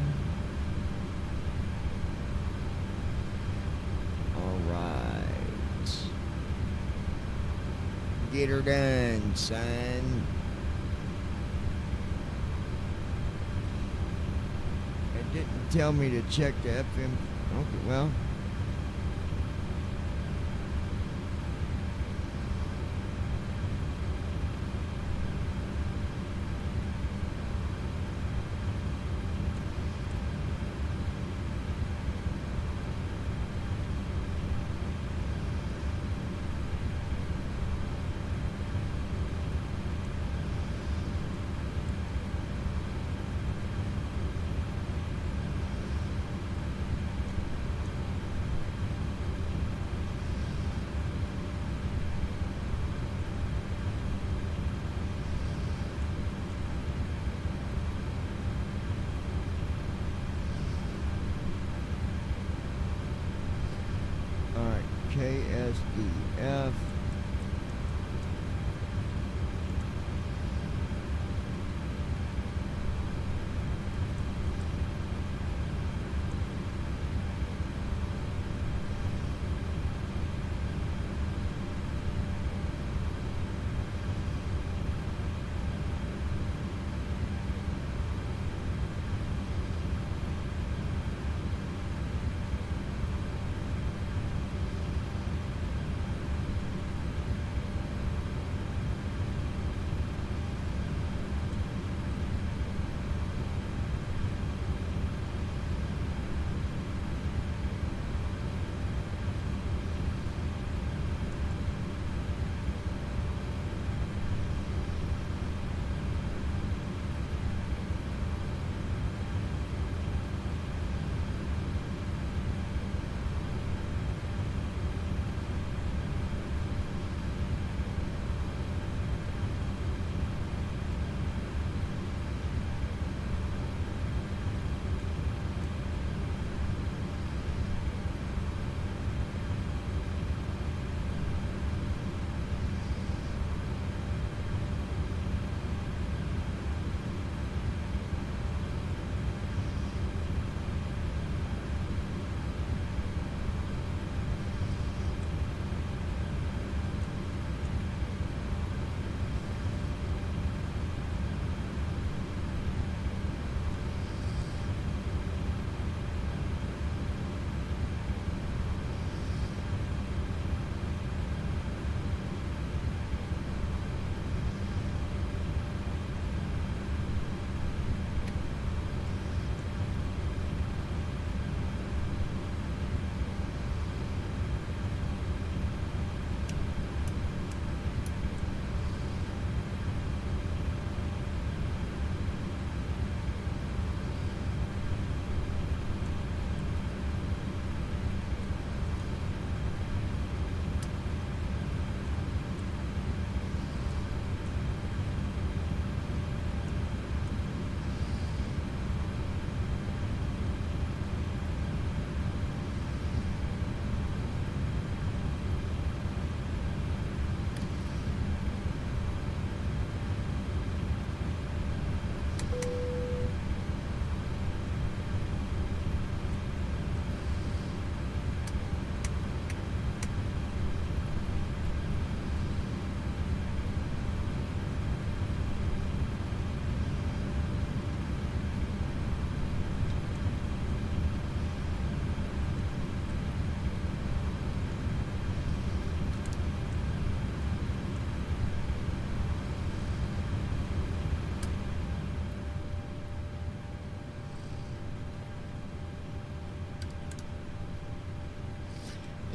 Get her done, son. It didn't tell me to check the FM. Okay, well. KSDF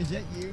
Is that you?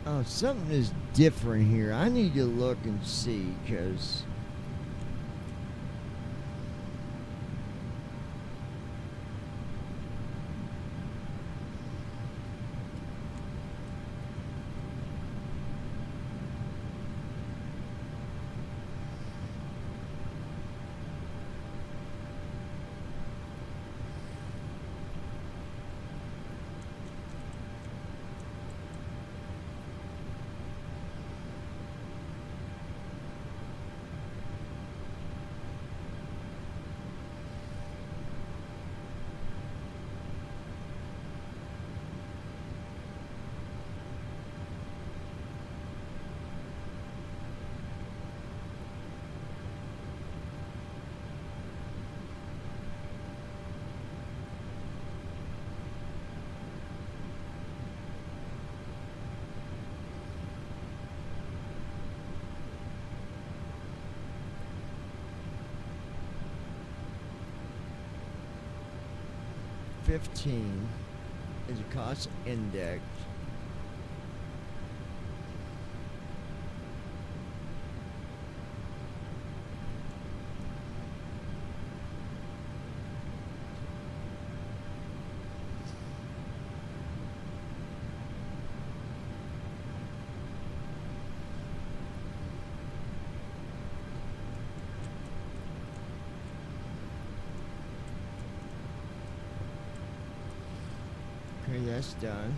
Oh, something is different here. I need to look and see, because... $15 is a cost index. Okay, that's done.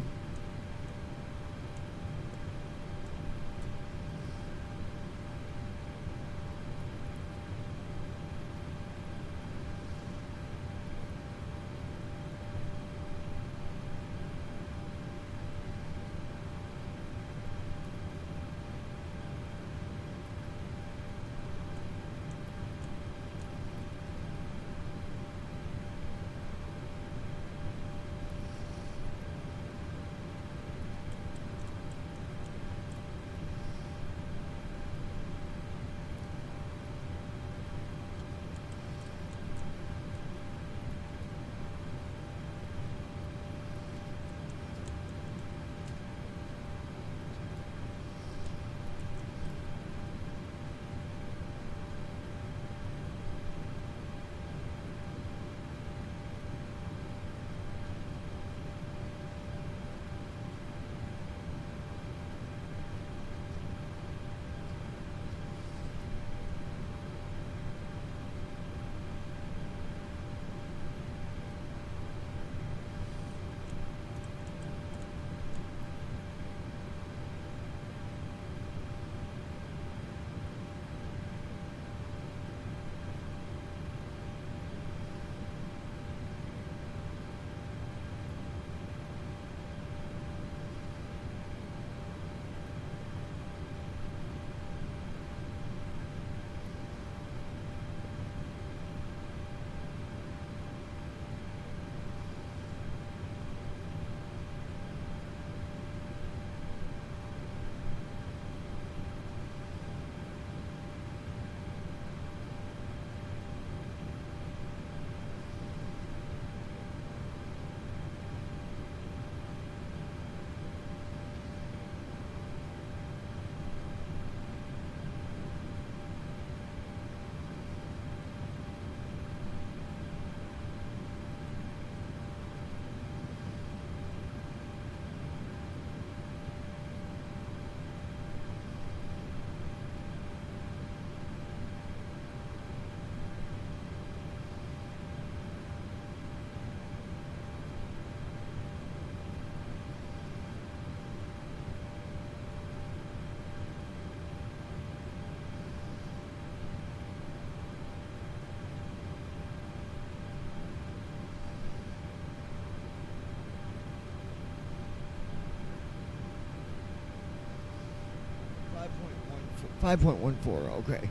5.14. Okay.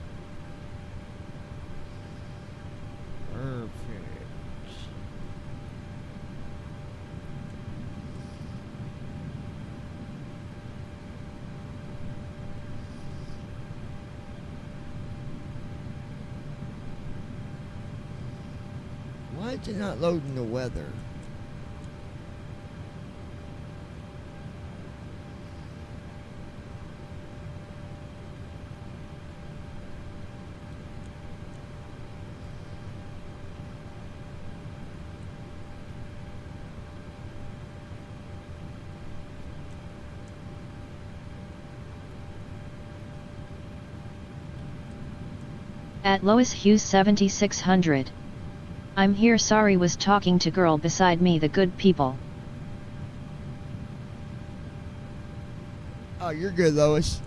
Perfect. Why is it not loading the weather? At Lois Hughes 7600. I'm here, sorry, was talking to girl beside me, the good people. Oh, you're good, Lois.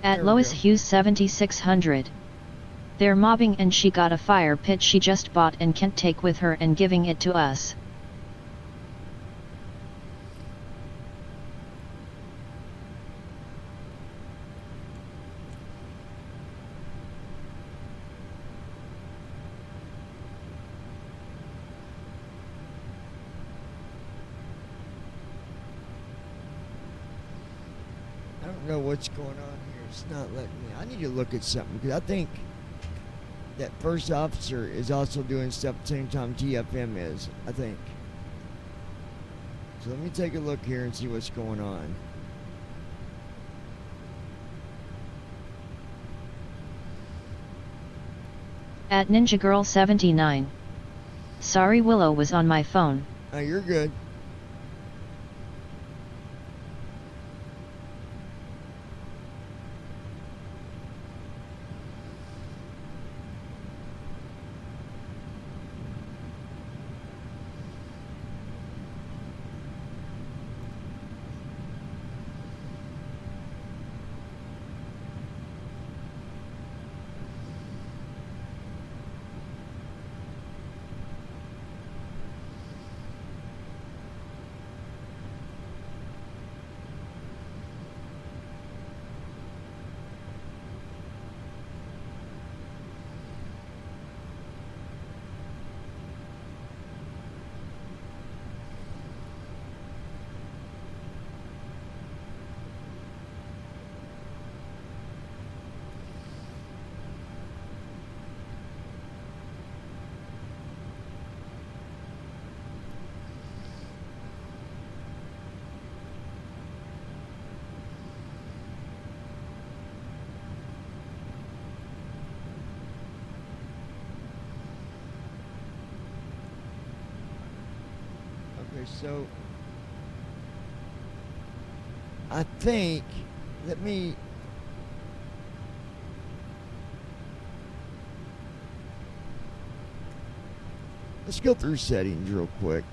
At There we Lois go. Hughes 7600. They're mobbing and she got a fire pit she just bought and can't take with her and giving it to us. I don't know what's going on here. It's not letting me. I need to look at something because I think that first officer is also doing stuff at the same time TFM is. I think. So let me take a look here and see what's going on. At Ninja Girl 79. Sorry, Willow was on my phone. Oh, you're good. Okay, so I think, let me, let's go through settings real quick.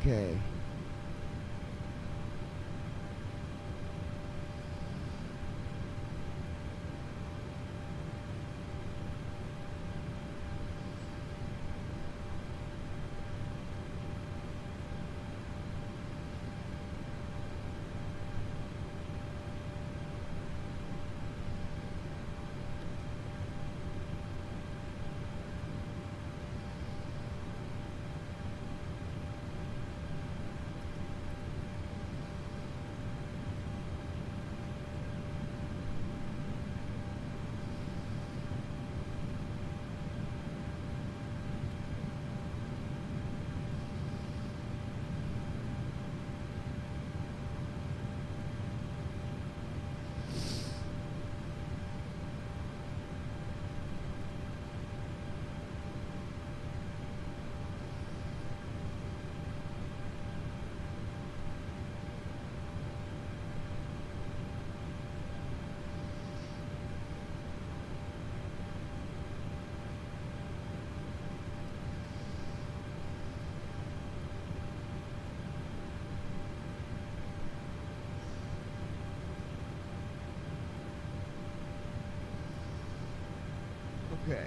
Okay. Okay.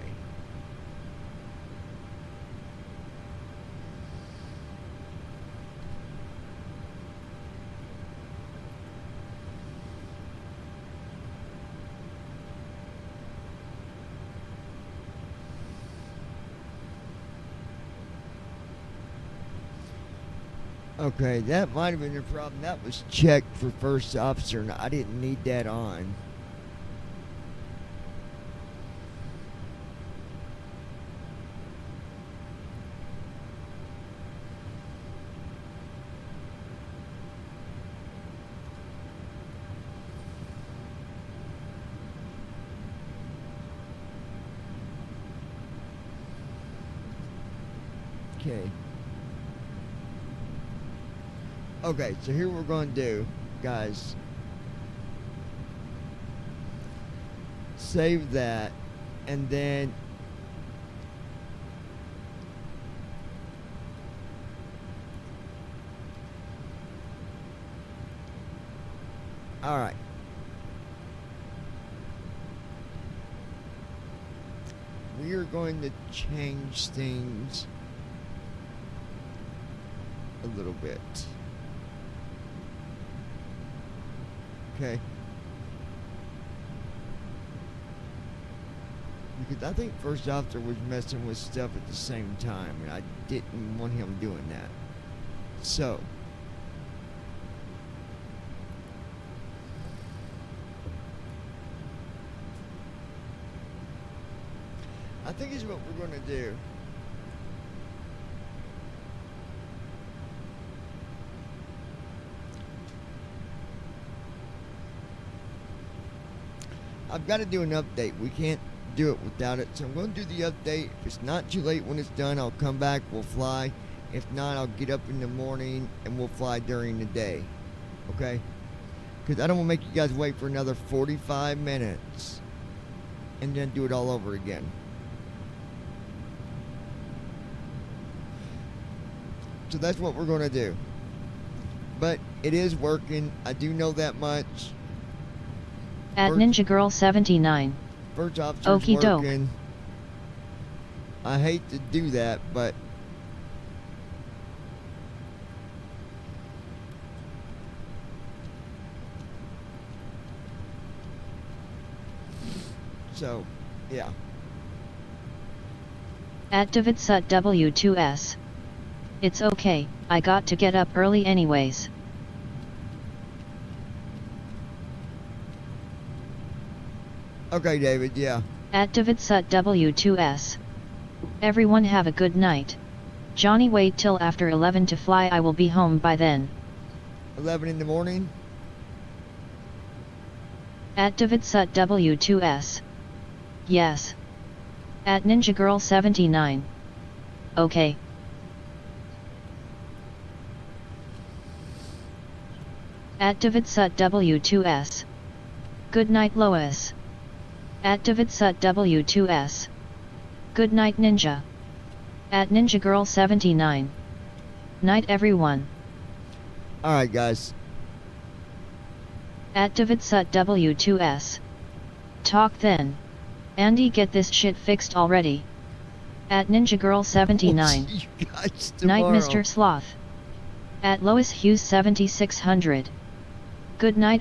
Okay, that might have been the problem. That was checked for first officer, and I didn't need that on. Okay. Okay, so here we're going to do, guys. Save that, and then all right. We are going to change things a little bit. Okay. Because I think first officer was messing with stuff at the same time, and I didn't want him doing that. So I think is what we're going to do. I've got to do an update. We can't do it without it. So I'm going to do the update. If it's not too late when it's done, I'll come back. We'll fly. If not, I'll get up in the morning and we'll fly during the day. Okay? Because I don't want to make you guys wait for another 45 minutes and then do it all over again. So that's what we're going to do. But it is working. I do know that much. At Ninja Girl 79. First officer's Okie doke. working. I hate to do that, but so, yeah. At Davidsut W2S. It's okay, I got to get up early anyways. Okay, David, yeah. At Davidsut W2S. Everyone have a good night. Johnny, wait till after 11 to fly, I will be home by then. 11 in the morning? At Davidsut W2S. Yes. At Ninja Girl 79. Okay. At Davidsut W2S. Good night, Lois. At Davidsut W2S. Good night, Ninja. At Ninja Girl 79. Night, everyone. Alright, guys. At Davidsut W2S. Talk then. Andy, get this shit fixed already. At Ninja Girl 79. We'll see you guys Night, tomorrow. Mr. Sloth. At Lois Hughes 7600. Good night,